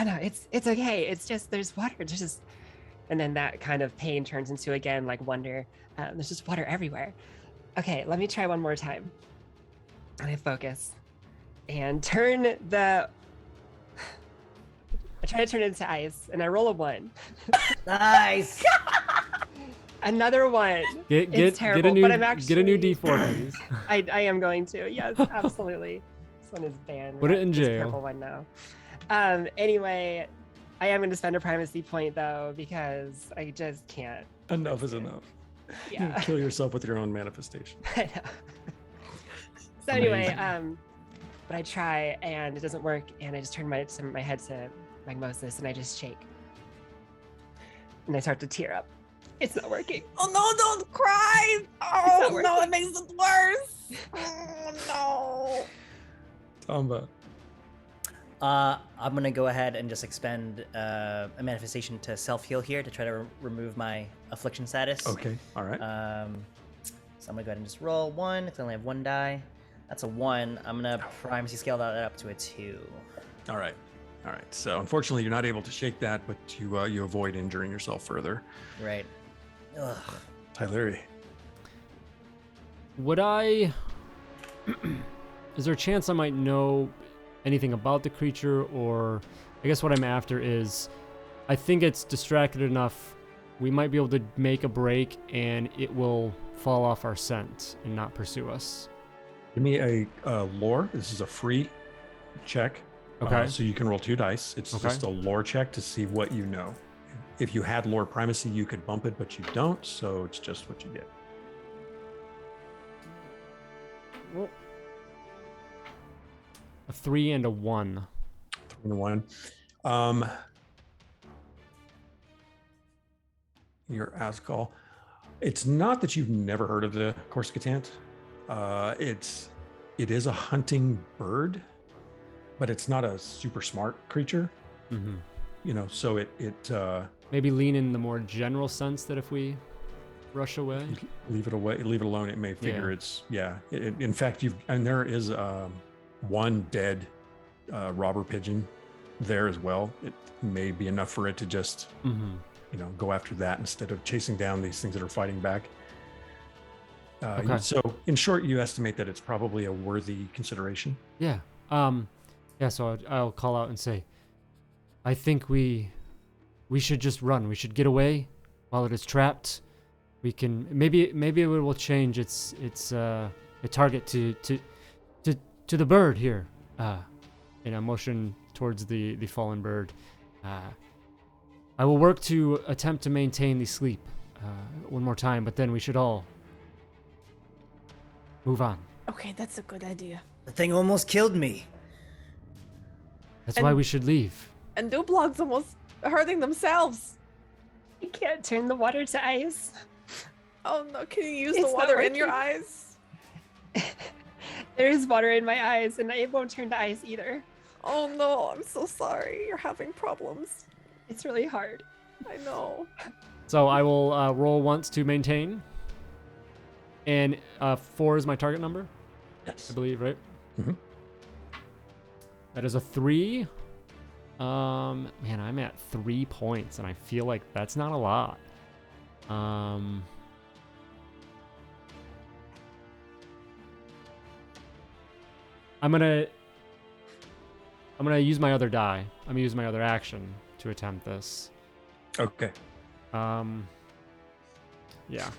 know it's okay. It's just there's water. There's just, and then that kind of pain turns into again like wonder. There's just water everywhere. Okay, let me try one more time. And I focus, and turn the. I try to turn it into ice, and I roll a 1. Nice. Another 1. Get It's terrible, get a new but I'm get a new actually- D4, please. I am going to. Yes, absolutely. This one is banned. Put We it got in this jail. Purple one now. Anyway, I am going to spend a primacy point though because I just can't. enough is enough. You Yeah. kill yourself with your own manifestation. I know. So anyway, Amazing. but I try and it doesn't work, and I just turn my head to Magmosis and I just shake, and I start to tear up. It's not working. Oh no, don't cry! not Oh worth no, it. it makes it worse! Oh Tamba. I'm gonna go ahead and just expend a manifestation to self-heal here to try to remove my affliction status. Okay, all right. So I'm gonna go ahead and just roll 1, because I only have 1 die. That's a 1. I'm gonna primacy scale that up to a 2. All right. All right. So unfortunately, you're not able to shake that, but you avoid injuring yourself further. Right. Ugh. Tyleri. Would I? Is there a chance I might know anything about the creature, or I guess what I'm after is, I think it's distracted enough. We might be able to make a break, and it will fall off our scent and not pursue us. Give me a lore. This is a free check. Okay. So you can roll 2 dice. It's Okay. just a lore check to see what you know. If you had lore primacy, you could bump it, but you don't. So it's just what you get. A 3 and a 1. 3 and 1. Your Asgall. It's not that you've never heard of the Corsicatant. It is a hunting bird, but it's not a super smart creature. Mm-hmm. You know, so it maybe lean in the more general sense that if we rush away, leave it alone. It may figure in fact, there is one dead robber pigeon there as well. It may be enough for it to just go after that instead of chasing down these things that are fighting back. Okay. So in short, you estimate that it's probably a worthy consideration. Yeah. So I'll call out and say, I think we should just run. We should get away while it is trapped. We can maybe it will change its target to the bird here. In a motion towards the fallen bird. I will work to attempt to maintain the sleep one more time, but then we should all move on. Okay, that's a good idea. The thing almost killed me. That's why we should leave. And Dublog's almost hurting themselves. You can't turn the water to ice. Oh no, can you use It's the not water in your working. eyes? There is water in my eyes, and it won't turn to ice either. Oh no, I'm so sorry. You're having problems. It's really hard. I know. So I will roll once to maintain. And 4 is my target number, Yes. I believe, right? Mm-hmm. That is a 3. Man, I'm at 3 points, and I feel like that's not a lot. I'm gonna use my other die. I'm gonna use my other action to attempt this. Okay. Yeah.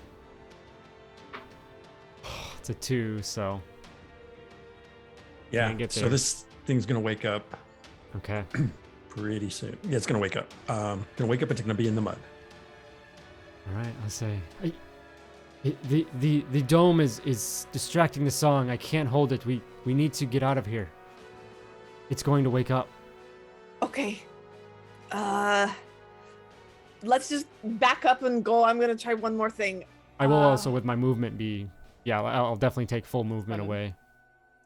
It's a 2, so Yeah. Can't get So there. this thing's gonna wake up okay. pretty soon. Yeah, it's gonna wake up. Gonna wake up. It's gonna be in the mud. All right, I'll say. The dome is distracting the song. I can't hold it. We need to get out of here. It's going to wake up. Okay. Let's just back up and go. I'm gonna try one more thing. I will also, with my movement, be. Yeah, I'll definitely take full movement away.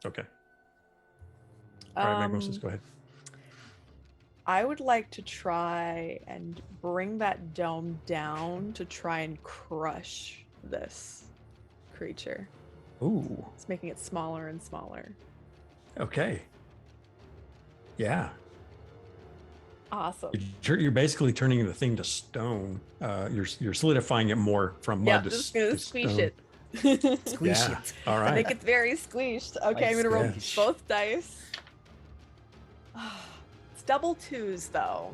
Okay. All right, Magnosis, go ahead. I would like to try and bring that dome down to try and crush this creature. Ooh. It's making it smaller and smaller. Okay. Yeah. Awesome. You're basically turning the thing to stone. You're solidifying it more from mud Yeah, to just gonna to squeeze stone. it. Squeeze Yeah. it. All right. Make it very squeezed. Okay, I'm gonna roll Squish. both dice. It's double 2s though,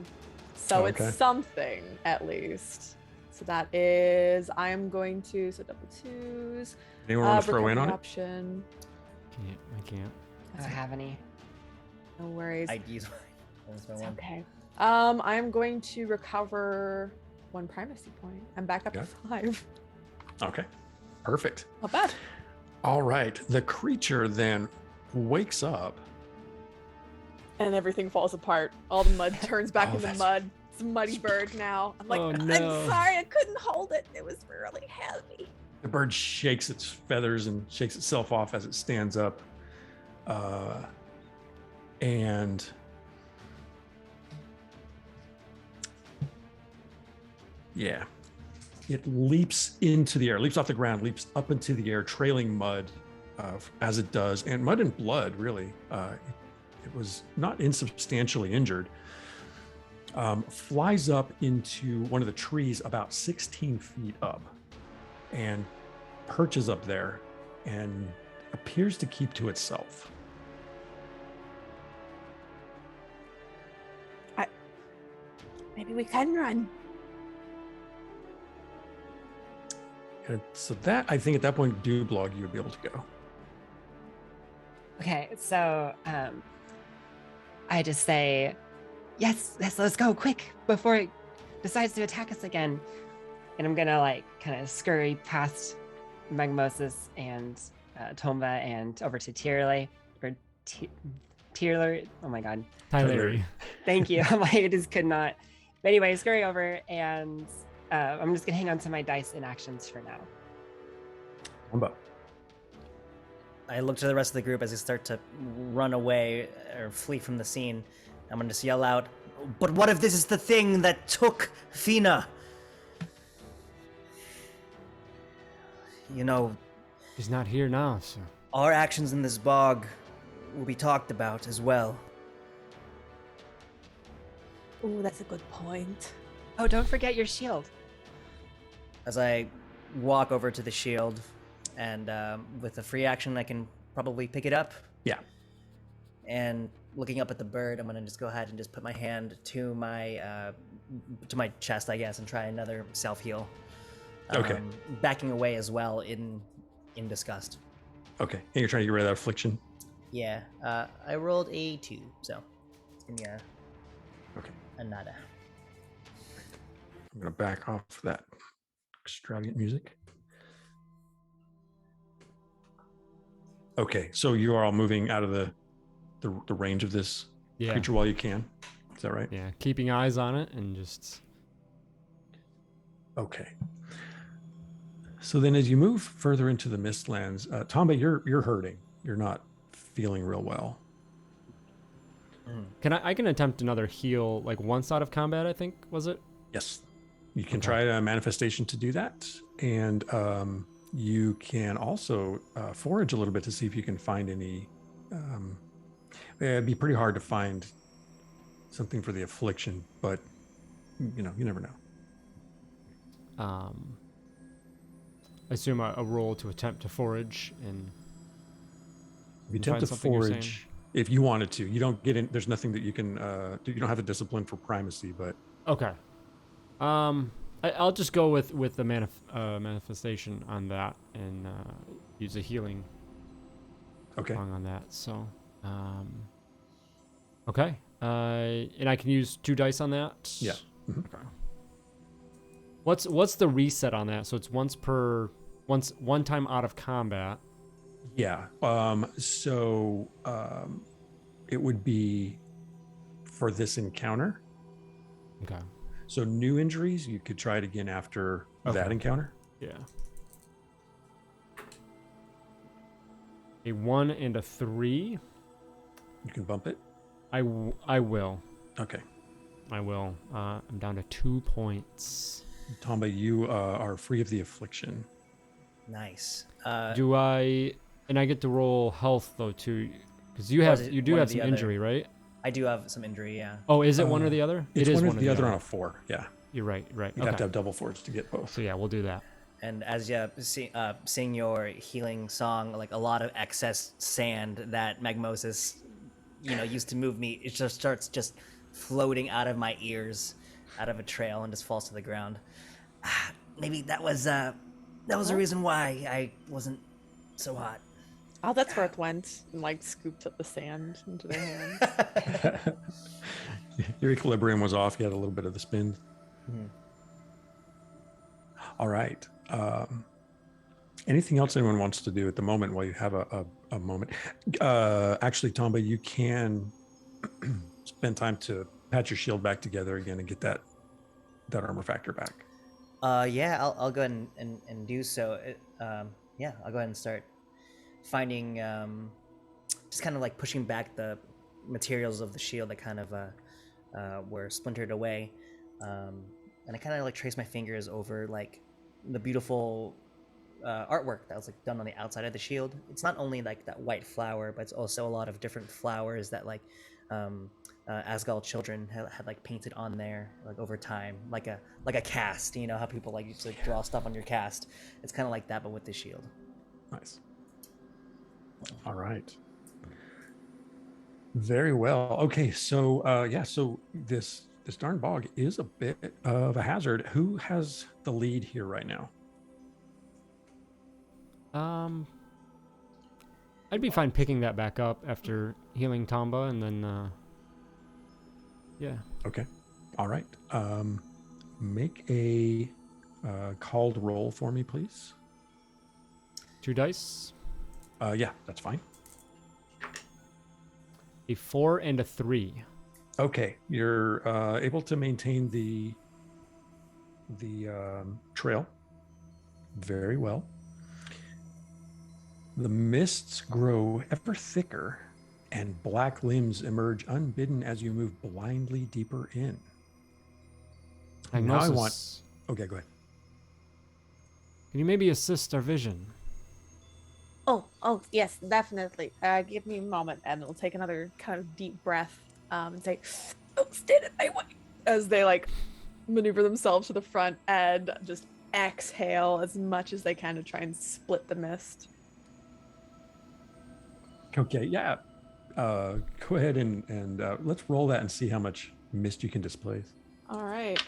so Okay. it's something at least. So that is, I am going to double 2s. Anyone want to throw in recovery on it? option. I can't. I don't have any. No worries. I'd use my It's one. okay. I'm going to recover 1 primacy point. I'm back up Yeah. to 5. Okay. Perfect. Not bad. All right. The creature then wakes up. And everything falls apart. All the mud turns back Oh, into that's- mud. It's a muddy bird now. I'm like, Oh, I'm no. sorry, I couldn't hold it. It was really heavy. The bird shakes its feathers and shakes itself off as it stands up. And yeah, it leaps into the air, leaps off the ground, leaps up into the air, trailing mud as it does, and mud and blood, really. It was not insubstantially injured. Flies up into one of the trees about 16 feet up and perches up there and appears to keep to itself. Maybe we can run. And so that, I think at that point, Dublog, you would be able to go. Okay, so I just say, yes, let's go quick before it decides to attack us again. And I'm gonna like kind of scurry past Magmosis and Tomba and over to Tierley or Tierler. Oh my god, Tyleri. thank you. I just could not. But anyway, scurry over and I'm just gonna hang on to my dice and actions for now. Tomba. I look to the rest of the group as they start to run away or flee from the scene. I'm gonna just yell out, "But what if this is the thing that took Fina? You know, He's not here now, sir. our actions in this bog will be talked about as well." Ooh, that's a good point. Oh, don't forget your shield. As I walk over to the shield, and with a free action, I can probably pick it up. Yeah. And looking up at the bird, I'm gonna just go ahead and just put my hand to my chest, I guess, and try another self heal. Okay. Backing away as well in disgust. Okay. And you're trying to get rid of that affliction? Yeah. I rolled a 2, so it's gonna be Okay. a nada. I'm going to back off that extravagant music. Okay. So you are all moving out of the range of this Yeah. creature while you can. Is that right? Yeah. Keeping eyes on it and just. Okay. So then as you move further into the Mistlands, Tomba, you're hurting. You're not feeling real well. I can attempt another heal like once out of combat, I think, was it? Yes. You can Okay. try a manifestation to do that. And you can also forage a little bit to see if you can find any. It'd be pretty hard to find something for the affliction, but you never know. I assume a roll to attempt to forage and. If you Find attempt to something you're saying. forage, if you wanted to, you don't get in. There's nothing that you can. You don't have the discipline for primacy, but Okay. I'll just go with the manifestation on that and use a healing okay. song on that. So, okay. And I can use 2 dice on that. Yeah. Mhm. Okay. What's the reset on that? So it's one time out of combat. Yeah. So it would be for this encounter. Okay. So new injuries, you could try it again after that encounter. Yeah. A 1 and a 3. You can bump it. I will. Okay. I will. I'm down to 2 points. Tomba, you are free of the affliction. Nice. Do I? And I get to roll health though too, because you do one or have the some other? injury, right? I do have some injury, yeah. Oh, is it one or the other? It's It is one or the other on a 4. Yeah. You're right. You'd have to have double force to get both. So yeah, we'll do that. And as you sing your healing song, like a lot of excess sand that Magmosis, used to move me, it just starts just floating out of my ears, out of a trail, and just falls to the ground. Maybe that was the reason why I wasn't so hot. Oh, that's where it went, and like scooped up the sand into their hands. Your equilibrium was off. You had a little bit of the spin. Mhm. All right. Anything else anyone wants to do at the moment while you have a moment? Actually, Tomba, you can spend time to patch your shield back together again and get that armor factor back. Yeah, I'll go ahead and do so. Yeah, I'll go ahead and start finding, just kind of like pushing back the materials of the shield that kind of were splintered away. And I kind of like trace my fingers over like the beautiful artwork that was like done on the outside of the shield. It's not only like that white flower, but it's also a lot of different flowers that like Asgal children had like painted on there like over time, like a cast. You know how people like used to draw stuff on your cast. It's kind of like that, but with the shield. Nice. All right. Very well. Okay, so so this darn bog is a bit of a hazard. Who has the lead here right now? I'd be fine picking that back up after healing Tomba, and then, yeah. Okay. All right. Make a called roll for me, please. 2 dice. Yeah, that's fine. A 4 and a 3. Okay, you're able to maintain the trail very well. The mists grow ever thicker, and black limbs emerge unbidden as you move blindly deeper in. Now I want. Magmosis, Okay, go ahead. can you maybe assist our vision? Oh, yes, definitely. Give me a moment, and we'll take another kind of deep breath and say, "Oh, stand in my way," as they like maneuver themselves to the front and just exhale as much as they can to try and split the mist. Okay, yeah. Go ahead and let's roll that and see how much mist you can displace. All right,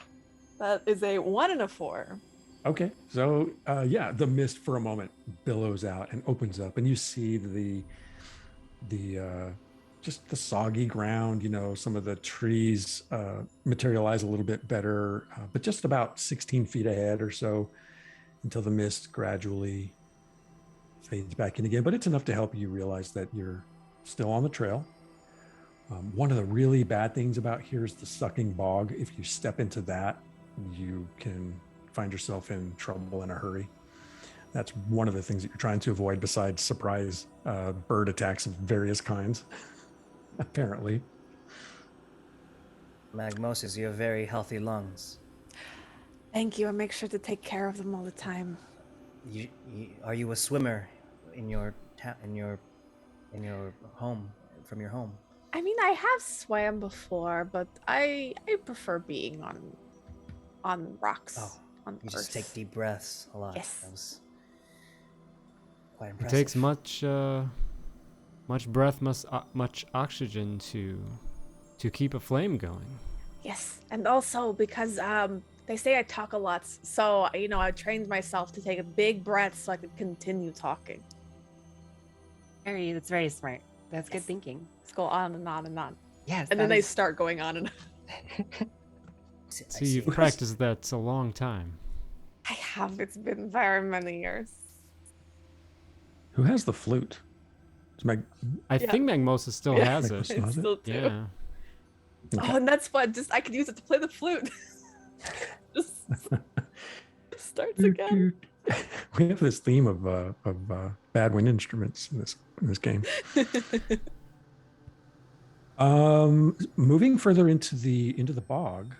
that is a 1 and a 4. Okay, so yeah, the mist for a moment billows out and opens up, and you see the just the soggy ground. You know, some of the trees materialize a little bit better, but just about 16 feet ahead or so until the mist gradually fades back in again. But it's enough to help you realize that you're still on the trail. One of the really bad things about here is the sucking bog. If you step into that, you can find yourself in trouble in a hurry. That's one of the things that you're trying to avoid, besides surprise bird attacks of various kinds, apparently. Magmosis, you have very healthy lungs. Thank you. I make sure to take care of them all the time. Are you a swimmer in your home, from your home? I mean, I have swam before, but I prefer being on rocks. Oh, on you Earth. just take deep breaths a lot. Yes. That was quite It impressive. takes much breath, much oxygen to keep a flame going. Yes, and also because they say I talk a lot, so I trained myself to take a big breath so I could continue talking. That's very smart. That's good Yes. thinking. Let's go on and on and on. Yes. And then they start going on and on. So you've practiced that a long time. I have. It's been very many years. Who has the flute? It's I think Magmosis still has it. Magmosis. I Was it? still do. Yeah. Oh, and that's fun. Just I could use it to play the flute. Just starts again. We have this theme of bad wind instruments in this game. Moving further into the bog,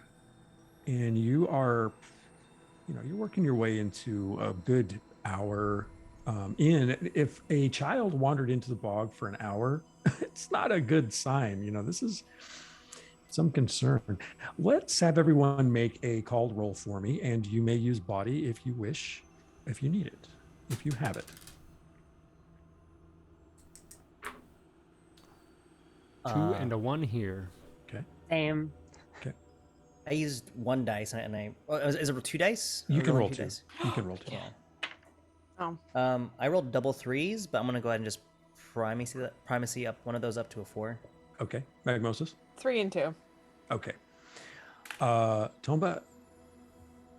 and you are, you're working your way into a good hour in. If a child wandered into the bog for an hour, it's not a good sign. This is some concern. Let's have everyone make a called roll for me, and you may use body if you wish, if you need it, if you have it. 2 and a 1 here. Okay. Same. Okay. I used 1 dice, and I is it 2 dice? You Or can rolling roll 2 2. dice? You can roll 2. Yeah. Oh. I rolled double 3s, but I'm gonna go ahead and just primacy up one of those up to a 4. Okay. Magmosis. 3 and 2. Okay. Tomba,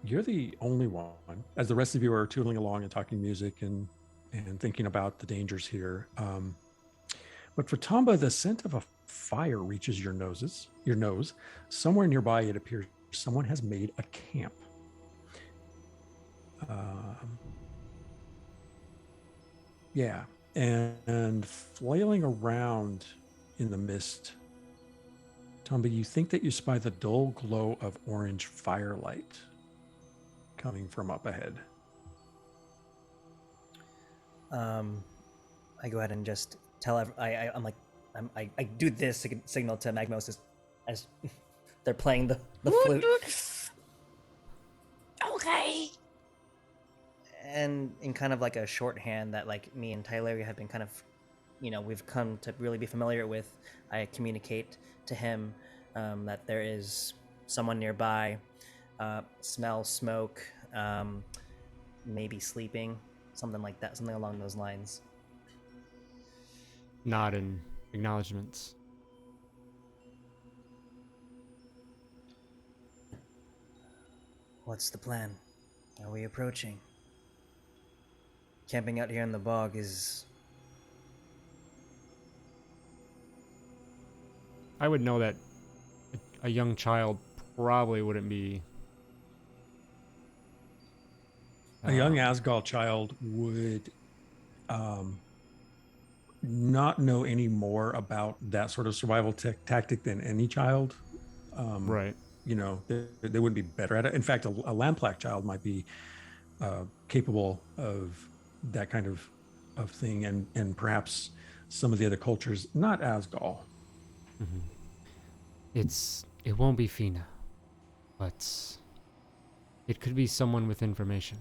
you're the only one, as the rest of you are tootling along and talking music and thinking about the dangers here. But for Tomba, the scent of a fire reaches your nose. Somewhere nearby, it appears someone has made a camp. Yeah, and flailing around in the mist, Tomba, you think that you spy the dull glow of orange firelight coming from up ahead. I go ahead and just tell I do this signal to Magmosis as they're playing the flute. Okay. And in kind of like a shorthand that like me and Tyler have been kind of, we've come to really be familiar with, I communicate to him that there is someone nearby, smell smoke, maybe sleeping, something like that, something along those lines. nod in acknowledgments. What's the plan? Are we approaching? Camping out here in the bog is... I would know that a young child probably wouldn't be... A young Asgal child would not know any more about that sort of survival tactic than any child. Right. You know, they wouldn't be better at it. In fact, a Lamplack child might be capable of that kind of thing, and perhaps some of the other cultures, not Asgal. It won't be Fina, but it could be someone with information.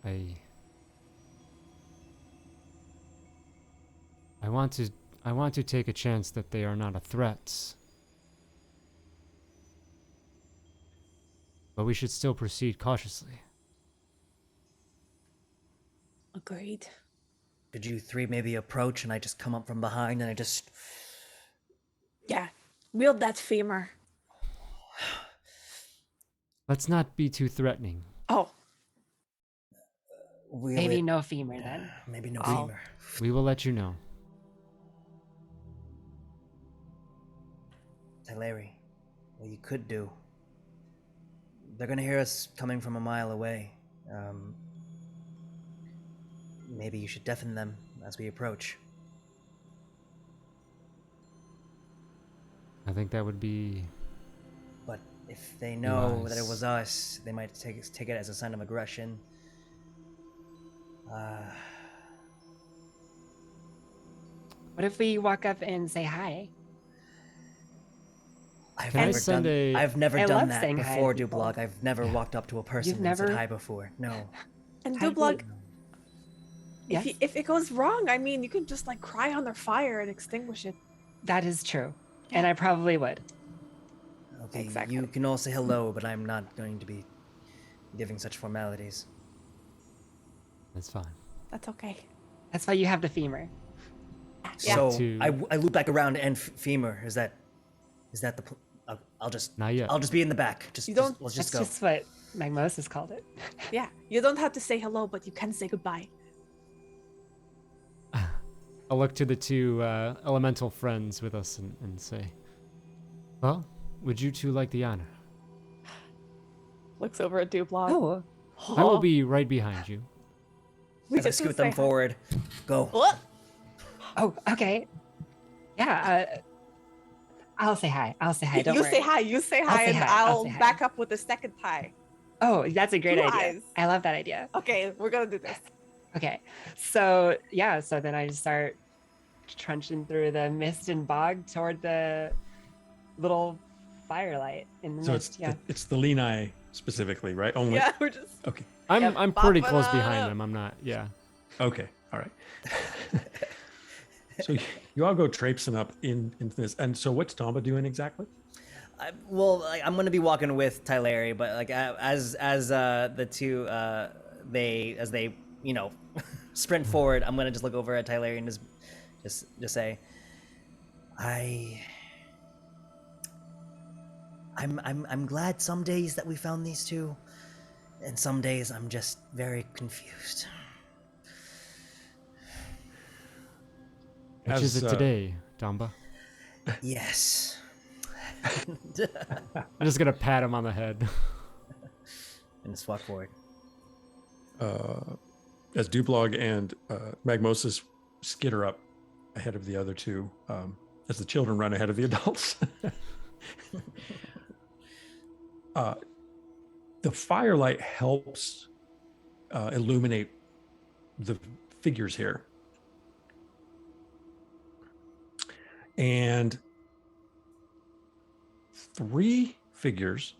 I want to take a chance that they are not a threat. But we should still proceed cautiously. Agreed. Could you three maybe approach and I just come up from behind and I just... Yeah. Wield that femur. Let's not be too threatening. Oh. Maybe no femur then. Maybe no Oh. femur. We will let you know. Larry, what you could do... They're gonna hear us coming from a mile away. Maybe you should deafen them as we approach. I think that would be... But if they know Wise. that it was us, they might take it as a sign of aggression. What if we walk up and say hi? I've Can I never send done. a- I've never I done love that saying hi to before, people. Dublog. I've never walked up to a person You've and said never- hi before. No. And Hi, Dublog, Yes? if it goes wrong, I mean, you can just like cry on their fire and extinguish it. That is true. And I probably would. Okay. Exactly. You can all say hello, but I'm not going to be giving such formalities. That's fine. That's okay. That's why you have the femur. Yeah. So To- I loop back around and femur. Is that the? I'll just. Not yet. I'll just be in the back. Just. You don't- Let's That's just go. just what Magmosis called it. Yeah. You don't have to say hello, but you can say goodbye. I'll look to the two elemental friends with us and say, well, would you two like the honor? Looks over at Dublog. Oh, I will be right behind you. We As I just scoot say them hi. forward. Go. What? oh, okay. Yeah, I'll say hi. I'll say hi. Don't you worry. say hi. You say hi, say and hi, I'll I'll say hi. back up with the second hi. Oh, that's a great Two idea. eyes. I love that idea. Okay, we're gonna do this. Okay, so yeah, so then I just start trunching through the mist and bog toward the little firelight in the So mist. it's the Lenai specifically, right? Only. Yeah, we're just. Okay. I'm Yep, I'm pretty bop it close up. behind them. I'm not. Yeah. Okay. All right. So you all go traipsing up into this, and so what's Tomba doing exactly? I'm gonna be walking with Tylary, but like as the two they sprint forward, I'm gonna just look over at Tylary and just say, I'm glad some days that we found these two, and some days I'm just very confused. Which is it today, Damba? Yes. I'm just gonna pat him on the head. And just walk forward. As Dublog and Magmosis skitter up ahead of the other two, as the children run ahead of the adults. The firelight helps illuminate the figures here. And 3 figures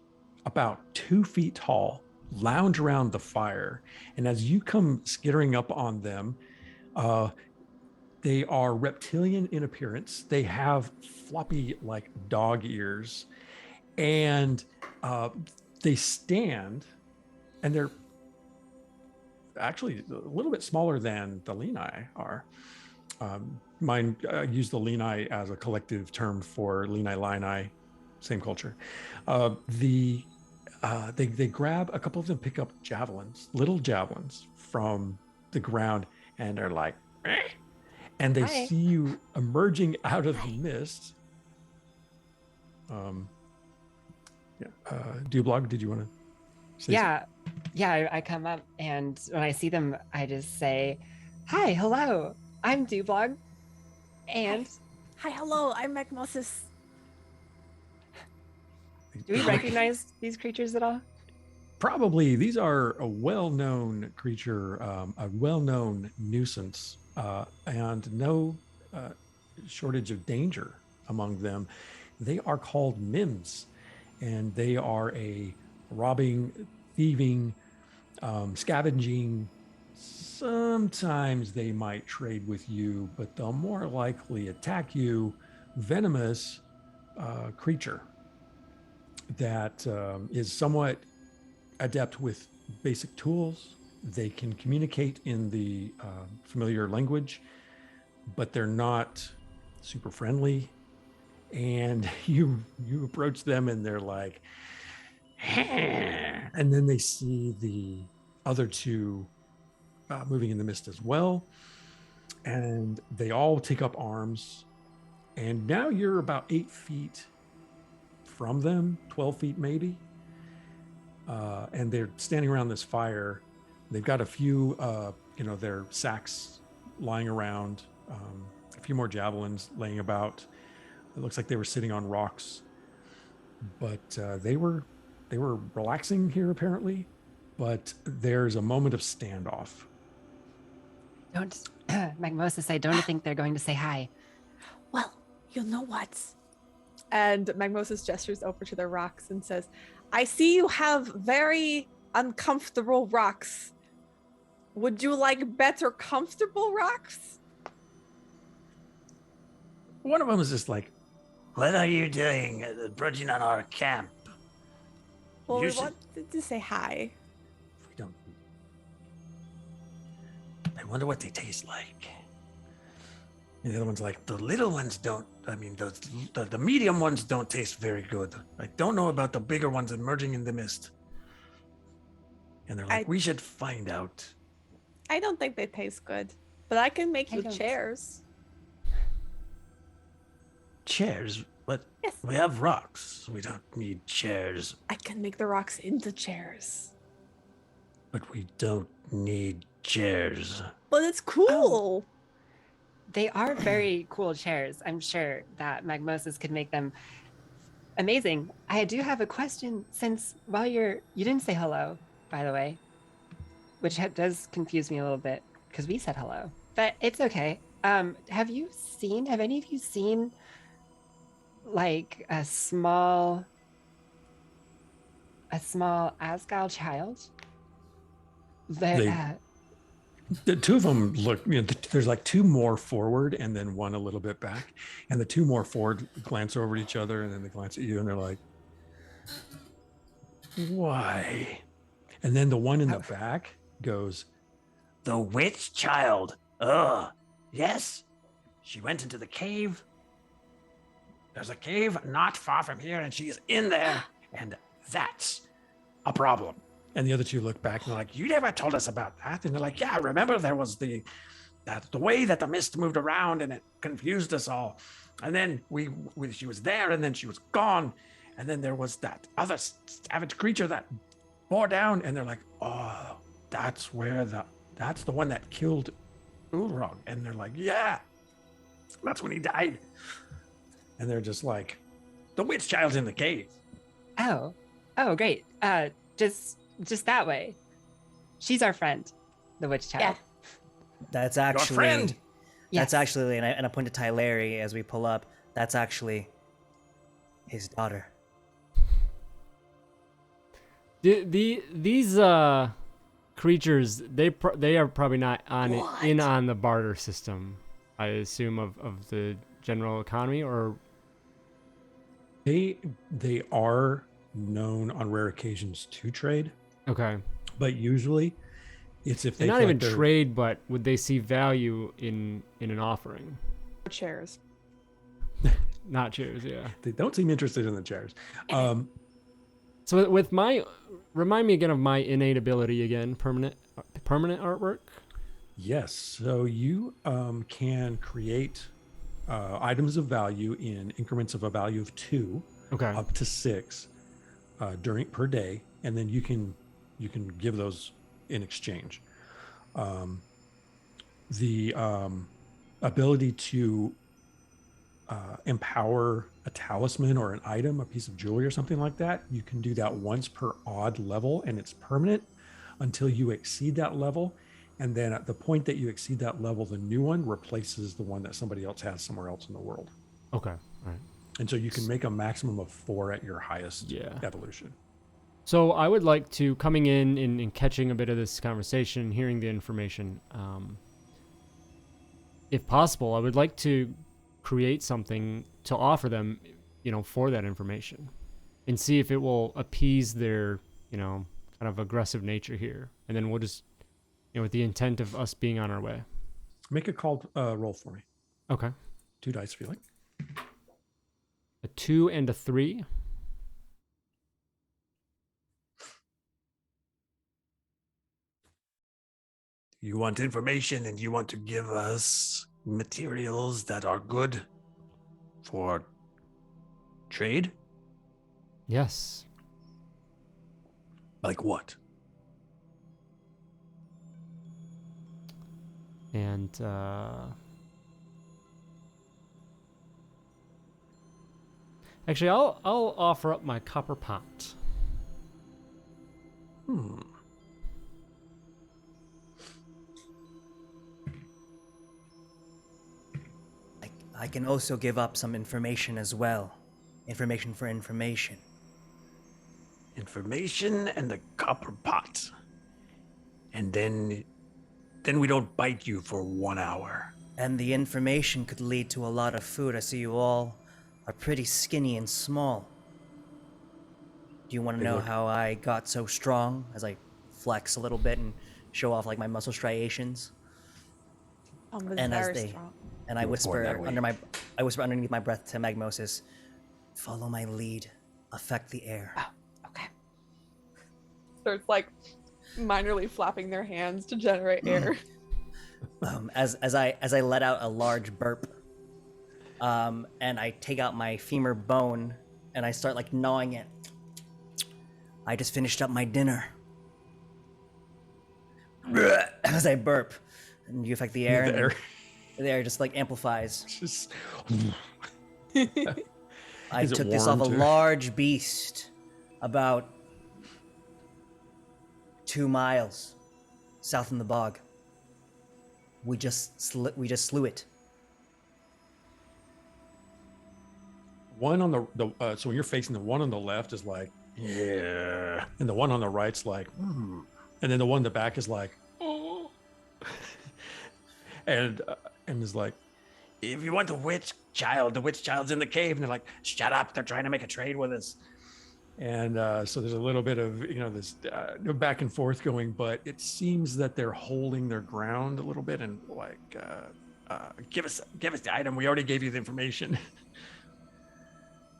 about 2 feet tall lounge around the fire. And as you come skittering up on them, they are reptilian in appearance. They have floppy like dog ears, and they stand, and they're actually a little bit smaller than the Lenai are. Mine use the Lenai as a collective term for Lenai Linai, same culture. They grab, a couple of them pick up javelins, little javelins from the ground, and they're like, "Eh," and they Hi. see you emerging out of the mist. Dublog, did you want to say something? Yeah, I come up, and when I see them, I just say, "Hi, hello, I'm Dublog," and Hi, hello, I'm Magmosis. do we recognize these creatures at all? Probably. These are a well-known creature, a well-known nuisance, and no shortage of danger among them. They are called mims, and they are a robbing, thieving, scavenging. Sometimes they might trade with you, but they'll more likely attack you. Venomous creature that is somewhat adept with basic tools. They can communicate in the familiar language, but they're not super friendly. And you approach them, and they're like, and then they see the other two moving in the mist as well, and they all take up arms. And now you're about 8 feet from them, 12 feet maybe. And they're standing around this fire. They've got a few, their sacks lying around, a few more javelins laying about. It looks like they were sitting on rocks, but they were relaxing here apparently. But there's a moment of standoff. Don't, Magmosis, I don't think they're going to say hi. Well, you know what? And Magmosis gestures over to the rocks and says, I see you have very uncomfortable rocks. Would you like better comfortable rocks? One of them is just like, What are you doing approaching on our camp? Well, You we should- wanted to say hi. we don't. I wonder what they taste like. And the other one's like, the little ones don't, the medium ones don't taste very good. I don't know about the bigger ones emerging in the mist. And they're like, we should find out. I don't think they taste good, but I can make I you don't. chairs. Chairs? But Yes. we have rocks. We don't need chairs. I can make the rocks into chairs. But we don't need chairs. But it's cool. They are very cool chairs. I'm sure that Magmosis could make them amazing. I do have a question, since you didn't say hello, by the way, which does confuse me a little bit because we said hello, but it's okay. Have any of you seen like a small Asgal child? The two of them look, there's like two more forward and then one a little bit back. And the two more forward glance over at each other, and then they glance at you and they're like, why? And then the one in the back goes, The witch child. Ugh. Yes. She went into the cave. There's a cave not far from here, and she's in there. And that's a problem. and the other two look back and they're like, You never told us about that. And they're like, yeah, remember there was the way that the mist moved around and it confused us all. And then she was there and then she was gone. And then there was that other savage creature that bore down. And they're like, oh, that's the one that killed Ulrog. And they're like, yeah, that's when he died. And they're just like, the witch child's in the cave. Oh, great. Just that way. She's our friend, the witch child. Yeah. That's actually friend. That's actually, and I point to Tyleri as we pull up. That's actually his daughter. These creatures, they are probably not in on the barter system, I assume, of the general economy, or they are known on rare occasions to trade. okay. But usually It's if they And not feel even like they're- trade, but would they see value in an offering? Chairs. Not chairs, yeah. they don't seem interested in the chairs. So with my, remind me again of my innate ability again, permanent artwork? Yes. So you can create items of value in increments of a value of 2 Okay. up to 6 per day, and then you can give those in exchange. The ability to empower a talisman or an item, a piece of jewelry or something like that, you can do that once per odd level, and it's permanent until you exceed that level. And then at the point that you exceed that level, the new one replaces the one that somebody else has somewhere else in the world. Okay. All right. And so you can make a maximum of 4 at your highest evolution. So I would like to, coming in and catching a bit of this conversation, hearing the information, if possible, I would like to create something to offer them, for that information, and see if it will appease their, kind of aggressive nature here. And then we'll just, with the intent of us being on our way. Make a call roll for me. Okay. 2 dice feeling. A 2 and a 3. You want information and you want to give us materials that are good for trade? Yes. Like what? And actually, I'll offer up my copper pot. I can also give up some information as well. Information for information. Information and the copper pot. And then we don't bite you for 1 hour. And the information could lead to a lot of food. I see you all are pretty skinny and small. Do you want to know how I got so strong? As I flex a little bit and show off like my muscle striations. And as they, and I whisper underneath my breath to Magmosis, "Follow my lead, affect the air." Oh, okay. Starts like minorly flapping their hands to generate air. As I let out a large burp, and I take out my femur bone and I start like gnawing it. I just finished up my dinner. As I burp, and you affect the air, and the air just like amplifies. Just I Is it took this off a warm, too? large beast, about 2 miles south in the bog. We just slew it. one on the so when you're facing the one on the left is like, yeah, and the one on the right's like, and then the one in the back is like, oh, and is like, If you want the witch child's in the cave. And they're like, shut up, they're trying to make a trade with us. and so there's a little bit of this back and forth going, but it seems that they're holding their ground a little bit and like, Give us the item. We already gave you the information.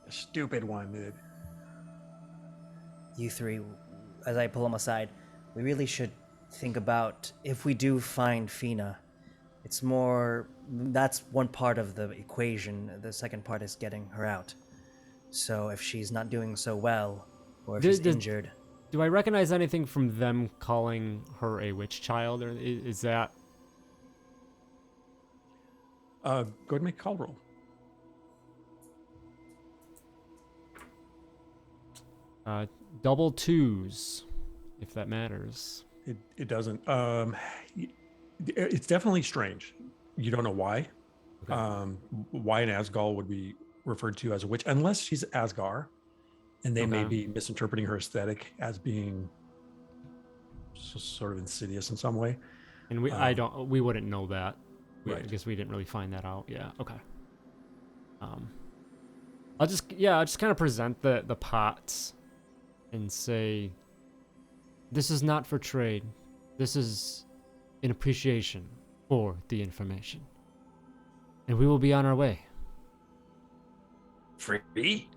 The stupid one, dude. You three, as I pull them aside, we really should think about if we do find Fina. That's one part of the equation. The second part is getting her out. So if she's not doing so well, or if she's injured. Do I recognize anything from them calling her a witch child, or is that? go ahead and make a call roll. Double 2s, if that matters. It doesn't. It's definitely strange. You don't know why. Okay. Why an Asgal would be referred to as a witch, unless she's Asgar, and they may be misinterpreting her aesthetic as being sort of insidious in some way. And we wouldn't know that. I Right. guess we didn't really find that out. Yeah. Okay. I'll just kind of present the pots and say, this is not for trade. This is in appreciation for the information. And we will be on our way. Free?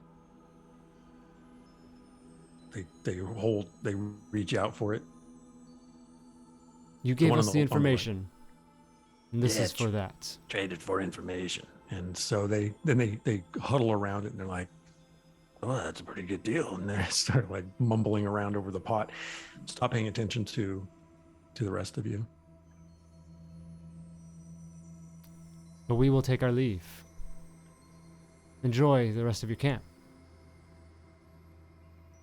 They reach out for it. You gave one us on the the- on the right. information. And this Yeah, is for that. Traded for information. And so they huddle around it and they're like, oh, that's a pretty good deal. And they start like mumbling around over the pot. Stop paying attention to the rest of you. But we will take our leave. Enjoy the rest of your camp.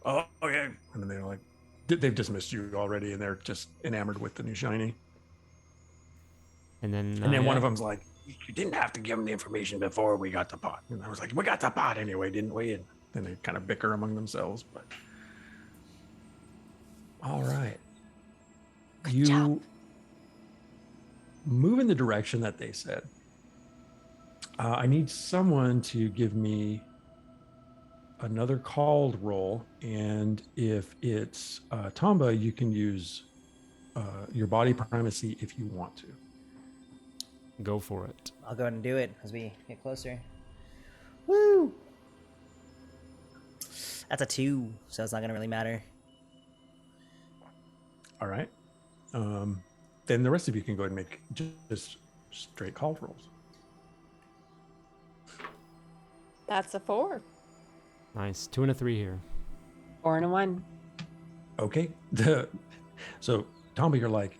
Oh, okay. And then they're like, they've dismissed you already, and they're just enamored with the new shiny. And then, And then one yeah. of them's like, You didn't have to give them the information before we got the pot. and I was like, we got the pot anyway, didn't we? And then they kind of bicker among themselves. But all right, you move in the direction that they said. I need someone to give me another called roll, and if it's Tomba, you can use your body primacy if you want to. Go for it. I'll go ahead and do it as we get closer. Woo! That's a 2, so it's not gonna really matter. All right. Then the rest of you can go ahead and make just straight called rolls. That's a 4. Nice. 2 and a 3 here. 4 and a 1. Okay. So Tomba, you're like,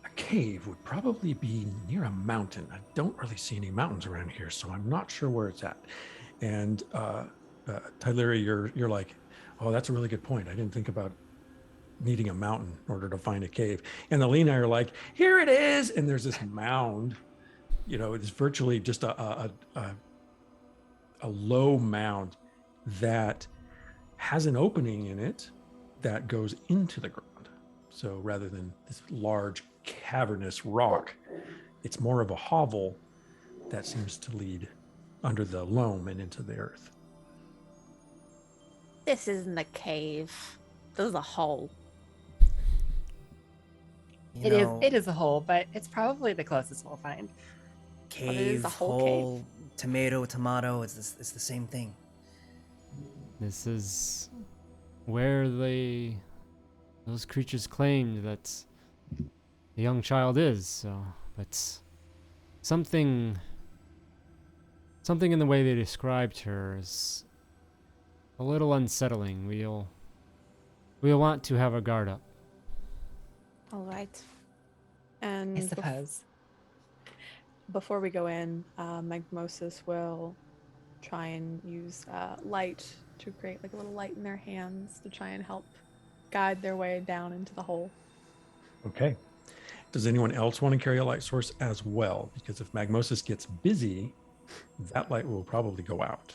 a cave would probably be near a mountain. I don't really see any mountains around here, so I'm not sure where it's at. And Tyleri, you're like, oh, that's a really good point. I didn't think about needing a mountain in order to find a cave. And the Lena are like, here it is. And there's this mound. It's virtually just a low mound that has an opening in it that goes into the ground. So rather than this large cavernous rock, it's more of a hovel that seems to lead under the loam and into the earth. This isn't a cave. This is a hole. It is a hole, but it's probably the closest we'll find. Cave, it is a whole hole, tomato, it's the same thing. This is where those creatures claimed that the young child is. So, but something in the way they described her is a little unsettling. We'll want to have our guard up. All right. And I suppose. before we go in, Magmosis will try and use light to create like a little light in their hands to try and help guide their way down into the hole. Okay. Does anyone else want to carry a light source as well? Because if Magmosis gets busy, that light will probably go out.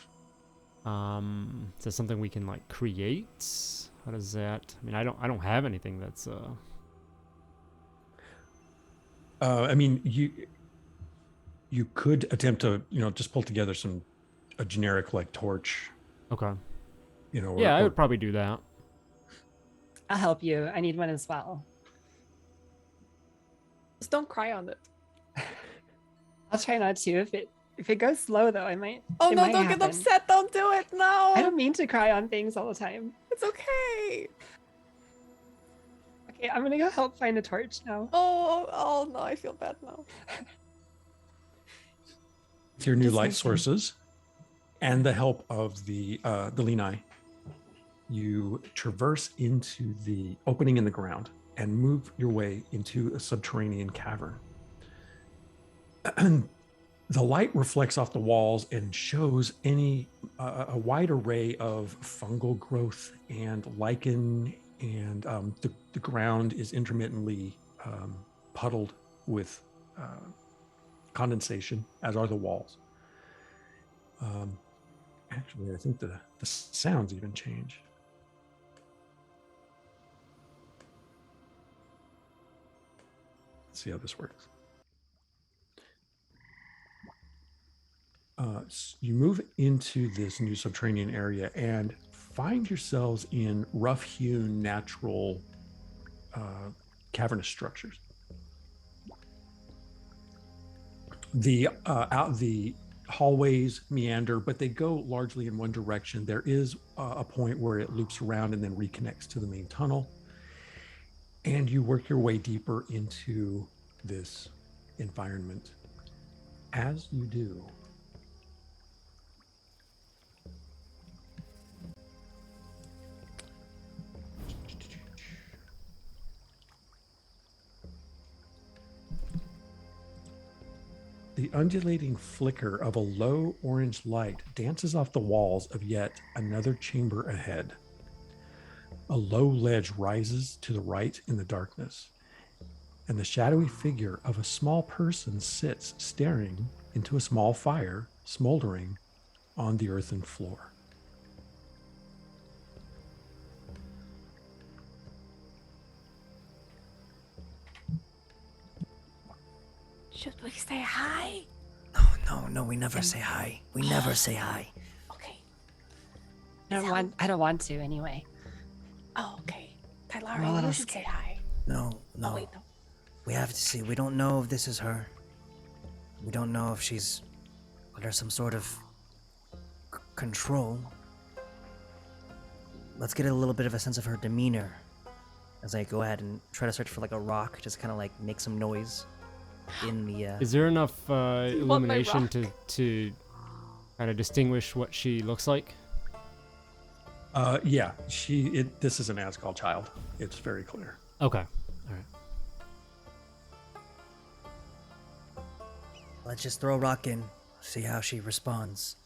Is that something we can like create? How does that? I mean, I don't have anything that's I mean, you could attempt to, just pull together a generic like torch. okay. Or, I or- would probably do that. I'll help you. I need one as well. Just don't cry on it. I'll try not to. If it goes slow though, I might. Oh it no, might don't happen. get upset. Don't do it. No. I don't mean to cry on things all the time. It's okay. Okay, I'm gonna go help find a torch now. Oh no, I feel bad now. with your new Just light thinking. sources and the help of the Lenai, you traverse into the opening in the ground and move your way into a subterranean cavern. The light reflects off the walls and shows a wide array of fungal growth and lichen, and the ground is intermittently puddled with condensation, as are the walls. Actually, I think the sounds even change. Let's see how this works. You move into this new subterranean area and find yourselves in rough-hewn natural cavernous structures. The hallways meander, but they go largely in one direction. There is a point where it loops around and then reconnects to the main tunnel. And you work your way deeper into this environment. As you do, the undulating flicker of a low orange light dances off the walls of yet another chamber ahead. A low ledge rises to the right in the darkness, and the shadowy figure of a small person sits staring into a small fire smoldering on the earthen floor. Should we say hi? No, we never say hi. We never say hi. Okay. I don't want to anyway. Oh, okay. I'm a Tylara, little you should say hi. No. Oh, wait, no. We have to see. We don't know if this is her. We don't know if she's under some sort of control. Let's get a little bit of a sense of her demeanor as I go ahead and try to search for like a rock, just kind of like make some noise in the. Is there enough want my illumination rock? to kind of distinguish what she looks like? Yeah, this is an Asgal child. It's very clear. Okay. All right. Let's just throw a rock in, see how she responds.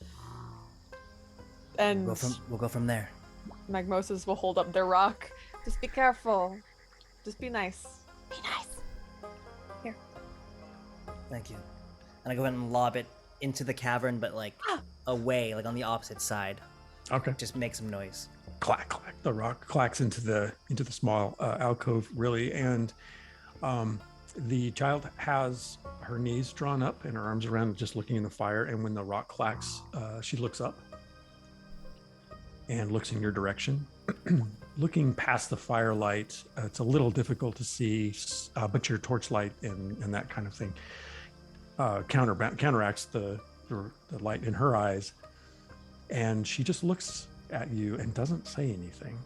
And We'll go from there. Magmosis will hold up their rock. Just be careful. Just be nice. Be nice. Here. Thank you. And I go ahead and lob it into the cavern, but like away, like on the opposite side. Okay. Just make some noise. Clack, clack. The rock clacks into the small alcove, really, and the child has her knees drawn up and her arms around, just looking in the fire. And when the rock clacks, she looks up and looks in your direction. Looking past the firelight, it's a little difficult to see, but your torchlight and that kind of thing counteracts the light in her eyes. And she just looks at you and doesn't say anything.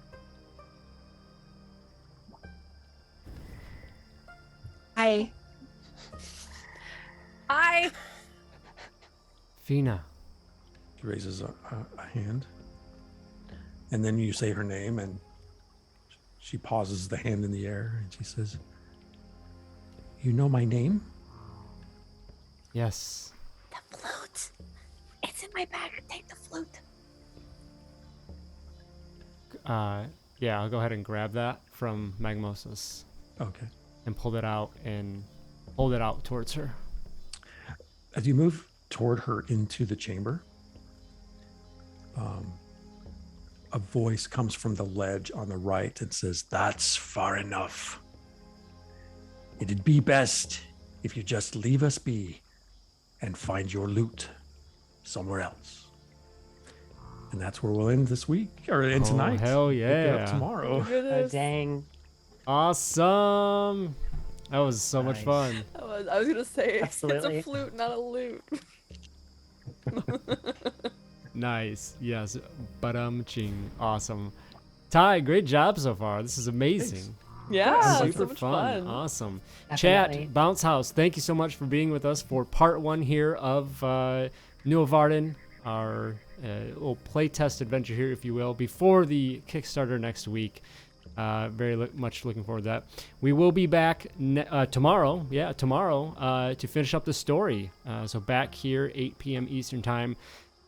Hi. Hi. Fina. She raises a hand. And then you say her name, and she pauses the hand in the air, and she says, "You know my name?" Yes. The flute. It's in my bag. Take the flute. Yeah, I'll go ahead and grab that from Magmosis Okay. and pull it out towards her. As you move toward her into the chamber, a voice comes from the ledge on the right and says, "That's far enough. It'd be best if you just leave us be and find your loot somewhere else." And that's where we'll end this week, or end tonight. Hell Pick it up yeah. tomorrow. Look at Oh, this. dang. Awesome. That was so much Nice. fun. I was gonna say Absolutely. it's a flute, not a lute. Nice. Yes. Ching. Awesome. Ty, great job so far. This is amazing. Yeah, Super so much fun. Awesome. Definitely. Chat, Bounce House, thank you so much for being with us for part 1 here of Nuovarden, our little playtest adventure here, if you will, before the Kickstarter next week. Much looking forward to that. We will be back tomorrow. Yeah, tomorrow to finish up the story. So back here, 8 p.m. Eastern Time.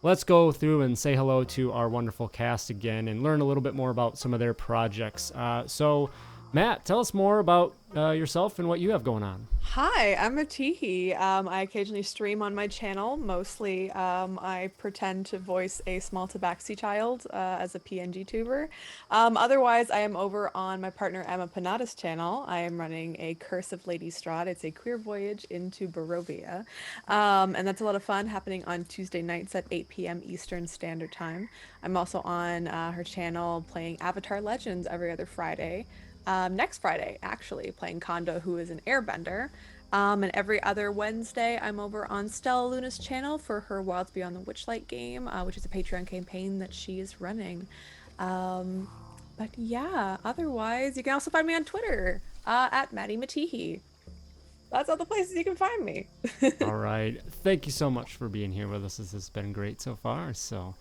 Let's go through and say hello to our wonderful cast again and learn a little bit more about some of their projects. So, Matt, tell us more about yourself and what you have going on. Hi, I'm Atihi. I occasionally stream on my channel. Mostly, I pretend to voice a small tabaxi child as a PNG tuber. Otherwise, I am over on my partner Emma Panada's channel. I am running a Curse of Lady Strahd. It's a queer voyage into Barovia. And that's a lot of fun, happening on Tuesday nights at 8 p.m. Eastern Standard Time. I'm also on her channel playing Avatar Legends every other Friday. next Friday, actually, playing Kondo, who is an airbender. And every other Wednesday, I'm over on Stella Luna's channel for her Wilds Beyond the Witchlight game, which is a Patreon campaign that she is running. But yeah, otherwise, you can also find me on Twitter at Maddie Matihi. That's all the places you can find me. All right. Thank you so much for being here with us. This has been great so far. So,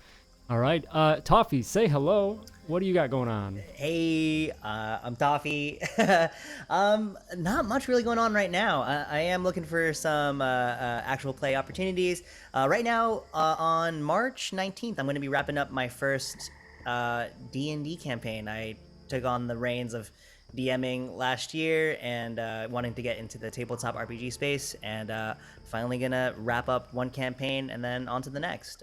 all right. Toffee, say hello. What do you got going on? Hey, I'm Toffee. Not much really going on right now. I am looking for some actual play opportunities. Right now, on March 19th, I'm going to be wrapping up my first D&D campaign. I took on the reins of DMing last year and wanting to get into the tabletop RPG space, and finally gonna wrap up one campaign and then on to the next.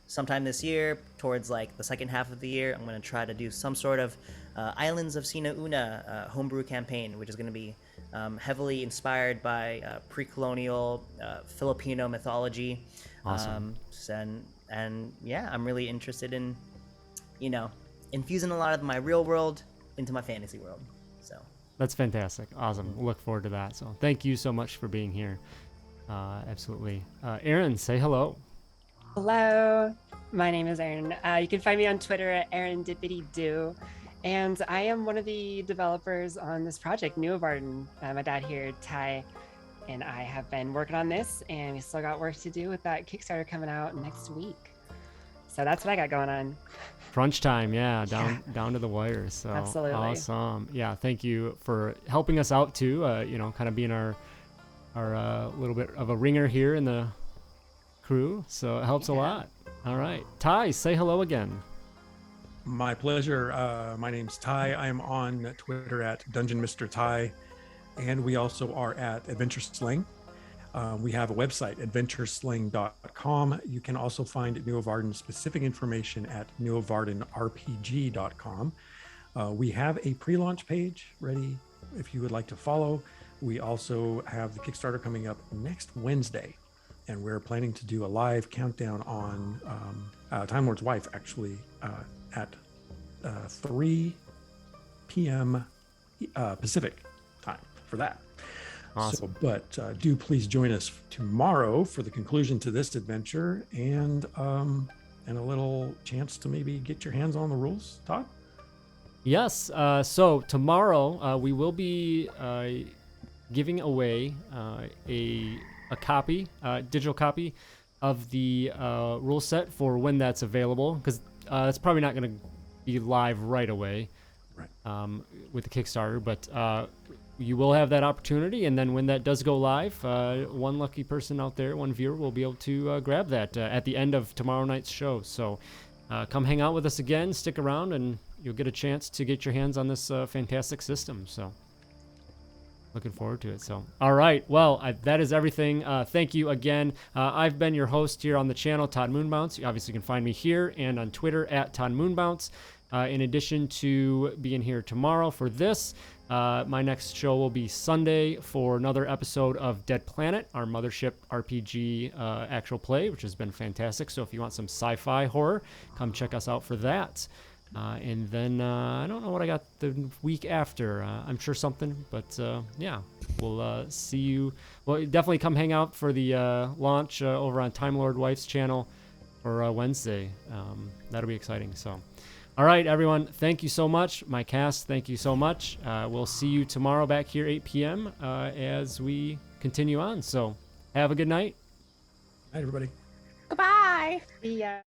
Sometime this year, towards like the second half of the year, I'm gonna try to do some sort of Islands of Sina Una homebrew campaign, which is gonna be heavily inspired by pre-colonial Filipino mythology. Awesome. And yeah, I'm really interested in, infusing a lot of my real world into my fantasy world. So that's fantastic. Awesome. We'll look forward to that. So thank you so much for being here. Absolutely. Erin, say hello. Hello, my name is Erin. You can find me on Twitter at ErinDippity-Doo, and I am one of the developers on this project, Nuovarden. My dad here, Ty, and I have been working on this, and we still got work to do with that Kickstarter coming out next week. So that's what I got going on. Crunch time, yeah, down to the wire. So absolutely awesome. Yeah, thank you for helping us out too. Kind of being our little bit of a ringer here in the crew. So it helps a lot. All right, Ty, say hello again. My pleasure. My name's Ty. I'm on Twitter at Dungeon Mr. Ty, and we also are at Adventure Sling. We have a website, adventuresling.com. You can also find Nuovarden specific information at nuovardenrpg.com. We have a pre-launch page ready if you would like to follow. We also have the Kickstarter coming up next Wednesday, and we're planning to do a live countdown on Time Lord's Wife, actually, at 3 p.m. Pacific time for that. Awesome. So, but do please join us tomorrow for the conclusion to this adventure and a little chance to maybe get your hands on the rules, Todd? Yes. So tomorrow we will be giving away a copy, digital copy of the rule set for when that's available, because it's probably not going to be live right away, right? With the Kickstarter, but you will have that opportunity, and then when that does go live, one lucky person out there, one viewer, will be able to grab that at the end of tomorrow night's show. So come hang out with us again, stick around, and you'll get a chance to get your hands on this fantastic system. So looking forward to it. So all right, well, that is everything. Thank you again. I've been your host here on the channel, Todd Moonbounce. You obviously can find me here and on Twitter at Todd Moonbounce. In addition to being here tomorrow for this, my next show will be Sunday for another episode of Dead Planet, our Mothership RPG actual play, which has been fantastic. So if you want some sci-fi horror, come check us out for that. And then I don't know what I got the week after. I'm sure something, but yeah, we'll see you. Well, definitely come hang out for the launch over on Time Lord Wife's channel for Wednesday. That'll be exciting. So. All right, everyone, thank you so much. My cast, thank you so much. We'll see you tomorrow back here, 8 p.m., as we continue on. So have a good night. Night, everybody. Goodbye. See ya.